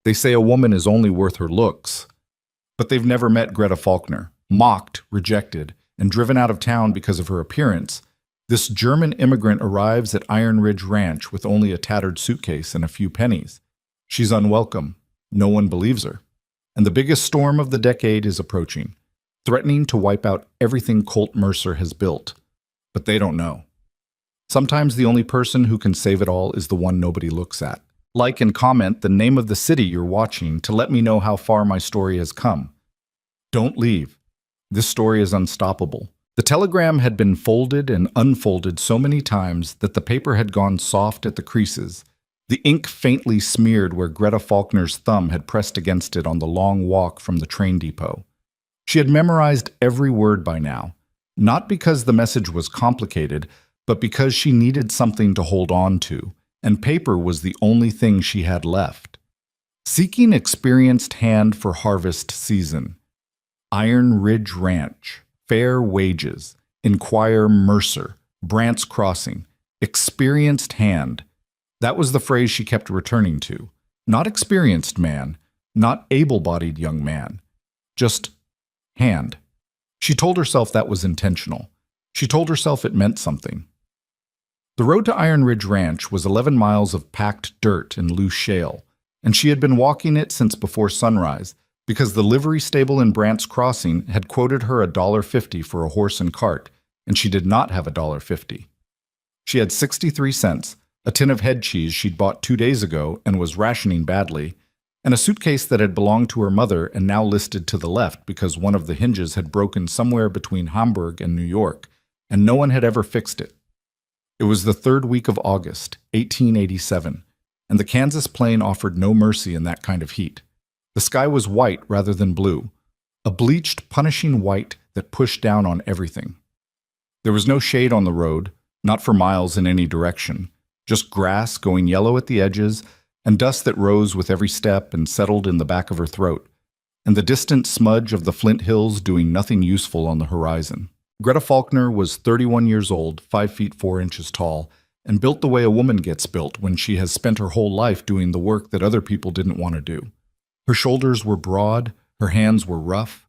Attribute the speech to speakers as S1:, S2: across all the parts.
S1: They say a woman is only worth her looks, but they've never met Greta Faulkner. Mocked, rejected, and driven out of town because of her appearance, this German immigrant arrives at Iron Ridge Ranch with only a tattered suitcase and a few pennies. She's unwelcome. No one believes her. And the biggest storm of the decade is approaching, threatening to wipe out everything Colt Mercer has built. But they don't know. Sometimes the only person who can save it all is the one nobody looks at. Like and comment the name of the city you're watching to let me know how far my story has come. Don't leave. This story is unstoppable. The telegram had been folded and unfolded so many times that the paper had gone soft at the creases. The ink faintly smeared where Greta Faulkner's thumb had pressed against it on the long walk from the train depot. She had memorized every word by now, not because the message was complicated, but because she needed something to hold on to, and paper was the only thing she had left. Seeking experienced hand for harvest season. Iron Ridge Ranch. Fair wages. Inquire Mercer. Brant's Crossing. Experienced hand. That was the phrase she kept returning to. Not experienced man. Not able-bodied young man. Just hand. She told herself that was intentional. She told herself it meant something. The road to Iron Ridge Ranch was 11 miles of packed dirt and loose shale, and she had been walking it since before sunrise because the livery stable in Brant's Crossing had quoted her $1.50 for a horse and cart, and she did not have $1.50. She had 63 cents, a tin of head cheese she'd bought 2 days ago and was rationing badly, and a suitcase that had belonged to her mother and now listed to the left because one of the hinges had broken somewhere between Hamburg and New York, and no one had ever fixed it. It was the third week of August, 1887, and the Kansas plain offered no mercy in that kind of heat. The sky was white rather than blue, a bleached, punishing white that pushed down on everything. There was no shade on the road, not for miles in any direction, just grass going yellow at the edges and dust that rose with every step and settled in the back of her throat, and the distant smudge of the Flint Hills doing nothing useful on the horizon. Greta Faulkner was 31 years old, 5 feet 4 inches tall, and built the way a woman gets built when she has spent her whole life doing the work that other people didn't want to do. Her shoulders were broad, her hands were rough,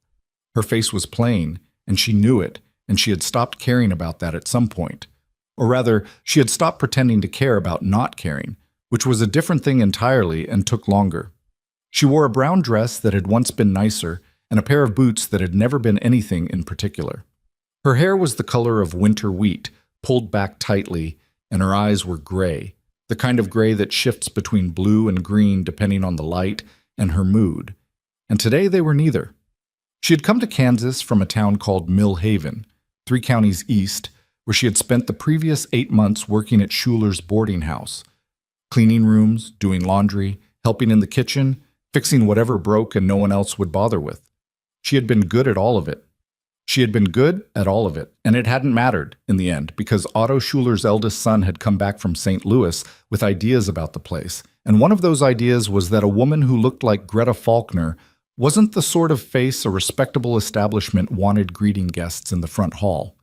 S1: her face was plain, and she knew it, and she had stopped caring about that at some point. Or rather, she had stopped pretending to care about not caring, which was a different thing entirely and took longer. She wore a brown dress that had once been nicer and a pair of boots that had never been anything in particular. Her hair was the color of winter wheat, pulled back tightly, and her eyes were gray, the kind of gray that shifts between blue and green depending on the light and her mood. And today they were neither. She had come to Kansas from a town called Mill Haven, 3 counties east, where she had spent the previous 8 months working at Schuler's boarding house, cleaning rooms, doing laundry, helping in the kitchen, fixing whatever broke and no one else would bother with. She had been good at all of it. She had been good at all of it, and it hadn't mattered in the end because Otto Schuler's eldest son had come back from St. Louis with ideas about the place, and one of those ideas was that a woman who looked like Greta Faulkner wasn't the sort of face a respectable establishment wanted greeting guests in the front hall.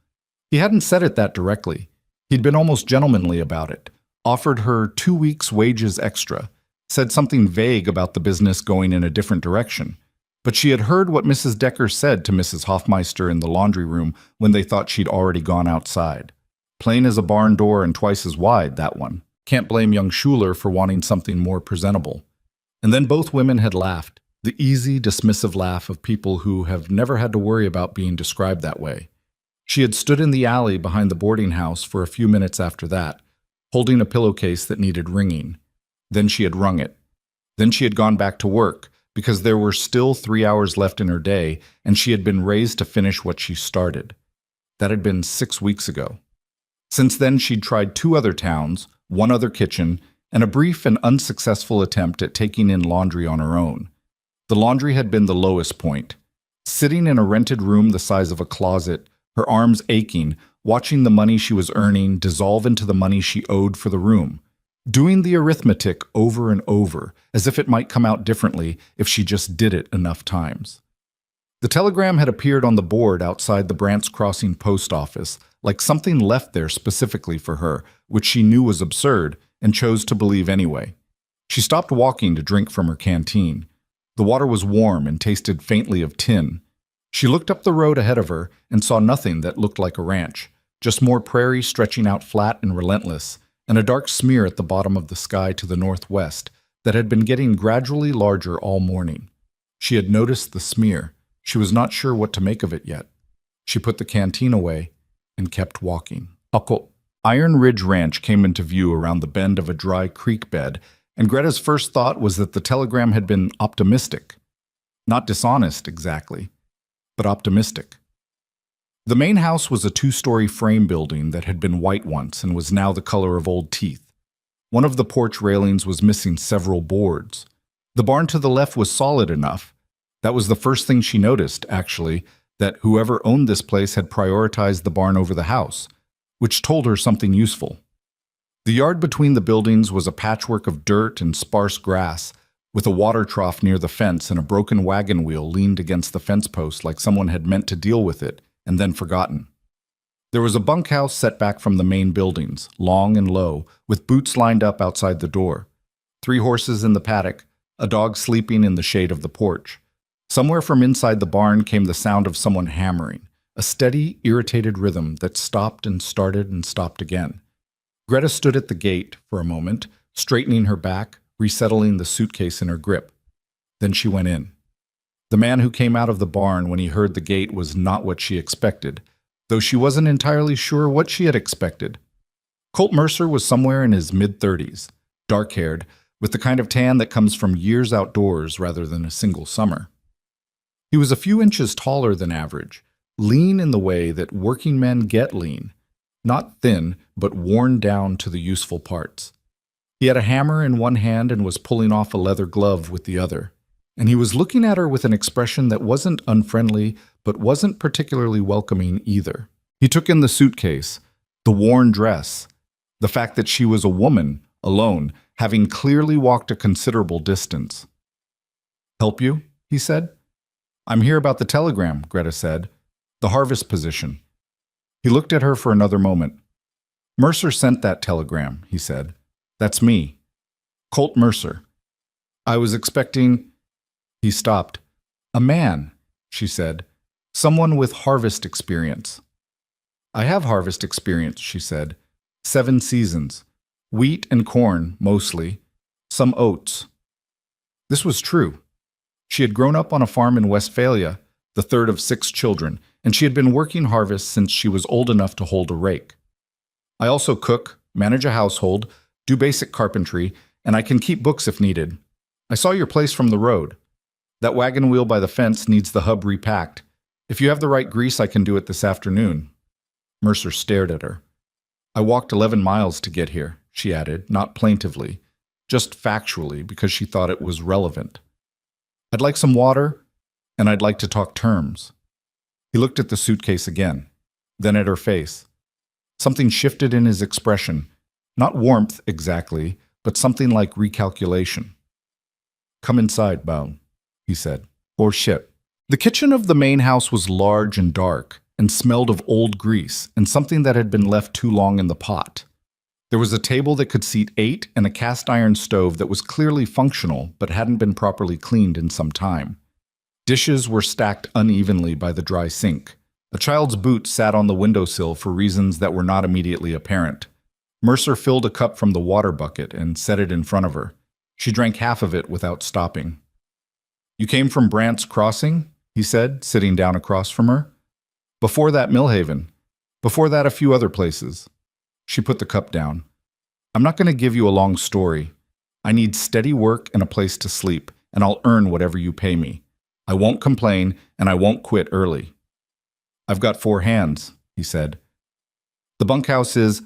S1: He hadn't said it that directly. He'd been almost gentlemanly about it, offered her 2 weeks' wages extra, said something vague about the business going in a different direction. But she had heard what Mrs. Decker said to Mrs. Hoffmeister in the laundry room when they thought she'd already gone outside. Plain as a barn door and twice as wide, that one. Can't blame young Schuler for wanting something more presentable. And then both women had laughed, the easy, dismissive laugh of people who have never had to worry about being described that way. She had stood in the alley behind the boarding house for a few minutes after that, holding a pillowcase that needed wringing. Then she had wrung it. Then she had gone back to work, because there were still 3 hours left in her day, and she had been raised to finish what she started. That had been 6 weeks ago. Since then, she'd tried 2 other towns, 1 other kitchen, and a brief and unsuccessful attempt at taking in laundry on her own. The laundry had been the lowest point. Sitting in a rented room the size of a closet, her arms aching, watching the money she was earning dissolve into the money she owed for the room, doing the arithmetic over and over, as if it might come out differently if she just did it enough times. The telegram had appeared on the board outside the Brant's Crossing post office, like something left there specifically for her, which she knew was absurd and chose to believe anyway. She stopped walking to drink from her canteen. The water was warm and tasted faintly of tin. She looked up the road ahead of her and saw nothing that looked like a ranch, just more prairie stretching out flat and relentless, and a dark smear at the bottom of the sky to the northwest that had been getting gradually larger all morning. She had noticed the smear. She was not sure what to make of it yet. She put the canteen away and kept walking. Iron Ridge Ranch came into view around the bend of a dry creek bed, and Greta's first thought was that the telegram had been optimistic. Not dishonest, exactly, but optimistic. The main house was a two-story frame building that had been white once and was now the color of old teeth. One of the porch railings was missing several boards. The barn to the left was solid enough. That was the first thing she noticed, actually, that whoever owned this place had prioritized the barn over the house, which told her something useful. The yard between the buildings was a patchwork of dirt and sparse grass, with a water trough near the fence and a broken wagon wheel leaned against the fence post like someone had meant to deal with it and then forgotten. There was a bunkhouse set back from the main buildings, long and low, with boots lined up outside the door. 3 horses in the paddock, a dog sleeping in the shade of the porch. Somewhere from inside the barn came the sound of someone hammering, a steady, irritated rhythm that stopped and started and stopped again. Greta stood at the gate for a moment, straightening her back, resettling the suitcase in her grip. Then she went in. The man who came out of the barn when he heard the gate was not what she expected, though she wasn't entirely sure what she had expected. Colt Mercer was somewhere in his mid-30s, dark-haired, with the kind of tan that comes from years outdoors rather than a single summer. He was a few inches taller than average, lean in the way that working men get lean, not thin, but worn down to the useful parts. He had a hammer in one hand and was pulling off a leather glove with the other, and he was looking at her with an expression that wasn't unfriendly, but wasn't particularly welcoming either. He took in the suitcase, the worn dress, the fact that she was a woman, alone, having clearly walked a considerable distance. "Help you?" he said. "I'm here about the telegram," Greta said. "The harvest position." He looked at her for another moment. "Mercer sent that telegram," he said. "That's me. Colt Mercer. I was expecting—" He stopped. "A man," she said. "Someone with harvest experience." "I have harvest experience," she said. 7 seasons. Wheat and corn, mostly. Some oats." This was true. She had grown up on a farm in Westphalia, the third of 6 children, and she had been working harvest since she was old enough to hold a rake. "I also cook, manage a household, do basic carpentry, and I can keep books if needed. I saw your place from the road. That wagon wheel by the fence needs the hub repacked. If you have the right grease, I can do it this afternoon." Mercer stared at her. "I walked 11 miles to get here," she added, not plaintively, just factually because she thought it was relevant. "I'd like some water, and I'd like to talk terms." He looked at the suitcase again, then at her face. Something shifted in his expression, not warmth exactly, but something like recalculation. "Come inside, Bone," he said. "Or shit." The kitchen of the main house was large and dark, and smelled of old grease and something that had been left too long in the pot. There was a table that could seat 8 and a cast-iron stove that was clearly functional but hadn't been properly cleaned in some time. Dishes were stacked unevenly by the dry sink. A child's boot sat on the windowsill for reasons that were not immediately apparent. Mercer filled a cup from the water bucket and set it in front of her. She drank half of it without stopping. "You came from Brant's Crossing?" he said, sitting down across from her. "Before that, Millhaven. Before that, a few other places." She put the cup down. "I'm not going to give you a long story. I need steady work and a place to sleep, and I'll earn whatever you pay me. I won't complain, and I won't quit early." "I've got 4 hands," he said. "The bunkhouse is—"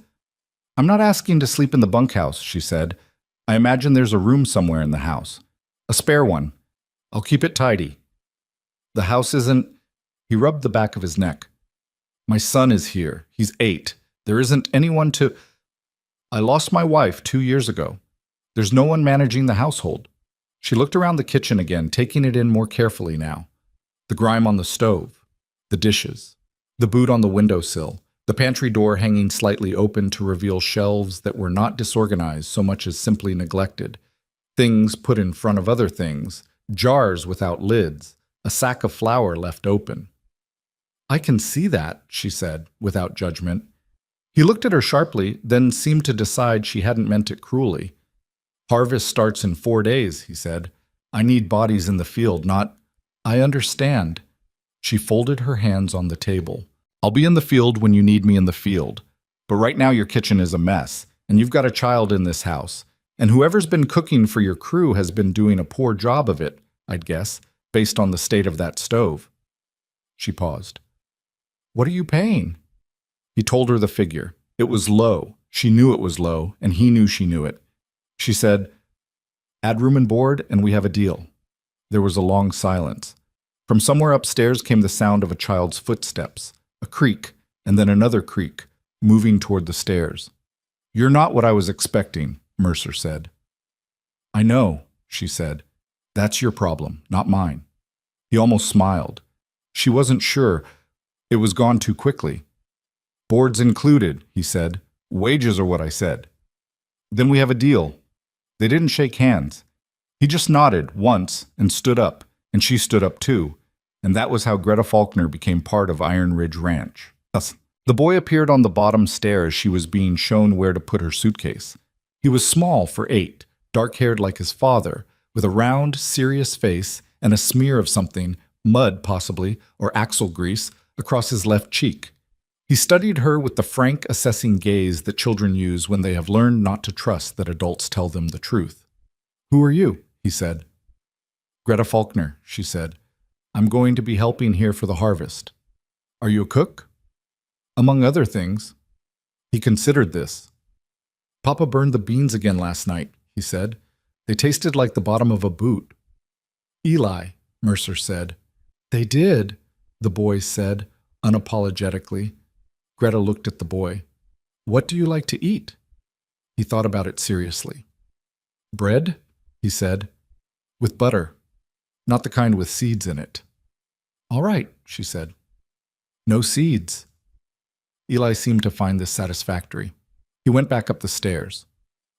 S1: "I'm not asking to sleep in the bunkhouse," she said. "I imagine there's a room somewhere in the house. A spare one. I'll keep it tidy. The house isn't—" He rubbed the back of his neck. "My son is here. He's 8. There isn't anyone to— I lost my wife 2 years ago. There's no one managing the household." She looked around the kitchen again, taking it in more carefully now. The grime on the stove, the dishes, the boot on the windowsill, the pantry door hanging slightly open to reveal shelves that were not disorganized so much as simply neglected. Things put in front of other things, jars without lids, a sack of flour left open. "I can see that," she said, without judgment. He looked at her sharply, then seemed to decide she hadn't meant it cruelly. "Harvest starts in 4 days," he said. "I need bodies in the field, not—" "I understand." She folded her hands on the table. "I'll be in the field when you need me in the field. But right now your kitchen is a mess, and you've got a child in this house. And whoever's been cooking for your crew has been doing a poor job of it, I'd guess, based on the state of that stove." She paused. "What are you paying?" He told her the figure. It was low. She knew it was low, and he knew she knew it. She said, "Add room and board, and we have a deal." There was a long silence. From somewhere upstairs came the sound of a child's footsteps, a creak, and then another creak, moving toward the stairs. "You're not what I was expecting," Mercer said. "I know," she said. "That's your problem, not mine." He almost smiled. She wasn't sure. It was gone too quickly. "Board's included," he said. "Wages are what I said." "Then we have a deal." They didn't shake hands. He just nodded once and stood up, and she stood up too. And that was how Greta Faulkner became part of Iron Ridge Ranch. The boy appeared on the bottom stair as she was being shown where to put her suitcase. He was small for 8, dark-haired like his father, with a round, serious face and a smear of something, mud possibly, or axle grease, across his left cheek. He studied her with the frank, assessing gaze that children use when they have learned not to trust that adults tell them the truth. "Who are you?" he said. "Greta Faulkner," she said. "I'm going to be helping here for the harvest." "Are you a cook?" "Among other things." He considered this. "Papa burned the beans again last night," he said. "They tasted like the bottom of a boot." "Eli," Mercer said. "They did," the boy said, unapologetically. Greta looked at the boy. "What do you like to eat?" He thought about it seriously. "Bread," he said, "with butter. Not the kind with seeds in it." "All right," she said. "No seeds." Eli seemed to find this satisfactory. He went back up the stairs.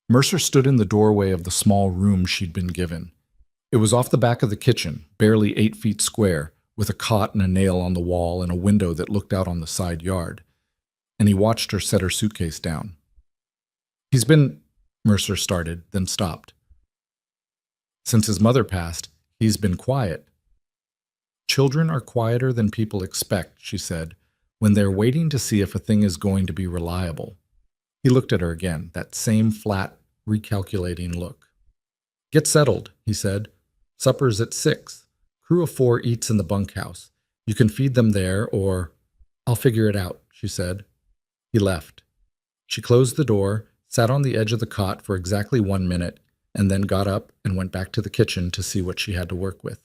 S1: Mercer stood in the doorway of the small room she'd been given. It was off the back of the kitchen, barely 8 feet square, with a cot and a nail on the wall and a window that looked out on the side yard. And he watched her set her suitcase down. "He's been—" Mercer started, then stopped. "Since his mother passed, he's been quiet." "Children are quieter than people expect," she said, "when they're waiting to see if a thing is going to be reliable." He looked at her again, that same flat, recalculating look. "Get settled," he said. "Supper's at 6. Crew of 4 eats in the bunkhouse. You can feed them there, or—" "I'll figure it out," she said. He left. She closed the door, sat on the edge of the cot for exactly 1 minute, and then got up and went back to the kitchen to see what she had to work with.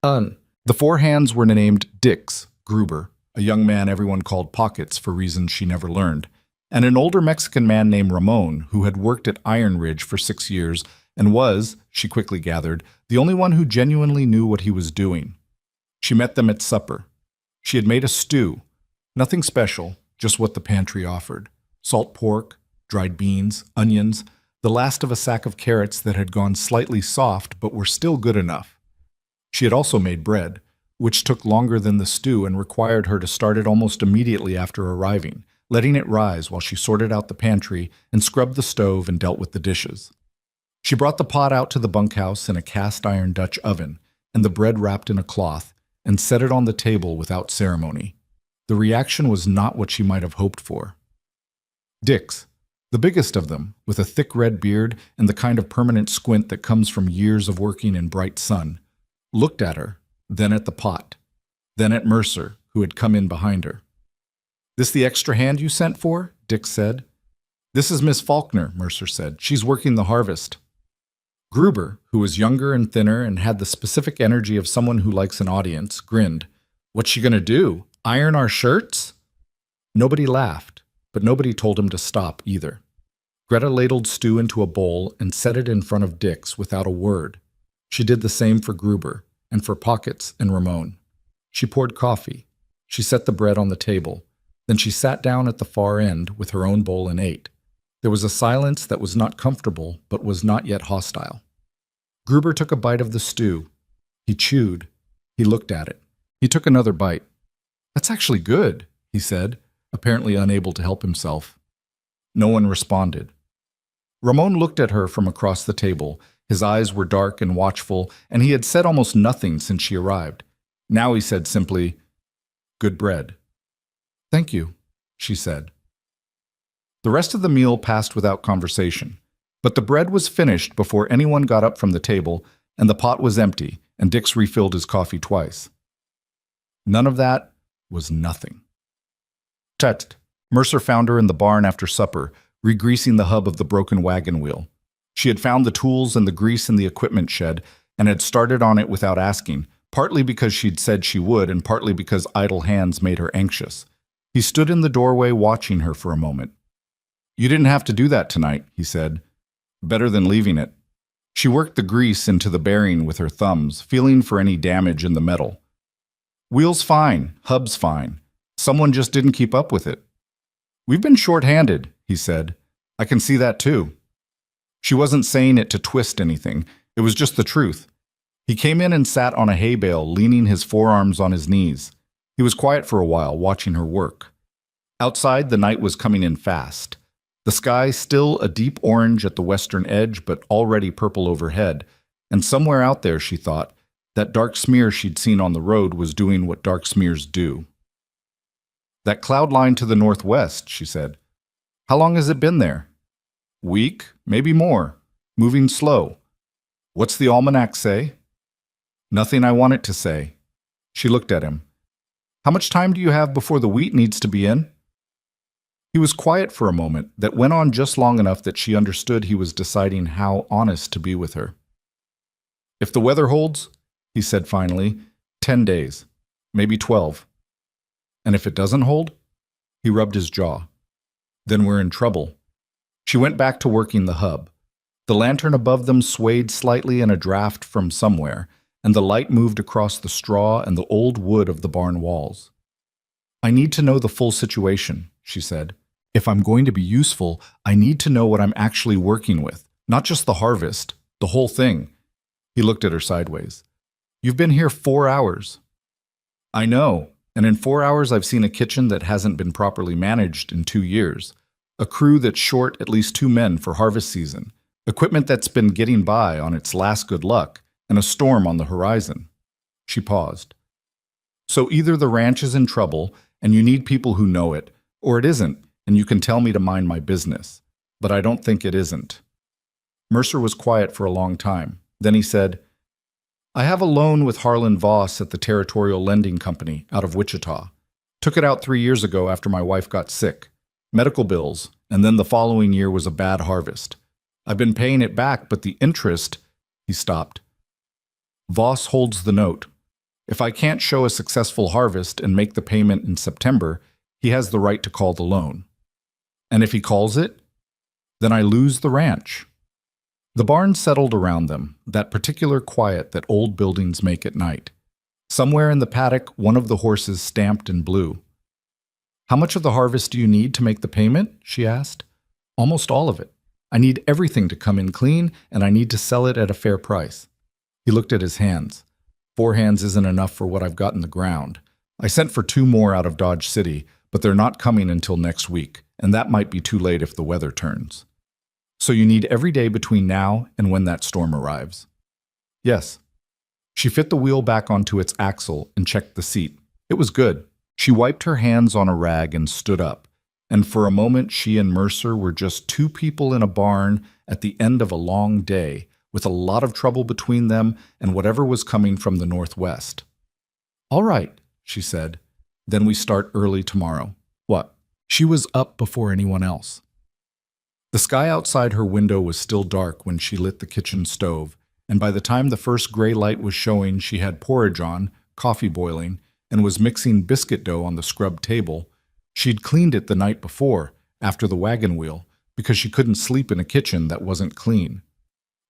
S1: The 4 hands were named Dix, Gruber, a young man everyone called Pockets for reasons she never learned, and an older Mexican man named Ramon, who had worked at Iron Ridge for 6 years and was, she quickly gathered, the only one who genuinely knew what he was doing. She met them at supper. She had made a stew. Nothing special, just what the pantry offered. Salt pork, dried beans, onions, the last of a sack of carrots that had gone slightly soft but were still good enough. She had also made bread, which took longer than the stew and required her to start it almost immediately after arriving, letting it rise while she sorted out the pantry and scrubbed the stove and dealt with the dishes. She brought the pot out to the bunkhouse in a cast-iron Dutch oven, and the bread wrapped in a cloth, and set it on the table without ceremony. The reaction was not what she might have hoped for. Dix, the biggest of them, with a thick red beard and the kind of permanent squint that comes from years of working in bright sun, looked at her, then at the pot, then at Mercer, who had come in behind her. "This the extra hand you sent for?" Dix said. "This is Miss Faulkner," Mercer said. "She's working the harvest." Gruber, who was younger and thinner and had the specific energy of someone who likes an audience, grinned. "What's she gonna do? Iron our shirts?" Nobody laughed, but nobody told him to stop either. Greta ladled stew into a bowl and set it in front of Dix without a word. She did the same for Gruber, and for Pockets and Ramon. She poured coffee. She set the bread on the table. Then she sat down at the far end with her own bowl and ate. There was a silence that was not comfortable, but was not yet hostile. Gruber took a bite of the stew. He chewed. He looked at it. He took another bite. "That's actually good," he said, apparently unable to help himself. No one responded. Ramon looked at her from across the table. His eyes were dark and watchful, and he had said almost nothing since she arrived. Now he said simply, "Good bread." "Thank you," she said. The rest of the meal passed without conversation, but the bread was finished before anyone got up from the table, and the pot was empty, and Dix refilled his coffee twice. None of that was nothing. Tut! Mercer found her in the barn after supper, re-greasing the hub of the broken wagon wheel. She had found the tools and the grease in the equipment shed, and had started on it without asking, partly because she'd said she would, and partly because idle hands made her anxious. He stood in the doorway watching her for a moment. "You didn't have to do that tonight," he said. "Better than leaving it." She worked the grease into the bearing with her thumbs, feeling for any damage in the metal. "Wheel's fine, hub's fine. Someone just didn't keep up with it." "We've been short-handed," he said. "I can see that too." She wasn't saying it to twist anything. It was just the truth. He came in and sat on a hay bale, leaning his forearms on his knees. He was quiet for a while, watching her work. Outside, the night was coming in fast. The sky still a deep orange at the western edge, but already purple overhead. And somewhere out there, she thought, that dark smear she'd seen on the road was doing what dark smears do. "That cloud line to the northwest," she said. "How long has it been there?" "Week, maybe more. Moving slow." "What's the almanac say?" "Nothing I want it to say." She looked at him. "How much time do you have before the wheat needs to be in?" He was quiet for a moment that went on just long enough that she understood he was deciding how honest to be with her. "If the weather holds," he said finally, 10 days, maybe 12. "And if it doesn't hold?" He rubbed his jaw. "Then we're in trouble." She went back to working the hub. The lantern above them swayed slightly in a draft from somewhere, and the light moved across the straw and the old wood of the barn walls. "I need to know the full situation," she said. "If I'm going to be useful, I need to know what I'm actually working with, not just the harvest, the whole thing." He looked at her sideways. "You've been here 4 hours." "I know, and in 4 hours I've seen a kitchen that hasn't been properly managed in 2 years, a crew that's short at least 2 men for harvest season, equipment that's been getting by on its last good luck, and a storm on the horizon." She paused. "So either the ranch is in trouble, and you need people who know it, or it isn't, and you can tell me to mind my business. But I don't think it isn't." Mercer was quiet for a long time. Then he said, "I have a loan with Harlan Voss at the Territorial Lending Company out of Wichita. Took it out 3 years ago after my wife got sick. Medical bills, and then the following year was a bad harvest. I've been paying it back, but the interest—" He stopped. "Voss holds the note. If I can't show a successful harvest and make the payment in September, he has the right to call the loan. And if he calls it, then I lose the ranch." The barn settled around them, that particular quiet that old buildings make at night. Somewhere in the paddock, one of the horses stamped and blew. "How much of the harvest do you need to make the payment?" she asked. "Almost all of it. I need everything to come in clean, and I need to sell it at a fair price." He looked at his hands. 4 hands isn't enough for what I've got in the ground. I sent for 2 more out of Dodge City, but they're not coming until next week, and that might be too late if the weather turns. "So you need every day between now and when that storm arrives?" "Yes." She fit the wheel back onto its axle and checked the seat. It was good. She wiped her hands on a rag and stood up, and for a moment she and Mercer were just 2 people in a barn at the end of a long day, with a lot of trouble between them and whatever was coming from the northwest. "All right," she said. "Then we start early tomorrow." "What?" She was up before anyone else. The sky outside her window was still dark when she lit the kitchen stove, and by the time the first gray light was showing, she had porridge on, coffee boiling, and was mixing biscuit dough on the scrubbed table. She'd cleaned it the night before, after the wagon wheel, because she couldn't sleep in a kitchen that wasn't clean.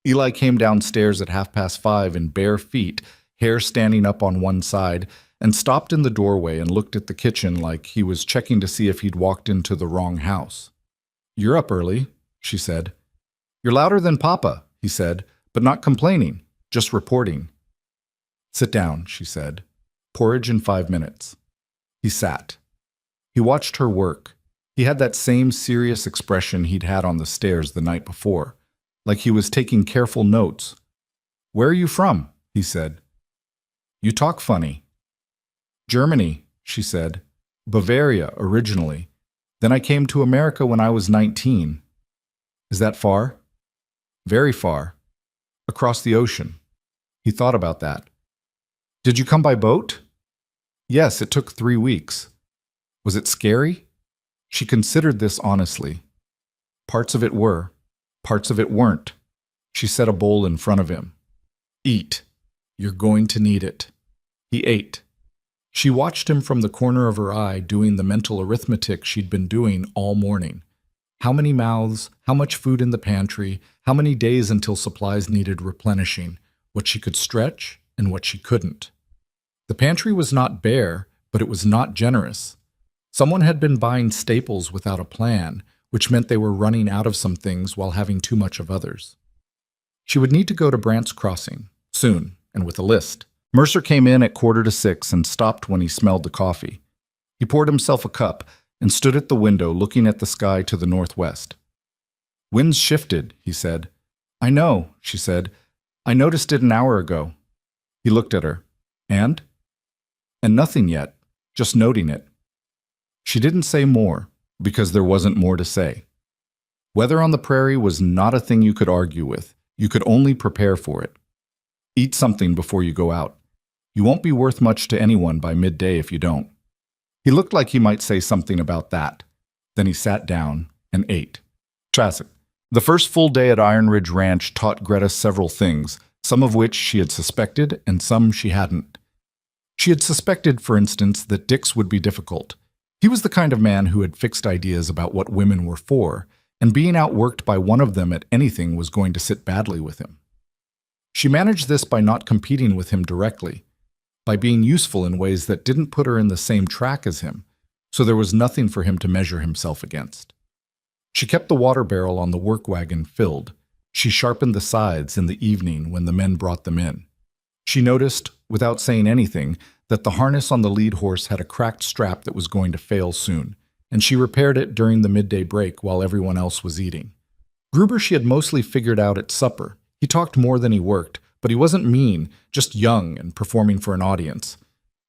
S1: Eli came downstairs at 5:30 in bare feet, hair standing up on one side, and stopped in the doorway and looked at the kitchen like he was checking to see if he'd walked into the wrong house. "You're up early," she said. "You're louder than Papa," he said, "but not complaining. Just reporting. Sit down, she said. Porridge in 5 minutes. He sat. He watched her work. He had that same serious expression he'd had on the stairs the night before, like he was taking careful notes. Where are you from? He said. You talk funny. Germany, she said. Bavaria, originally. Then I came to America when I was 19. Is that far? Very far. Across the ocean. He thought about that. Did you come by boat? Yes, it took 3 weeks. Was it scary? She considered this honestly. Parts of it were. Parts of it weren't. She set a bowl in front of him. Eat. You're going to need it. He ate. She watched him from the corner of her eye doing the mental arithmetic she'd been doing all morning. How many mouths, how much food in the pantry, how many days until supplies needed replenishing, what she could stretch and what she couldn't. The pantry was not bare, but it was not generous. Someone had been buying staples without a plan, which meant they were running out of some things while having too much of others. She would need to go to Brant's Crossing, soon, and with a list. Mercer came in at 5:45 and stopped when he smelled the coffee. He poured himself a cup and stood at the window looking at the sky to the northwest. Winds shifted, he said. I know, she said. I noticed it an hour ago. He looked at her. And? And nothing yet, just noting it. She didn't say more, because there wasn't more to say. Weather on the prairie was not a thing you could argue with. You could only prepare for it. Eat something before you go out. You won't be worth much to anyone by midday if you don't. He looked like he might say something about that. Then he sat down and ate. Classic. The first full day at Iron Ridge Ranch taught Greta several things, some of which she had suspected and some she hadn't. She had suspected, for instance, that Dick's would be difficult. He was the kind of man who had fixed ideas about what women were for, and being outworked by one of them at anything was going to sit badly with him. She managed this by not competing with him directly, by being useful in ways that didn't put her in the same track as him, so there was nothing for him to measure himself against. She kept the water barrel on the work wagon filled. She sharpened the sides in the evening when the men brought them in. She noticed, without saying anything, that the harness on the lead horse had a cracked strap that was going to fail soon, and she repaired it during the midday break while everyone else was eating. Gruber she had mostly figured out at supper. He talked more than he worked, but he wasn't mean, just young and performing for an audience.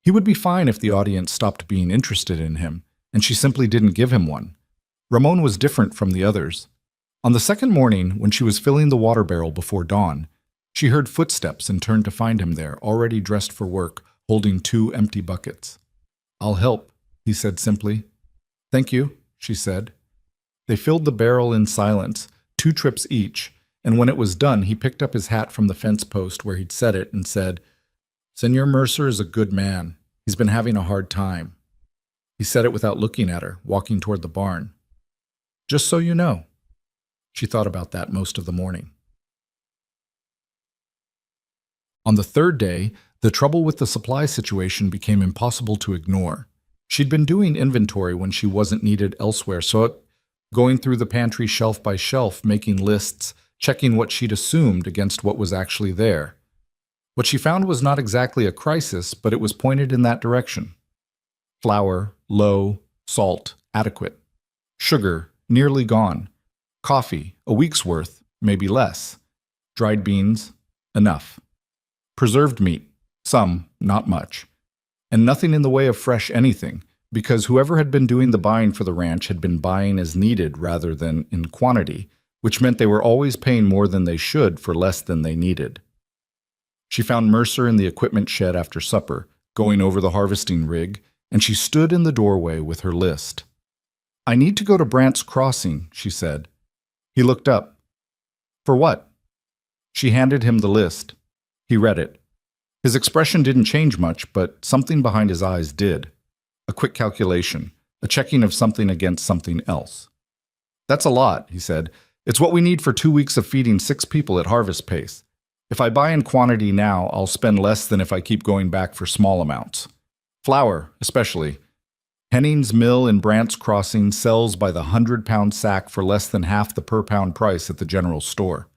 S1: He would be fine if the audience stopped being interested in him, and she simply didn't give him one. Ramon was different from the others. On the second morning, when she was filling the water barrel before dawn, she heard footsteps and turned to find him there, already dressed for work, holding 2 empty buckets. I'll help, he said simply. Thank you, she said. They filled the barrel in silence, 2 trips each, and when it was done, he picked up his hat from the fence post where he'd set it and said, Senor Mercer is a good man. He's been having a hard time. He said it without looking at her, walking toward the barn. Just so you know. She thought about that most of the morning. On the third day, the trouble with the supply situation became impossible to ignore. She'd been doing inventory when she wasn't needed elsewhere, so going through the pantry shelf by shelf, making lists, checking what she'd assumed against what was actually there. What she found was not exactly a crisis, but it was pointed in that direction. Flour, low. Salt, adequate. Sugar, nearly gone. Coffee, a week's worth, maybe less. Dried beans, enough. Preserved meat, some, not much. And nothing in the way of fresh anything, because whoever had been doing the buying for the ranch had been buying as needed rather than in quantity, which meant they were always paying more than they should for less than they needed. She found Mercer in the equipment shed after supper, going over the harvesting rig, and she stood in the doorway with her list. I need to go to Brant's Crossing, she said. He looked up. For what? She handed him the list. He read it. His expression didn't change much, but something behind his eyes did. A quick calculation, a checking of something against something else. That's a lot, he said. It's what we need for 2 weeks of feeding 6 people at harvest pace. If I buy in quantity now, I'll spend less than if I keep going back for small amounts. Flour, especially. Henning's mill in Brant's Crossing sells by the 100-pound sack for less than half the per-pound price at the general store.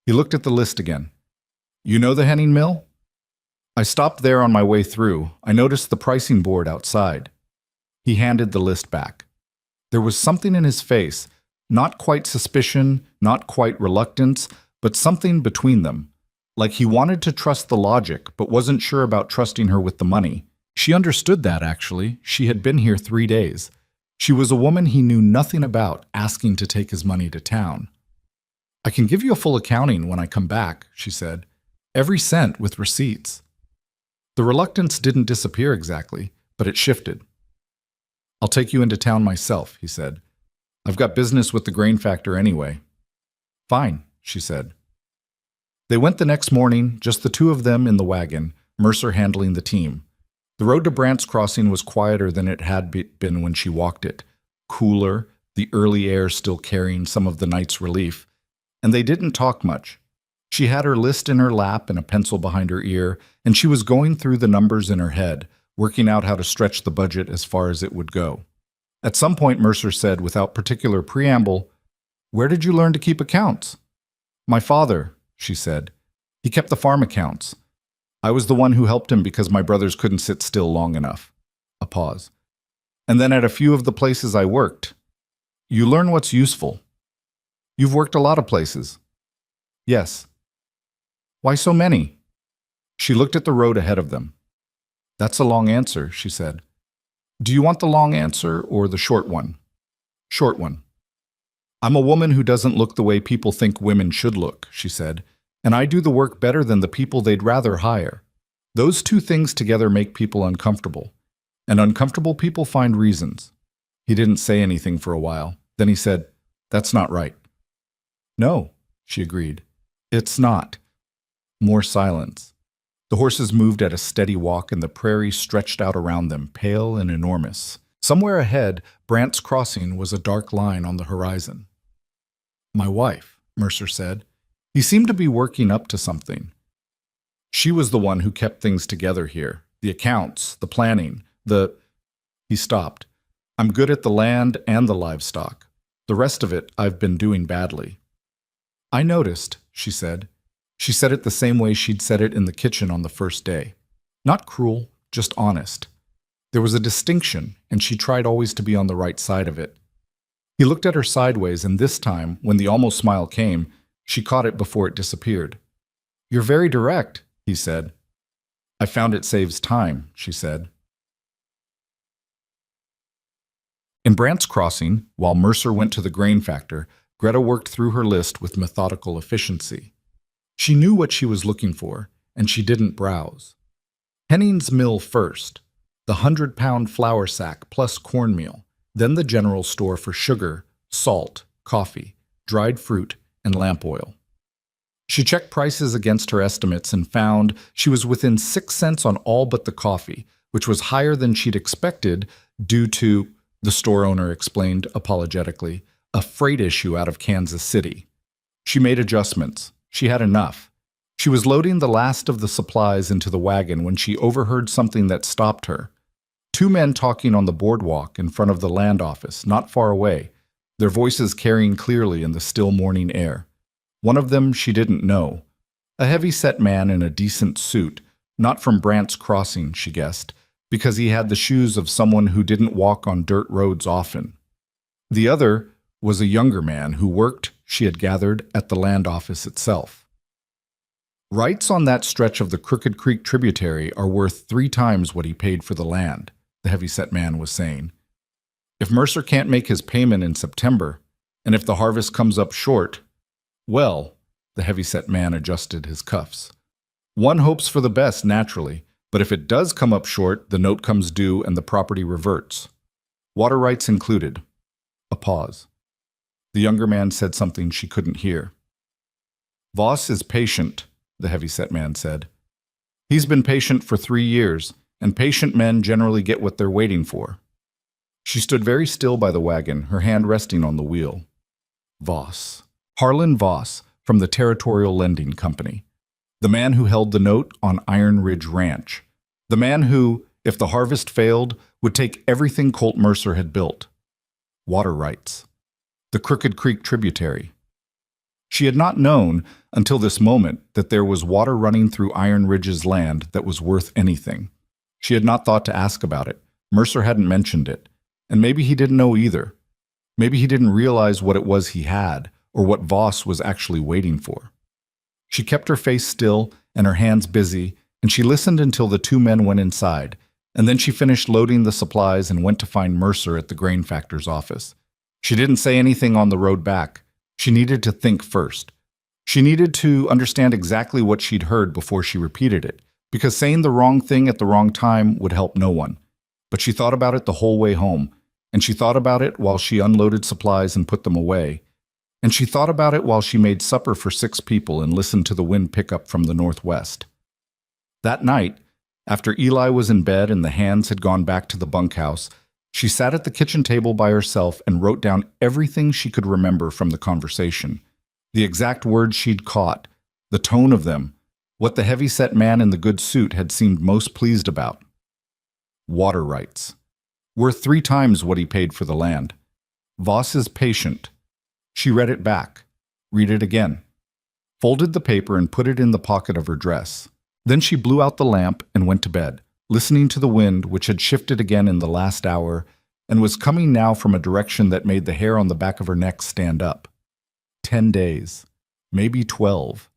S1: He looked at the list again. You know the Henning Mill? I stopped there on my way through. I noticed the pricing board outside. He handed the list back. There was something in his face, not quite suspicion, not quite reluctance, but something between them. Like he wanted to trust the logic, but wasn't sure about trusting her with the money. She understood that, actually. She had been here 3 days. She was a woman he knew nothing about asking to take his money to town. I can give you a full accounting when I come back, she said. Every cent with receipts. The reluctance didn't disappear exactly, but it shifted. I'll take you into town myself, he said. I've got business with the grain factor anyway. Fine, she said. They went the next morning, just the two of them in the wagon, Mercer handling the team. The road to Brant's Crossing was quieter than it had been when she walked it. Cooler, the early air still carrying some of the night's relief. And they didn't talk much. She had her list in her lap and a pencil behind her ear, and she was going through the numbers in her head, working out how to stretch the budget as far as it would go. At some point, Mercer said, without particular preamble, "Where did you learn to keep accounts?" "My father," she said. "He kept the farm accounts. I was the one who helped him because my brothers couldn't sit still long enough." A pause. "And then at a few of the places I worked. You learn what's useful." "You've worked a lot of places." "Yes." "Why so many?" She looked at the road ahead of them. "That's a long answer," she said. "Do you want the long answer or the short one?" "Short one." "I'm a woman who doesn't look the way people think women should look," she said, "and I do the work better than the people they'd rather hire. Those two things together make people uncomfortable, and uncomfortable people find reasons." He didn't say anything for a while. Then he said, "That's not right." "No," she agreed. "It's not." More silence. The horses moved at a steady walk, and the prairie stretched out around them, pale and enormous. Somewhere ahead, Brant's Crossing was a dark line on the horizon. "My wife," Mercer said. He seemed to be working up to something. "She was the one who kept things together here. The accounts, the planning, the—" He stopped. "I'm good at the land and the livestock. The rest of it I've been doing badly." "I noticed," she said. She said it the same way she'd said it in the kitchen on the first day. Not cruel, just honest. There was a distinction, and she tried always to be on the right side of it. He looked at her sideways, and this time, when the almost smile came, she caught it before it disappeared. "You're very direct," he said. "I found it saves time," she said. In Brant's Crossing, while Mercer went to the grain factor, Greta worked through her list with methodical efficiency. She knew what she was looking for, and she didn't browse. Henning's mill first, the 100-pound flour sack plus cornmeal, then the general store for sugar, salt, coffee, dried fruit, and lamp oil. She checked prices against her estimates and found she was within 6 cents on all but the coffee, which was higher than she'd expected due to, the store owner explained apologetically, a freight issue out of Kansas City. She made adjustments. She had enough. She was loading the last of the supplies into the wagon when she overheard something that stopped her. 2 men talking on the boardwalk in front of the land office, not far away, their voices carrying clearly in the still morning air. One of them she didn't know. A heavy-set man in a decent suit, not from Brant's Crossing, she guessed, because he had the shoes of someone who didn't walk on dirt roads often. The other was a younger man who worked, she had gathered, at the land office itself. "Rights on that stretch of the Crooked Creek tributary are worth 3 times what he paid for the land," the heavy-set man was saying. "If Mercer can't make his payment in September, and if the harvest comes up short, well," the heavy-set man adjusted his cuffs. "One hopes for the best, naturally, but if it does come up short, the note comes due and the property reverts. Water rights included." A pause. The younger man said something she couldn't hear. "Voss is patient," the heavy-set man said. "He's been patient for 3 years, and patient men generally get what they're waiting for." She stood very still by the wagon, her hand resting on the wheel. Voss. Harlan Voss, from the Territorial Lending Company. The man who held the note on Iron Ridge Ranch. The man who, if the harvest failed, would take everything Colt Mercer had built. Water rights. The Crooked Creek tributary. She had not known, until this moment, that there was water running through Iron Ridge's land that was worth anything. She had not thought to ask about it. Mercer hadn't mentioned it. And maybe he didn't know either. Maybe he didn't realize what it was he had, or what Voss was actually waiting for. She kept her face still and her hands busy, and she listened until the two men went inside, and then she finished loading the supplies and went to find Mercer at the grain factor's office. She didn't say anything on the road back. She needed to think first. She needed to understand exactly what she'd heard before she repeated it, because saying the wrong thing at the wrong time would help no one. But she thought about it the whole way home, and she thought about it while she unloaded supplies and put them away, and she thought about it while she made supper for 6 people and listened to the wind pick up from the northwest. That night, after Eli was in bed and the hands had gone back to the bunkhouse, she sat at the kitchen table by herself and wrote down everything she could remember from the conversation. The exact words she'd caught, the tone of them, what the heavy-set man in the good suit had seemed most pleased about. Water rights. Worth 3 times what he paid for the land. Voss is patient. She read it back. Read it again. Folded the paper and put it in the pocket of her dress. Then she blew out the lamp and went to bed, listening to the wind, which had shifted again in the last hour and was coming now from a direction that made the hair on the back of her neck stand up. 10 days, maybe 12.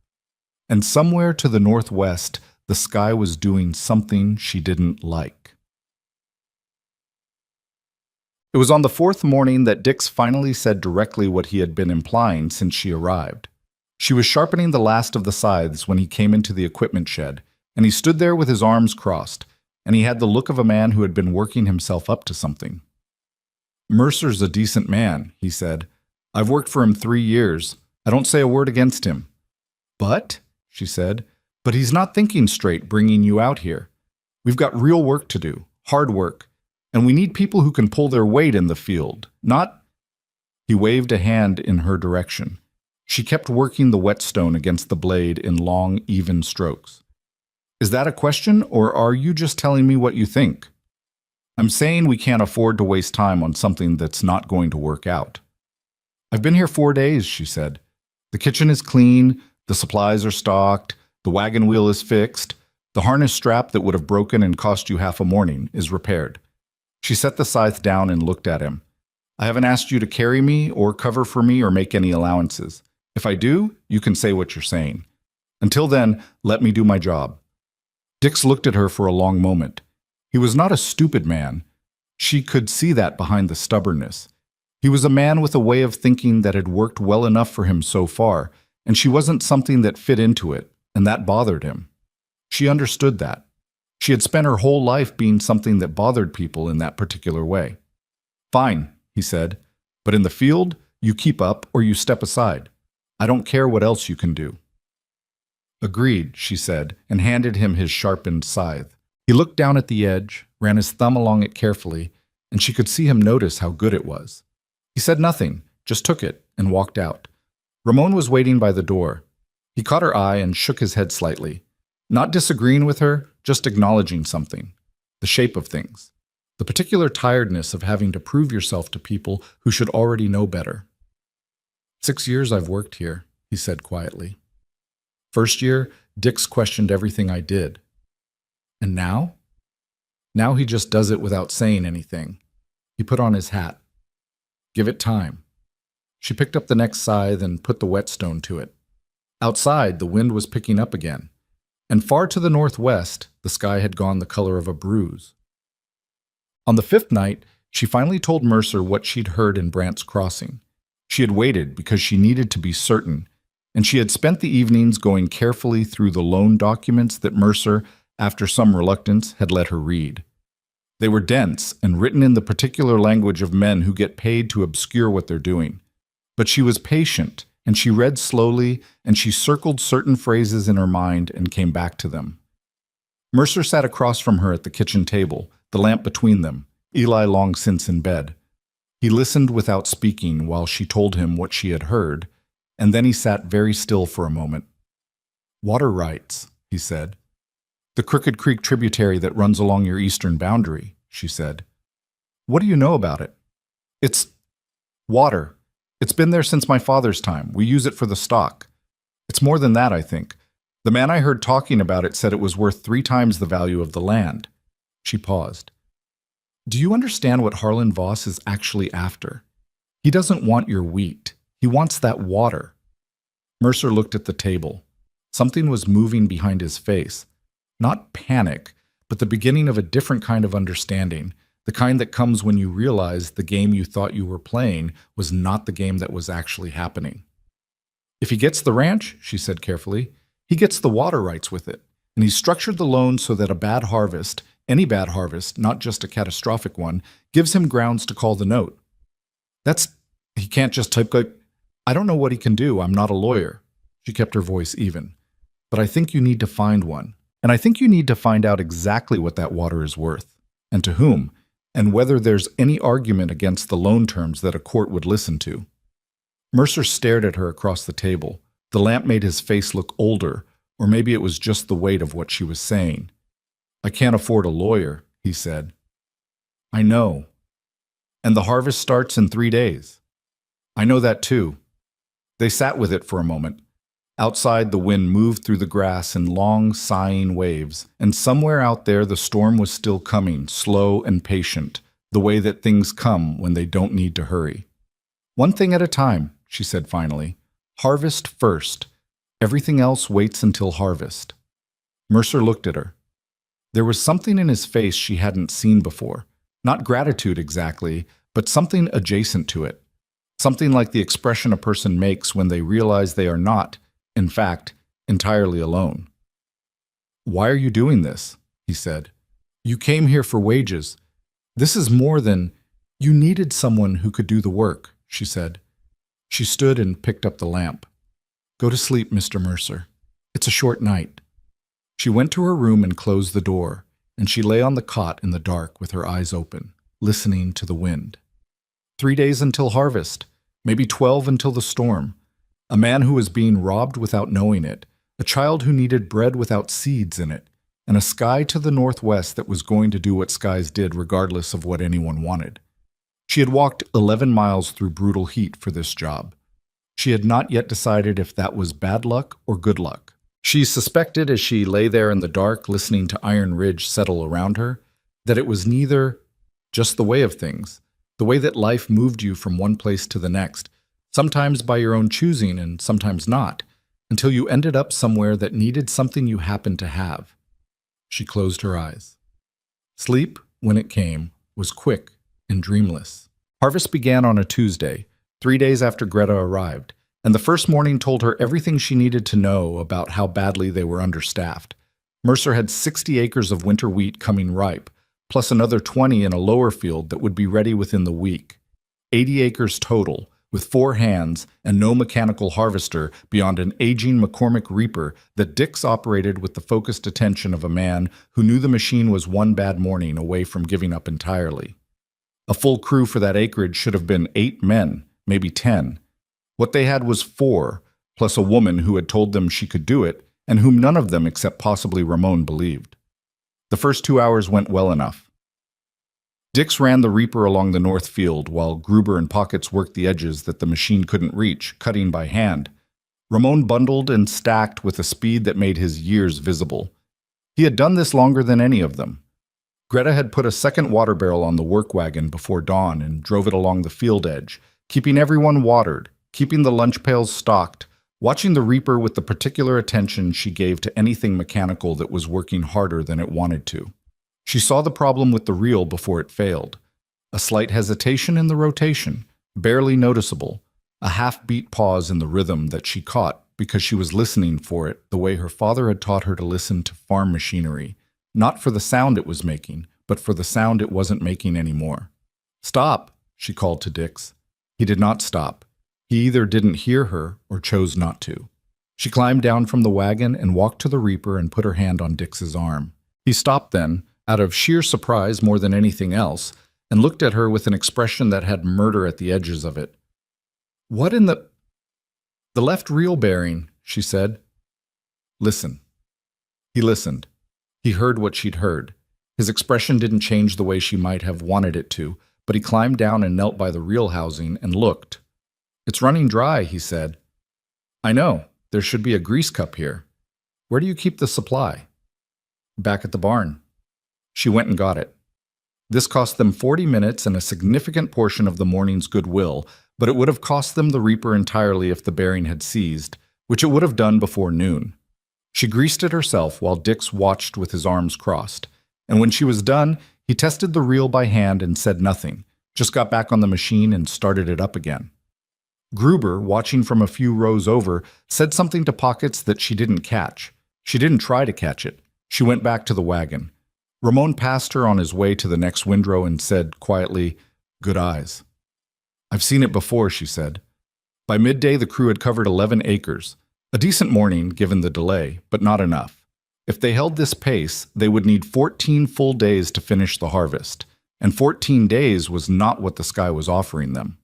S1: And somewhere to the northwest, the sky was doing something she didn't like. It was on the 4th morning that Dix finally said directly what he had been implying since she arrived. She was sharpening the last of the scythes when he came into the equipment shed, and he stood there with his arms crossed, and he had the look of a man who had been working himself up to something. "Mercer's a decent man," he said. "I've worked for him 3 years. I don't say a word against him." "But," she said, "but he's not thinking straight bringing you out here. We've got real work to do, hard work, and we need people who can pull their weight in the field, not—" He waved a hand in her direction. She kept working the whetstone against the blade in long, even strokes. "Is that a question, or are you just telling me what you think?" "I'm saying we can't afford to waste time on something that's not going to work out." "I've been here 4 days," she said. "The kitchen is clean, the supplies are stocked, the wagon wheel is fixed, the harness strap that would have broken and cost you half a morning is repaired." She set the scythe down and looked at him. "I haven't asked you to carry me or cover for me or make any allowances. If I do, you can say what you're saying. Until then, let me do my job." Dix looked at her for a long moment. He was not a stupid man. She could see that behind the stubbornness. He was a man with a way of thinking that had worked well enough for him so far, and she wasn't something that fit into it, and that bothered him. She understood that. She had spent her whole life being something that bothered people in that particular way. "Fine," he said, "but in the field, you keep up or you step aside. I don't care what else you can do." "Agreed," she said, and handed him his sharpened scythe. He looked down at the edge, ran his thumb along it carefully, and she could see him notice how good it was. He said nothing, just took it and walked out. Ramon was waiting by the door. He caught her eye and shook his head slightly. Not disagreeing with her, just acknowledging something. The shape of things. The particular tiredness of having to prove yourself to people who should already know better. 6 years I've worked here, he said quietly. First year, Dix questioned everything I did. And now? Now he just does it without saying anything. He put on his hat. Give it time. She picked up the next scythe and put the whetstone to it. Outside, the wind was picking up again, and far to the northwest, the sky had gone the color of a bruise. On the 5th night, she finally told Mercer what she'd heard in Brant's Crossing. She had waited because she needed to be certain, and she had spent the evenings going carefully through the loan documents that Mercer, after some reluctance, had let her read. They were dense and written in the particular language of men who get paid to obscure what they're doing. But she was patient, and she read slowly, and she circled certain phrases in her mind and came back to them. Mercer sat across from her at the kitchen table, the lamp between them, Eli long since in bed. He listened without speaking while she told him what she had heard, and then he sat very still for a moment. Water rights, he said. The Crooked Creek tributary that runs along your eastern boundary, she said. What do you know about it? It's water. It's been there since my father's time. We use it for the stock. It's more than that, I think. The man I heard talking about it said it was worth 3 times the value of the land." She paused. "Do you understand what Harlan Voss is actually after? He doesn't want your wheat. He wants that water." Mercer looked at the table. Something was moving behind his face. Not panic, but the beginning of a different kind of understanding, the kind that comes when you realize the game you thought you were playing was not the game that was actually happening. "If he gets the ranch," she said carefully, "he gets the water rights with it. And he's structured the loan so that a bad harvest, any bad harvest, not just a catastrophic one, gives him grounds to call the note. He can't just type like, I don't know what he can do. I'm not a lawyer." She kept her voice even. "But I think you need to find one. And I think you need to find out exactly what that water is worth, and to whom, and whether there's any argument against the loan terms that a court would listen to." Mercer stared at her across the table. The lamp made his face look older, or maybe it was just the weight of what she was saying. "I can't afford a lawyer," he said. "I know. And the harvest starts in 3 days. I know that too." They sat with it for a moment. Outside, the wind moved through the grass in long, sighing waves, and somewhere out there the storm was still coming, slow and patient, the way that things come when they don't need to hurry. "One thing at a time," she said finally. "Harvest first. Everything else waits until harvest." Mercer looked at her. There was something in his face she hadn't seen before. Not gratitude exactly, but something adjacent to it. Something like the expression a person makes when they realize they are not, in fact, entirely alone. "Why are you doing this?" he said. "You came here for wages. This is more than... You needed someone who could do the work," she said. She stood and picked up the lamp. "Go to sleep, Mr. Mercer. It's a short night." She went to her room and closed the door, and she lay on the cot in the dark with her eyes open, listening to the wind. 3 days until harvest, maybe 12 until the storm. A man who was being robbed without knowing it, a child who needed bread without seeds in it, and a sky to the northwest that was going to do what skies did regardless of what anyone wanted. She had walked 11 miles through brutal heat for this job. She had not yet decided if that was bad luck or good luck. She suspected as she lay there in the dark listening to Iron Ridge settle around her, that it was neither, just the way of things, the way that life moved you from one place to the next, sometimes by your own choosing and sometimes not, until you ended up somewhere that needed something you happened to have. She closed her eyes. Sleep, when it came, was quick and dreamless. Harvest began on a Tuesday, 3 days after Greta arrived, and the first morning told her everything she needed to know about how badly they were understaffed. Mercer had 60 acres of winter wheat coming ripe, plus another 20 in a lower field that would be ready within the week. 80 acres total, with 4 hands and no mechanical harvester beyond an aging McCormick reaper that Dix operated with the focused attention of a man who knew the machine was one bad morning away from giving up entirely. A full crew for that acreage should have been 8 men, maybe 10. What they had was 4, plus a woman who had told them she could do it, and whom none of them except possibly Ramon believed. The first 2 hours went well enough. Dix ran the reaper along the north field, while Gruber and Pockets worked the edges that the machine couldn't reach, cutting by hand. Ramon bundled and stacked with a speed that made his years visible. He had done this longer than any of them. Greta had put a second water barrel on the work wagon before dawn and drove it along the field edge, keeping everyone watered, keeping the lunch pails stocked, watching the reaper with the particular attention she gave to anything mechanical that was working harder than it wanted to. She saw the problem with the reel before it failed. A slight hesitation in the rotation, barely noticeable, a half-beat pause in the rhythm that she caught because she was listening for it the way her father had taught her to listen to farm machinery, not for the sound it was making, but for the sound it wasn't making anymore. "Stop," she called to Dix. He did not stop. He either didn't hear her or chose not to. She climbed down from the wagon and walked to the reaper and put her hand on Dix's arm. He stopped then, out of sheer surprise more than anything else, and looked at her with an expression that had murder at the edges of it. "What in the—" "The left reel bearing," she said. "Listen." He listened. He heard what she'd heard. His expression didn't change the way she might have wanted it to, but he climbed down and knelt by the reel housing and looked. It's running dry, he said. I know. There should be a grease cup here. Where do you keep the supply? Back at the barn. She went and got it. This cost them 40 minutes and a significant portion of the morning's goodwill, but it would have cost them the reaper entirely if the bearing had seized, which it would have done before noon. She greased it herself while Dix watched with his arms crossed, and when she was done, he tested the reel by hand and said nothing, just got back on the machine and started it up again. Gruber, watching from a few rows over, said something to Pockets that she didn't catch. She didn't try to catch it. She went back to the wagon. Ramon passed her on his way to the next windrow and said quietly, "Good eyes." "I've seen it before," she said. By midday, the crew had covered 11 acres. A decent morning, given the delay, but not enough. If they held this pace, they would need 14 full days to finish the harvest, and 14 days was not what the sky was offering them.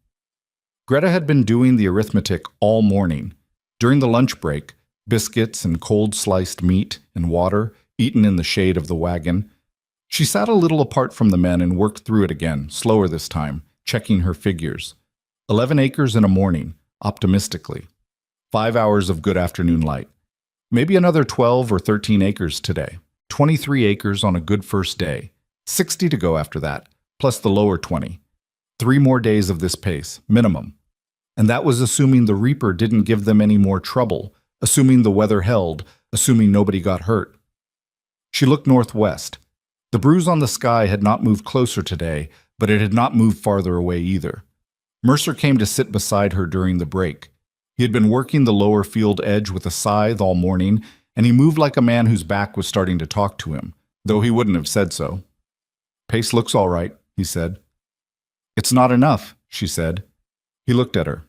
S1: Greta had been doing the arithmetic all morning. During the lunch break, biscuits and cold sliced meat and water, eaten in the shade of the wagon. She sat a little apart from the men and worked through it again, slower this time, checking her figures. 11 acres in a morning, optimistically. 5 hours of good afternoon light. Maybe another 12 or 13 acres today. 23 acres on a good first day. 60 to go after that, plus the lower 20. 3 more days of this pace, minimum. And that was assuming the reaper didn't give them any more trouble, assuming the weather held, assuming nobody got hurt. She looked northwest. The bruise on the sky had not moved closer today, but it had not moved farther away either. Mercer came to sit beside her during the break. He had been working the lower field edge with a scythe all morning, and he moved like a man whose back was starting to talk to him, though he wouldn't have said so. "Pace looks all right," he said. "It's not enough," she said. He looked at her.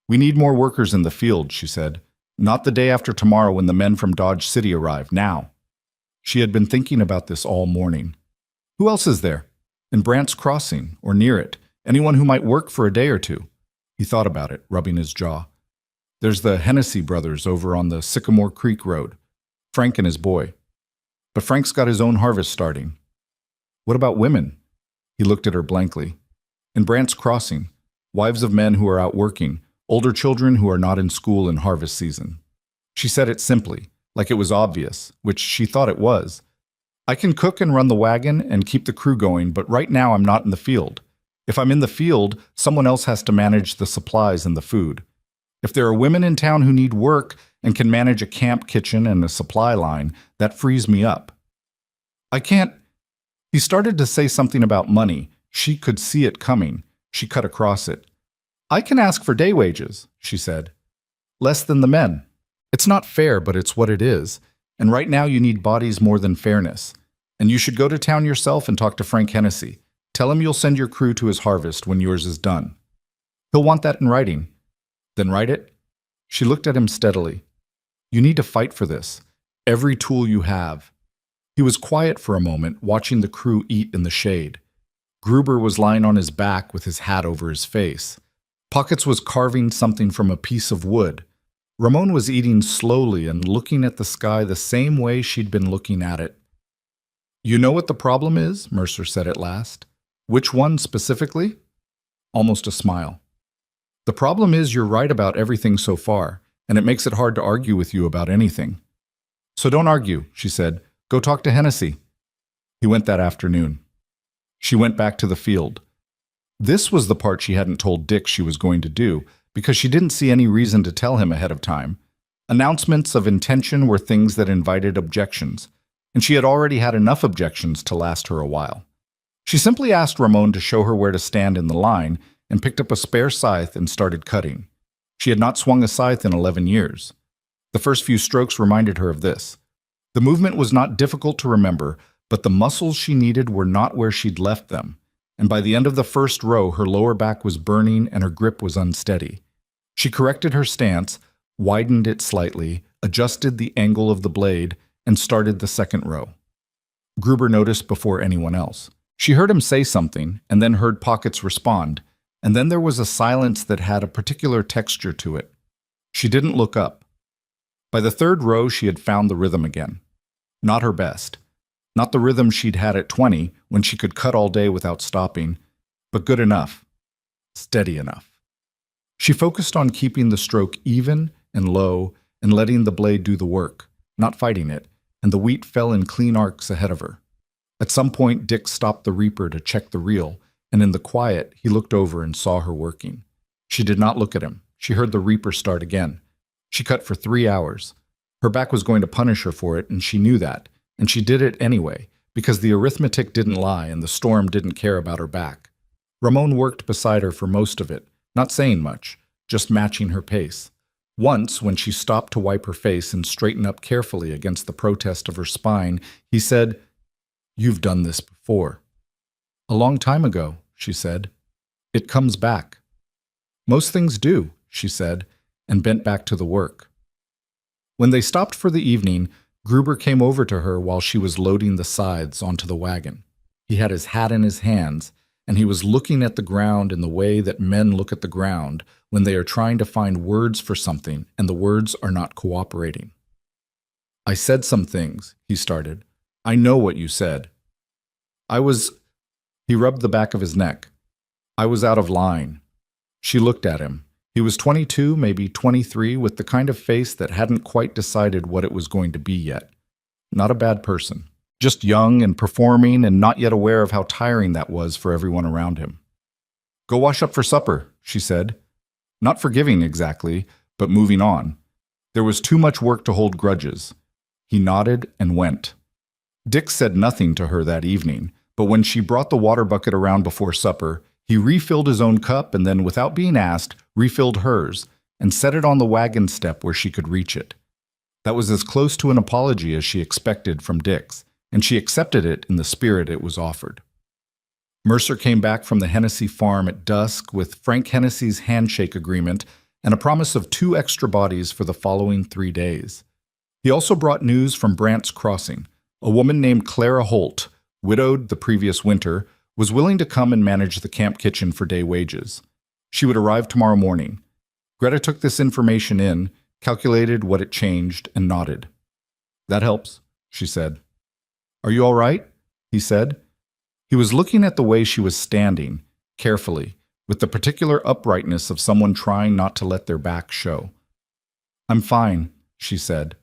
S1: "We need more workers in the field," she said. "Not the day after tomorrow when the men from Dodge City arrive, now." She had been thinking about this all morning. Who else is there? In Brant's Crossing, or near it? Anyone who might work for a day or two? He thought about it, rubbing his jaw. There's the Hennessy brothers over on the Sycamore Creek Road. Frank and his boy. But Frank's got his own harvest starting. What about women? He looked at her blankly. In Brant's Crossing, wives of men who are out working, older children who are not in school in harvest season. She said it simply, like it was obvious, which she thought it was. I can cook and run the wagon and keep the crew going, but right now I'm not in the field. If I'm in the field, someone else has to manage the supplies and the food. If there are women in town who need work and can manage a camp kitchen and a supply line, that frees me up. I can't. He started to say something about money. She could see it coming. She cut across it. I can ask for day wages, she said. Less than the men. It's not fair, but it's what it is. And right now you need bodies more than fairness. And you should go to town yourself and talk to Frank Hennessy. Tell him you'll send your crew to his harvest when yours is done. He'll want that in writing. Then write it. She looked at him steadily. You need to fight for this. Every tool you have. He was quiet for a moment, watching the crew eat in the shade. Gruber was lying on his back with his hat over his face. Pockets was carving something from a piece of wood. Ramon was eating slowly and looking at the sky the same way she'd been looking at it. You know what the problem is? Mercer said at last. Which one specifically? Almost a smile. The problem is you're right about everything so far, and it makes it hard to argue with you about anything. So don't argue, she said. Go talk to Hennessy. He went that afternoon. She went back to the field. This was the part she hadn't told Dick she was going to do, because she didn't see any reason to tell him ahead of time. Announcements of intention were things that invited objections, and she had already had enough objections to last her a while. She simply asked Ramon to show her where to stand in the line and picked up a spare scythe and started cutting. She had not swung a scythe in 11 years. The first few strokes reminded her of this. The movement was not difficult to remember, but the muscles she needed were not where she'd left them, and by the end of the first row her lower back was burning and her grip was unsteady. She corrected her stance, widened it slightly, adjusted the angle of the blade, and started the second row. Gruber noticed before anyone else. She heard him say something, and then heard Pockets respond, and then there was a silence that had a particular texture to it. She didn't look up. By the third row she had found the rhythm again. Not her best. Not the rhythm she'd had at 20, when she could cut all day without stopping, but good enough. Steady enough. She focused on keeping the stroke even and low and letting the blade do the work, not fighting it, and the wheat fell in clean arcs ahead of her. At some point, Dick stopped the reaper to check the reel, and in the quiet, he looked over and saw her working. She did not look at him. She heard the reaper start again. She cut for 3 hours. Her back was going to punish her for it, and she knew that, and she did it anyway, because the arithmetic didn't lie and the storm didn't care about her back. Ramon worked beside her for most of it, not saying much, just matching her pace. Once, when she stopped to wipe her face and straighten up carefully against the protest of her spine, he said, "You've done this before." "A long time ago," she said. "It comes back." "Most things do," she said, and bent back to the work. When they stopped for the evening, Gruber came over to her while she was loading the scythes onto the wagon. He had his hat in his hands, and he was looking at the ground in the way that men look at the ground when they are trying to find words for something and the words are not cooperating. "I said some things," he started. "I know what you said. He rubbed the back of his neck. "I was out of line." She looked at him. He was 22, maybe 23, with the kind of face that hadn't quite decided what it was going to be yet. Not a bad person. Just young and performing and not yet aware of how tiring that was for everyone around him. "Go wash up for supper," she said. Not forgiving exactly, but moving on. There was too much work to hold grudges. He nodded and went. Dick said nothing to her that evening, but when she brought the water bucket around before supper, he refilled his own cup and then, without being asked, refilled hers and set it on the wagon step where she could reach it. That was as close to an apology as she expected from Dick's, and she accepted it in the spirit it was offered. Mercer came back from the Hennessy farm at dusk with Frank Hennessy's handshake agreement and a promise of 2 extra bodies for the following 3 days. He also brought news from Brant's Crossing. A woman named Clara Holt, widowed the previous winter, was willing to come and manage the camp kitchen for day wages. She would arrive tomorrow morning. Greta took this information in, calculated what it changed, and nodded. "That helps," she said. "Are you all right?" he said. He was looking at the way she was standing, carefully, with the particular uprightness of someone trying not to let their back show. "I'm fine," she said.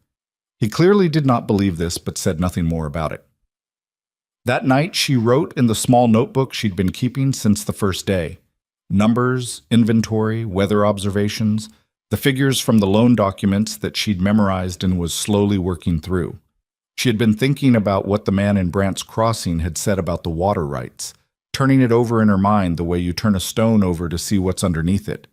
S1: He clearly did not believe this, but said nothing more about it. That night, she wrote in the small notebook she'd been keeping since the first day. Numbers, inventory, weather observations, the figures from the loan documents that she'd memorized and was slowly working through. She had been thinking about what the man in Brant's Crossing had said about the water rights, turning it over in her mind the way you turn a stone over to see what's underneath it.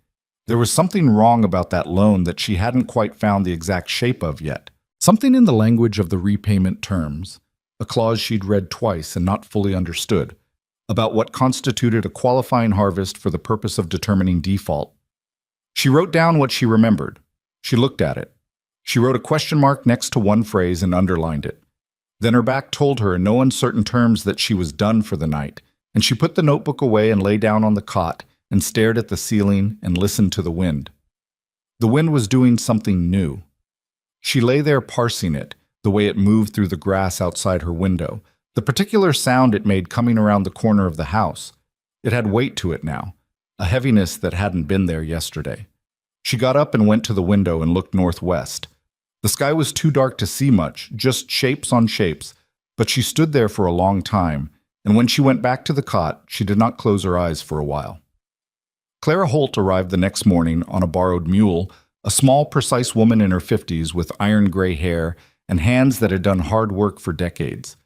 S1: There was something wrong about that loan that she hadn't quite found the exact shape of yet. Something in the language of the repayment terms, a clause she'd read twice and not fully understood, about what constituted a qualifying harvest for the purpose of determining default. She wrote down what she remembered. She looked at it. She wrote a question mark next to one phrase and underlined it. Then her back told her in no uncertain terms that she was done for the night, and she put the notebook away and lay down on the cot and stared at the ceiling and listened to the wind. The wind was doing something new. She lay there parsing it, the way it moved through the grass outside her window, the particular sound it made coming around the corner of the house. It had weight to it now, a heaviness that hadn't been there yesterday. She got up and went to the window and looked northwest. The sky was too dark to see much, just shapes on shapes, but she stood there for a long time, and when she went back to the cot, she did not close her eyes for a while. Clara Holt arrived the next morning on a borrowed mule, a small, precise woman in her 50s with iron-gray hair and hands that had done hard work for decades.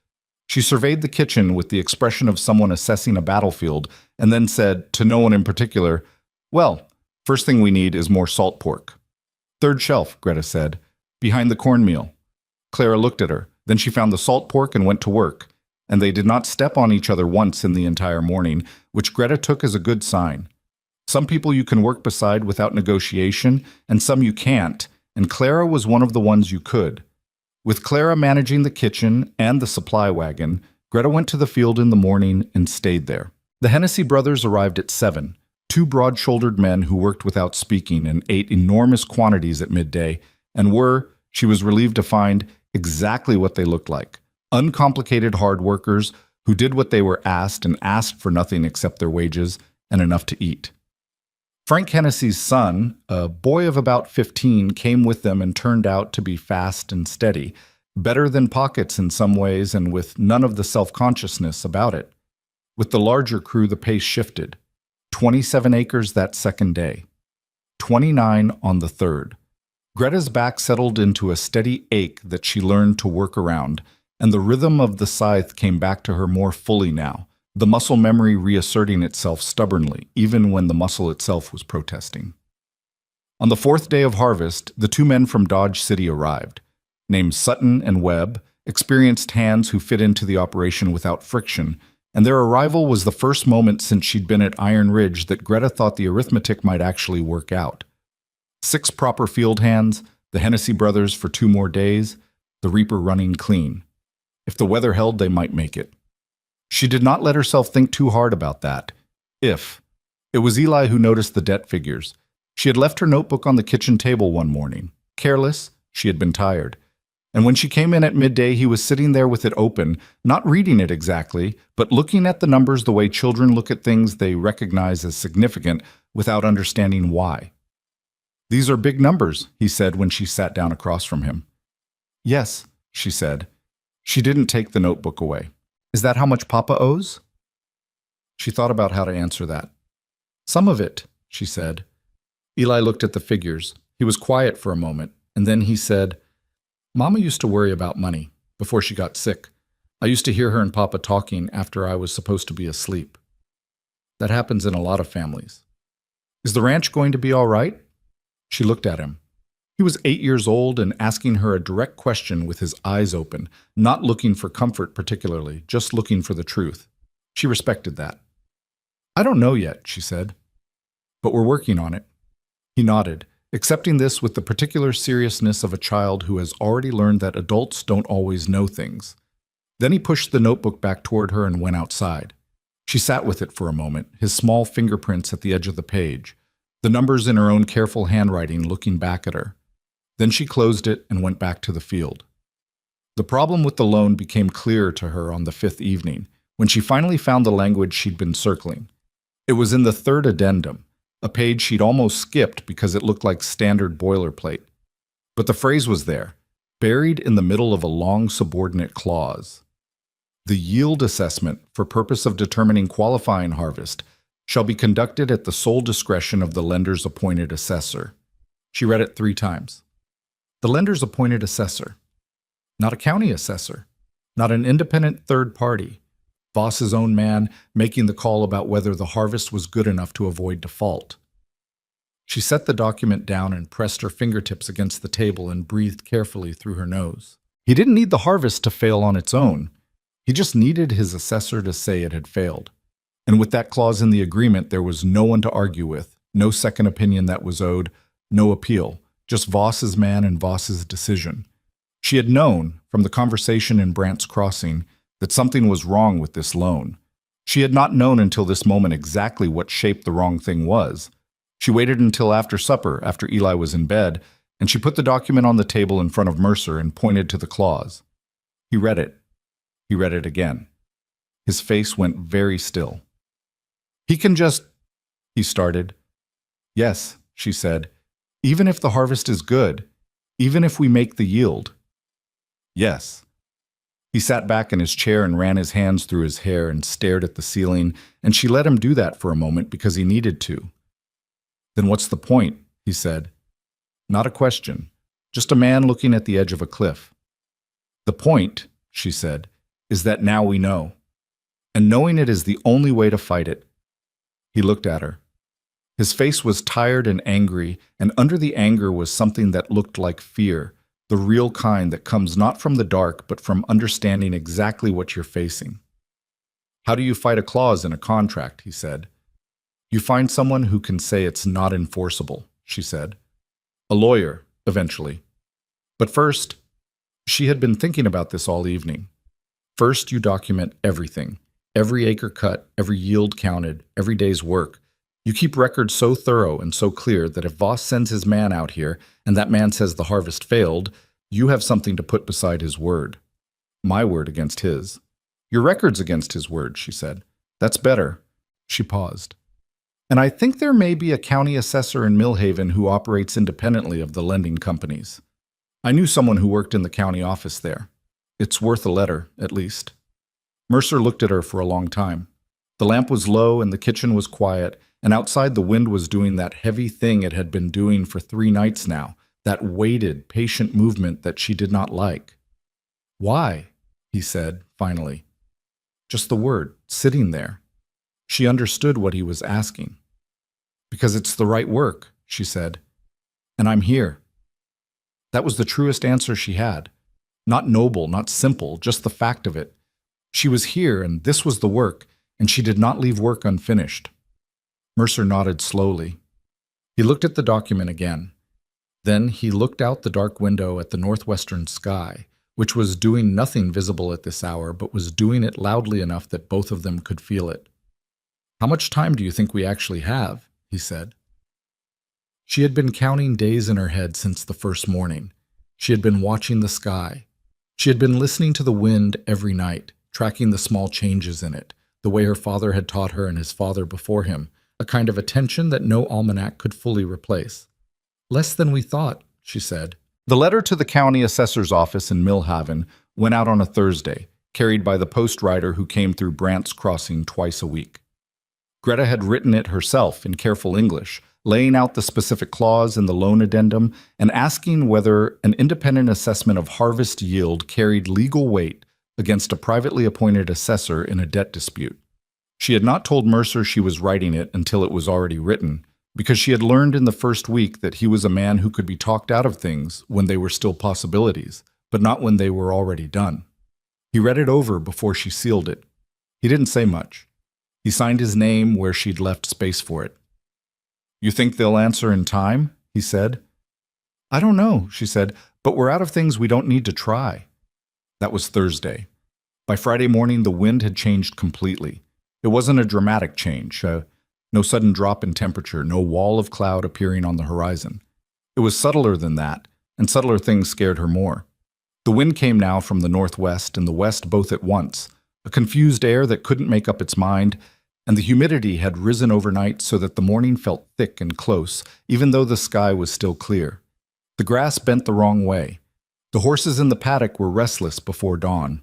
S1: She surveyed the kitchen with the expression of someone assessing a battlefield and then said, to no one in particular, "Well, first thing we need is more salt pork." "Third shelf," Greta said, "behind the cornmeal." Clara looked at her. Then she found the salt pork and went to work, and they did not step on each other once in the entire morning, which Greta took as a good sign. Some people you can work beside without negotiation, and some you can't, and Clara was one of the ones you could. With Clara managing the kitchen and the supply wagon, Greta went to the field in the morning and stayed there. The Hennessy brothers arrived at 7, 2 broad-shouldered men who worked without speaking and ate enormous quantities at midday, and were, she was relieved to find, exactly what they looked like. Uncomplicated hard workers who did what they were asked and asked for nothing except their wages and enough to eat. Frank Hennessy's son, a boy of about 15, came with them and turned out to be fast and steady, better than Pockets in some ways and with none of the self-consciousness about it. With the larger crew, the pace shifted. 27 acres that second day. 29 on the third. Greta's back settled into a steady ache that she learned to work around, and the rhythm of the scythe came back to her more fully now, the muscle memory reasserting itself stubbornly, even when the muscle itself was protesting. On the fourth day of harvest, the two men from Dodge City arrived. Named Sutton and Webb, experienced hands who fit into the operation without friction, and their arrival was the first moment since she'd been at Iron Ridge that Greta thought the arithmetic might actually work out. 6 proper field hands, the Hennessy brothers for 2 more days, the reaper running clean. If the weather held, they might make it. She did not let herself think too hard about that. If. It was Eli who noticed the debt figures. She had left her notebook on the kitchen table one morning. Careless, she had been tired. And when she came in at midday, he was sitting there with it open, not reading it exactly, but looking at the numbers the way children look at things they recognize as significant without understanding why. "These are big numbers," he said when she sat down across from him. "Yes," she said. She didn't take the notebook away. "Is that how much Papa owes?" She thought about how to answer that. "Some of it," she said. Eli looked at the figures. He was quiet for a moment, and then he said, "Mama used to worry about money before she got sick. I used to hear her and Papa talking after I was supposed to be asleep. That happens in a lot of families. Is the ranch going to be all right?" She looked at him. He was 8 years old and asking her a direct question with his eyes open, not looking for comfort particularly, just looking for the truth. She respected that. "I don't know yet," she said. "But we're working on it." He nodded, accepting this with the particular seriousness of a child who has already learned that adults don't always know things. Then he pushed the notebook back toward her and went outside. She sat with it for a moment, his small fingerprints at the edge of the page, the numbers in her own careful handwriting looking back at her. Then she closed it and went back to the field. The problem with the loan became clearer to her on the 5th evening, when she finally found the language she'd been circling. It was in the 3rd addendum, a page she'd almost skipped because it looked like standard boilerplate. But the phrase was there, buried in the middle of a long subordinate clause. "The yield assessment, for purpose of determining qualifying harvest, shall be conducted at the sole discretion of the lender's appointed assessor." She read it 3 times. The lender's appointed assessor. Not a county assessor. Not an independent third party. Voss's own man making the call about whether the harvest was good enough to avoid default. She set the document down and pressed her fingertips against the table and breathed carefully through her nose. He didn't need the harvest to fail on its own. He just needed his assessor to say it had failed. And with that clause in the agreement, there was no one to argue with, no second opinion that was owed, no appeal, just Voss's man and Voss's decision. She had known, from the conversation in Brant's Crossing, that something was wrong with this loan. She had not known until this moment exactly what shape the wrong thing was. She waited until after supper, after Eli was in bed, and she put the document on the table in front of Mercer and pointed to the clause. He read it. He read it again. His face went very still. "He can just—" he started. "Yes," she said, "even if the harvest is good, even if we make the yield." "Yes." He sat back in his chair and ran his hands through his hair and stared at the ceiling, and she let him do that for a moment because he needed to. "Then what's the point?" he said. Not a question, just a man looking at the edge of a cliff. "The point," she said, "is that now we know. And knowing it is the only way to fight it." He looked at her. His face was tired and angry, and under the anger was something that looked like fear, the real kind that comes not from the dark but from understanding exactly what you're facing. "How do you fight a clause in a contract?" he said. "You find someone who can say it's not enforceable," she said. "A lawyer, eventually. But first," she had been thinking about this all evening, "first you document everything, every acre cut, every yield counted, every day's work. You keep records so thorough and so clear that if Voss sends his man out here and that man says the harvest failed, you have something to put beside his word. My word against his. Your record's against his word," she said. "That's better." She paused. And I think there may be a county assessor in Millhaven who operates independently of the lending companies. I knew someone who worked in the county office there. It's worth a letter, at least. Mercer looked at her for a long time. The lamp was low and the kitchen was quiet, and outside the wind was doing that heavy thing it had been doing for 3 nights now, that weighted, patient movement that she did not like. "Why?" he said, finally. Just the word, sitting there. She understood what he was asking. "Because it's the right work," she said. "And I'm here." That was the truest answer she had. Not noble, not simple, just the fact of it. She was here, and this was the work, and she did not leave work unfinished. Mercer nodded slowly. He looked at the document again. Then he looked out the dark window at the northwestern sky, which was doing nothing visible at this hour, but was doing it loudly enough that both of them could feel it. "How much time do you think we actually have?" he said. She had been counting days in her head since the first morning. She had been watching the sky. She had been listening to the wind every night, tracking the small changes in it, the way her father had taught her and his father before him, a kind of attention that no almanac could fully replace. "Less than we thought," she said. The letter to the county assessor's office in Millhaven went out on a Thursday, carried by the post rider who came through Brant's Crossing twice a week. Greta had written it herself in careful English, laying out the specific clause in the loan addendum and asking whether an independent assessment of harvest yield carried legal weight against a privately appointed assessor in a debt dispute. She had not told Mercer she was writing it until it was already written, because she had learned in the first week that he was a man who could be talked out of things when they were still possibilities, but not when they were already done. He read it over before she sealed it. He didn't say much. He signed his name where she'd left space for it. "You think they'll answer in time?" he said. "I don't know," she said, "but we're out of things we don't need to try." That was Thursday. By Friday morning, the wind had changed completely. It wasn't a dramatic change, no sudden drop in temperature, no wall of cloud appearing on the horizon. It was subtler than that, and subtler things scared her more. The wind came now from the northwest and the west both at once, a confused air that couldn't make up its mind, and the humidity had risen overnight so that the morning felt thick and close, even though the sky was still clear. The grass bent the wrong way. The horses in the paddock were restless before dawn.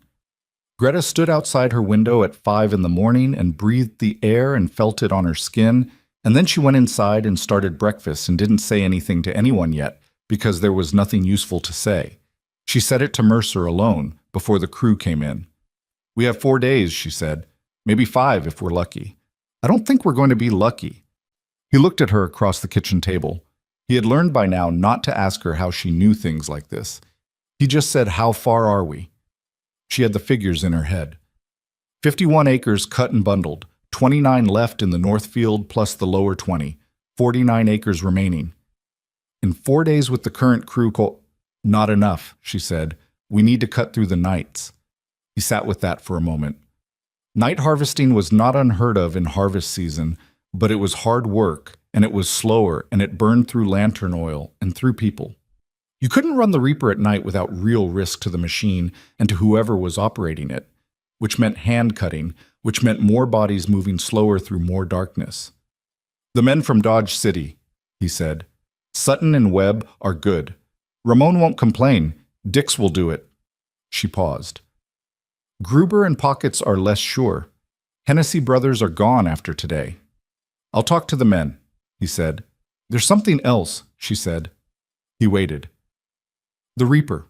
S1: Greta stood outside her window at 5 in the morning and breathed the air and felt it on her skin, and then she went inside and started breakfast and didn't say anything to anyone yet, because there was nothing useful to say. She said it to Mercer alone, before the crew came in. "We have 4 days," she said. "Maybe 5 if we're lucky." "I don't think we're going to be lucky." He looked at her across the kitchen table. He had learned by now not to ask her how she knew things like this. He just said, "How far are we?" She had the figures in her head. 51 acres cut and bundled, 29 left in the north field plus the lower 20, 49 acres remaining. "In 4 days with the current crew "Not enough," she said. "We need to cut through the nights." He sat with that for a moment. Night harvesting was not unheard of in harvest season, but it was hard work, and it was slower, and it burned through lantern oil and through people. You couldn't run the reaper at night without real risk to the machine and to whoever was operating it, which meant hand cutting, which meant more bodies moving slower through more darkness. "The men from Dodge City," he said. "Sutton and Webb are good. Ramon won't complain. Dix will do it." She paused. "Gruber and Pockets are less sure. Hennessy brothers are gone after today." "I'll talk to the men," he said. "There's something else," she said. He waited. The Reaper.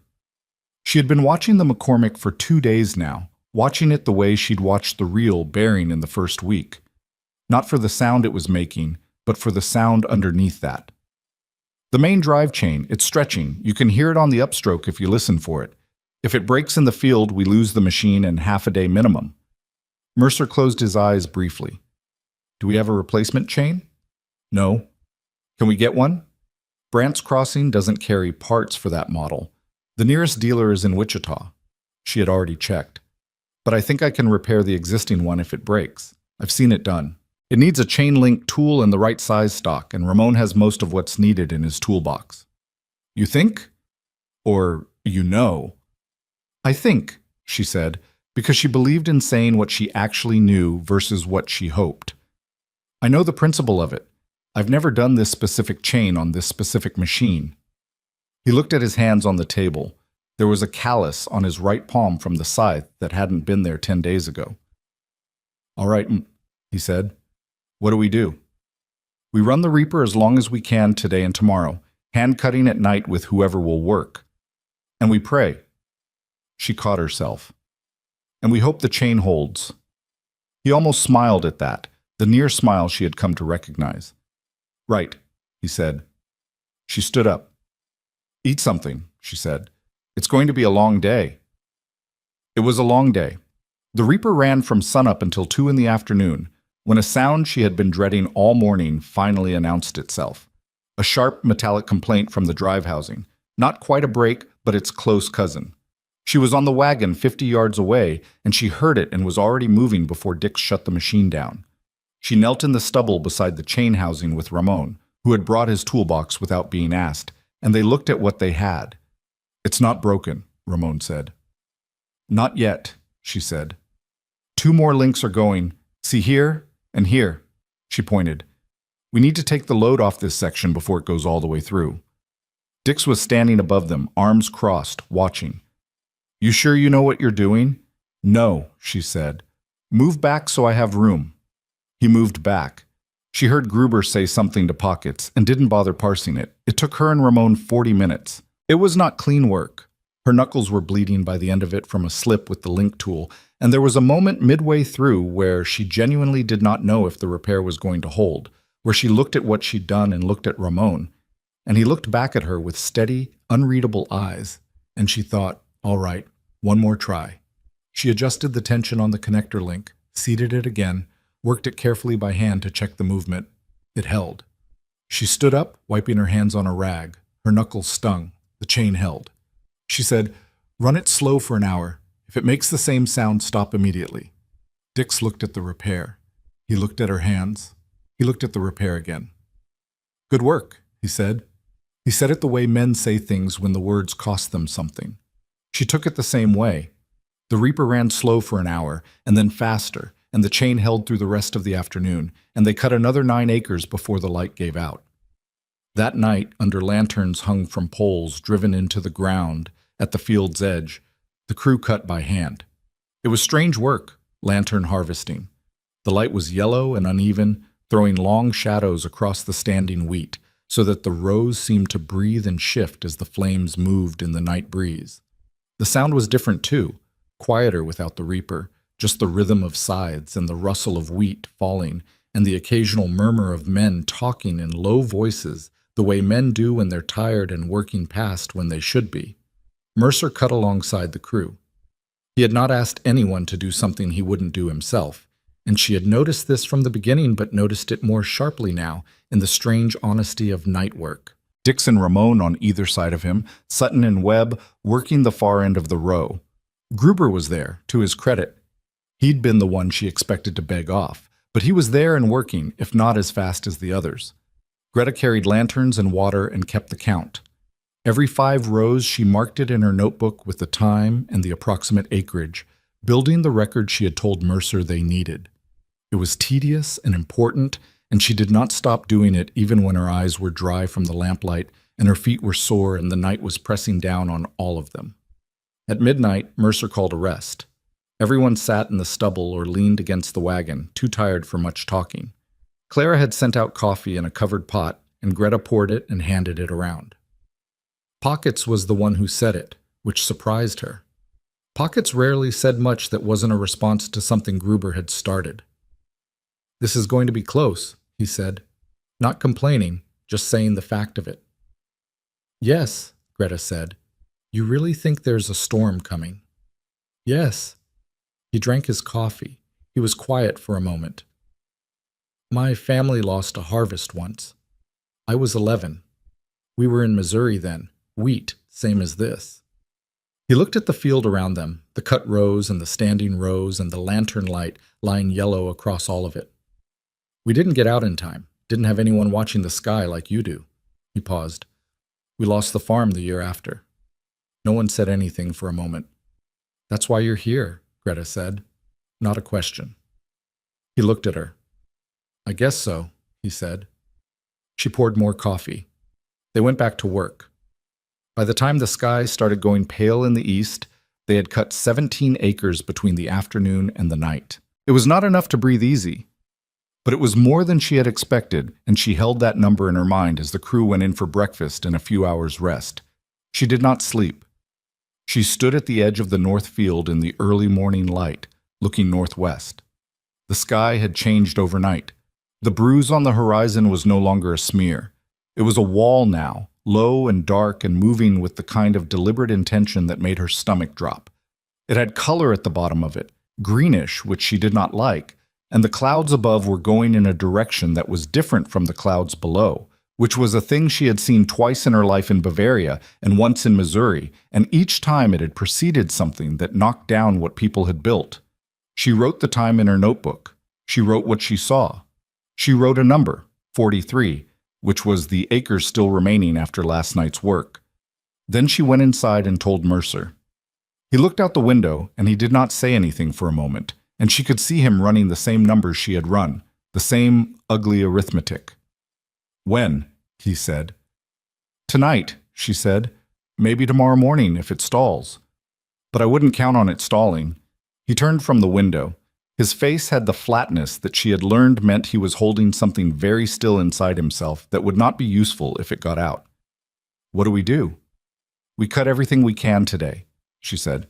S1: She had been watching the McCormick for 2 days now, watching it the way she'd watched the reel bearing in the first week. Not for the sound it was making, but for the sound underneath that. The main drive chain, it's stretching. You can hear it on the upstroke if you listen for it. If it breaks in the field, we lose the machine in half a day minimum. Mercer closed his eyes briefly. "Do we have a replacement chain?" "No." "Can we get one?" Brant's Crossing doesn't carry parts for that model. The nearest dealer is in Wichita. She had already checked. "But I think I can repair the existing one if it breaks. I've seen it done. It needs a chain link tool and the right size stock, and Ramon has most of what's needed in his toolbox." "You think? Or you know?" "I think," she said, because she believed in saying what she actually knew versus what she hoped. I know the principle of it. I've never done this specific chain on this specific machine. He looked at his hands on the table. There was a callus on his right palm from the scythe that hadn't been there 10 days ago. All right, he said. What do we do? We run the Reaper as long as we can today and tomorrow, hand cutting at night with whoever will work. And we pray. She caught herself. And we hope the chain holds. He almost smiled at that, the near smile she had come to recognize. Right, he said. She stood up. Eat something, she said. It's going to be a long day. It was a long day. The Reaper ran from sunup until 2 in the afternoon, when a sound she had been dreading all morning finally announced itself. A sharp, metallic complaint from the drive housing. Not quite a brake, but its close cousin. She was on the wagon 50 yards away, and she heard it and was already moving before Dix shut the machine down. She knelt in the stubble beside the chain housing with Ramon, who had brought his toolbox without being asked, and they looked at what they had. It's not broken, Ramon said. Not yet, she said. 2 more links are going. See here and here, she pointed. We need to take the load off this section before it goes all the way through. Dix was standing above them, arms crossed, watching. You sure you know what you're doing? No, she said. Move back so I have room. He moved back. She heard Gruber say something to Pockets and didn't bother parsing it. It took her and Ramon 40 minutes. It was not clean work. Her knuckles were bleeding by the end of it from a slip with the link tool, and there was a moment midway through where she genuinely did not know if the repair was going to hold, where she looked at what she'd done and looked at Ramon, and he looked back at her with steady, unreadable eyes, and she thought, all right, one more try. She adjusted the tension on the connector link, seated it again, worked it carefully by hand to check the movement. It held. She stood up, wiping her hands on a rag. Her knuckles stung. The chain held. She said, run it slow for an hour. If it makes the same sound, stop immediately. Dix looked at the repair. He looked at her hands. He looked at the repair again. Good work, he said. He said it the way men say things when the words cost them something. She took it the same way. The Reaper ran slow for an hour, and then faster, and the chain held through the rest of the afternoon, and they cut another 9 acres before the light gave out. That night, under lanterns hung from poles driven into the ground at the field's edge, the crew cut by hand. It was strange work, lantern harvesting. The light was yellow and uneven, throwing long shadows across the standing wheat, so that the rows seemed to breathe and shift as the flames moved in the night breeze. The sound was different too, quieter without the Reaper, just the rhythm of scythes and the rustle of wheat falling, and the occasional murmur of men talking in low voices, the way men do when they're tired and working past when they should be. Mercer cut alongside the crew. He had not asked anyone to do something he wouldn't do himself, and she had noticed this from the beginning but noticed it more sharply now in the strange honesty of night work. Dix and Ramon on either side of him, Sutton and Webb working the far end of the row. Gruber was there, to his credit. He'd been the one she expected to beg off, but he was there and working, if not as fast as the others. Greta carried lanterns and water and kept the count. Every 5 rows she marked it in her notebook with the time and the approximate acreage, building the record she had told Mercer they needed. It was tedious and important, and she did not stop doing it even when her eyes were dry from the lamplight and her feet were sore and the night was pressing down on all of them. At midnight, Mercer called a rest. Everyone sat in the stubble or leaned against the wagon, too tired for much talking. Clara had sent out coffee in a covered pot, and Greta poured it and handed it around. Pockets was the one who said it, which surprised her. Pockets rarely said much that wasn't a response to something Gruber had started. This is going to be close, he said. Not complaining, just saying the fact of it. Yes, Greta said. You really think there's a storm coming? Yes. He drank his coffee. He was quiet for a moment. My family lost a harvest once. I was 11. We were in Missouri then. Wheat, same as this. He looked at the field around them, the cut rows and the standing rows and the lantern light lying yellow across all of it. We didn't get out in time, didn't have anyone watching the sky like you do. He paused. We lost the farm the year after. No one said anything for a moment. That's why you're here, Greta said. Not a question. He looked at her. I guess so, he said. She poured more coffee. They went back to work. By the time the sky started going pale in the east, they had cut 17 acres between the afternoon and the night. It was not enough to breathe easy, but it was more than she had expected, and she held that number in her mind as the crew went in for breakfast and a few hours' rest. She did not sleep. She stood at the edge of the north field in the early morning light, looking northwest. The sky had changed overnight. The bruise on the horizon was no longer a smear. It was a wall now, low and dark and moving with the kind of deliberate intention that made her stomach drop. It had color at the bottom of it, greenish, which she did not like, and the clouds above were going in a direction that was different from the clouds below, which was a thing she had seen twice in her life in Bavaria and once in Missouri, and each time it had preceded something that knocked down what people had built. She wrote the time in her notebook. She wrote what she saw. She wrote a number, 43, which was the acres still remaining after last night's work. Then she went inside and told Mercer. He looked out the window, and he did not say anything for a moment, and she could see him running the same numbers she had run, the same ugly arithmetic. "When?" he said. "Tonight," she said. "Maybe tomorrow morning if it stalls. But I wouldn't count on it stalling." He turned from the window. His face had the flatness that she had learned meant he was holding something very still inside himself that would not be useful if it got out. "What do we do?" "We cut everything we can today," she said.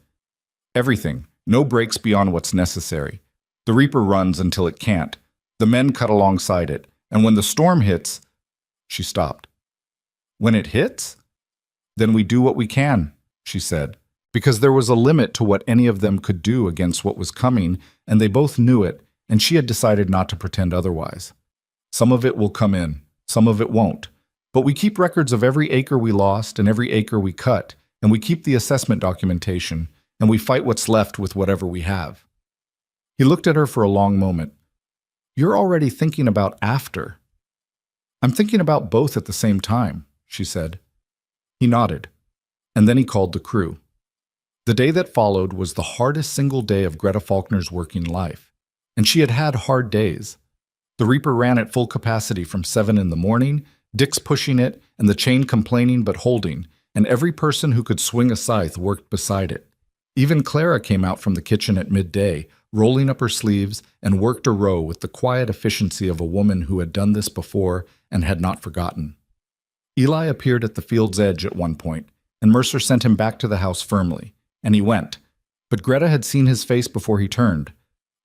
S1: "Everything. No breaks beyond what's necessary. The reaper runs until it can't. The men cut alongside it. And when the storm hits..." She stopped. "When it hits?" "Then we do what we can," she said, because there was a limit to what any of them could do against what was coming, and they both knew it, and she had decided not to pretend otherwise. "Some of it will come in, some of it won't. But we keep records of every acre we lost and every acre we cut, and we keep the assessment documentation, and we fight what's left with whatever we have." He looked at her for a long moment. "You're already thinking about after." "I'm thinking about both at the same time," she said. He nodded, and then he called the crew. The day that followed was the hardest single day of Greta Faulkner's working life, and she had had hard days. The reaper ran at full capacity from 7 in the morning, Dix pushing it, and the chain complaining but holding, and every person who could swing a scythe worked beside it. Even Clara came out from the kitchen at midday, rolling up her sleeves, and worked a row with the quiet efficiency of a woman who had done this before and had not forgotten. Eli appeared at the field's edge at one point, and Mercer sent him back to the house firmly, and he went. But Greta had seen his face before he turned.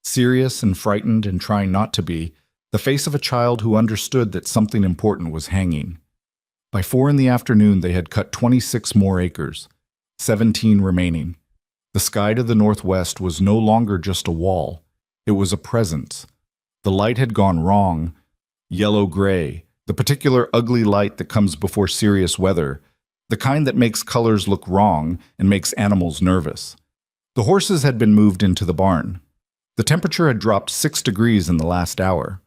S1: Serious and frightened and trying not to be, the face of a child who understood that something important was hanging. By 4 in the afternoon they had cut 26 more acres, 17 remaining. The sky to the northwest was no longer just a wall. It was a presence. The light had gone wrong, yellow-gray, the particular ugly light that comes before serious weather, the kind that makes colors look wrong and makes animals nervous. The horses had been moved into the barn. The temperature had dropped 6 degrees in the last hour.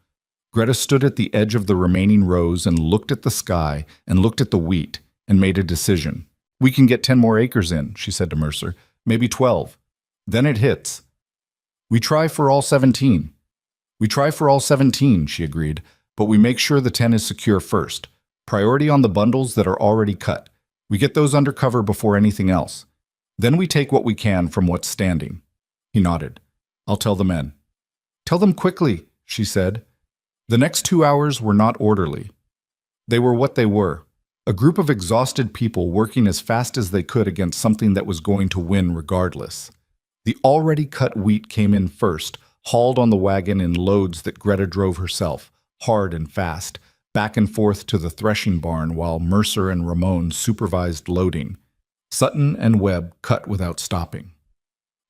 S1: Greta stood at the edge of the remaining rows and looked at the sky and looked at the wheat and made a decision. "We can get 10 more acres in," she said to Mercer. "Maybe 12. Then it hits." "We try for all 17. "We try for all 17, she agreed, "but we make sure the 10 is secure first. Priority on the bundles that are already cut. We get those under cover before anything else. Then we take what we can from what's standing." He nodded. "I'll tell the men." "Tell them quickly," she said. The next 2 hours were not orderly. They were what they were, a group of exhausted people working as fast as they could against something that was going to win regardless. The already cut wheat came in first, hauled on the wagon in loads that Greta drove herself, hard and fast, back and forth to the threshing barn while Mercer and Ramon supervised loading. Sutton and Webb cut without stopping.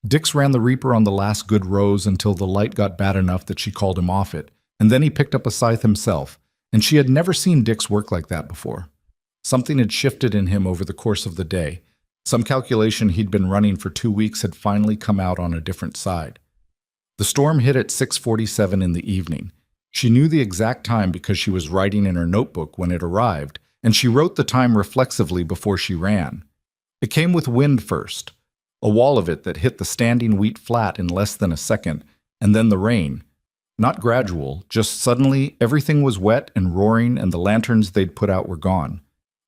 S1: Dix ran the reaper on the last good rows until the light got bad enough that she called him off it, and then he picked up a scythe himself, and she had never seen Dix work like that before. Something had shifted in him over the course of the day. Some calculation he'd been running for 2 weeks had finally come out on a different side. The storm hit at 6:47 in the evening. She knew the exact time because she was writing in her notebook when it arrived, and she wrote the time reflexively before she ran. It came with wind first, a wall of it that hit the standing wheat flat in less than a second, and then the rain. Not gradual, just suddenly everything was wet and roaring and the lanterns they'd put out were gone.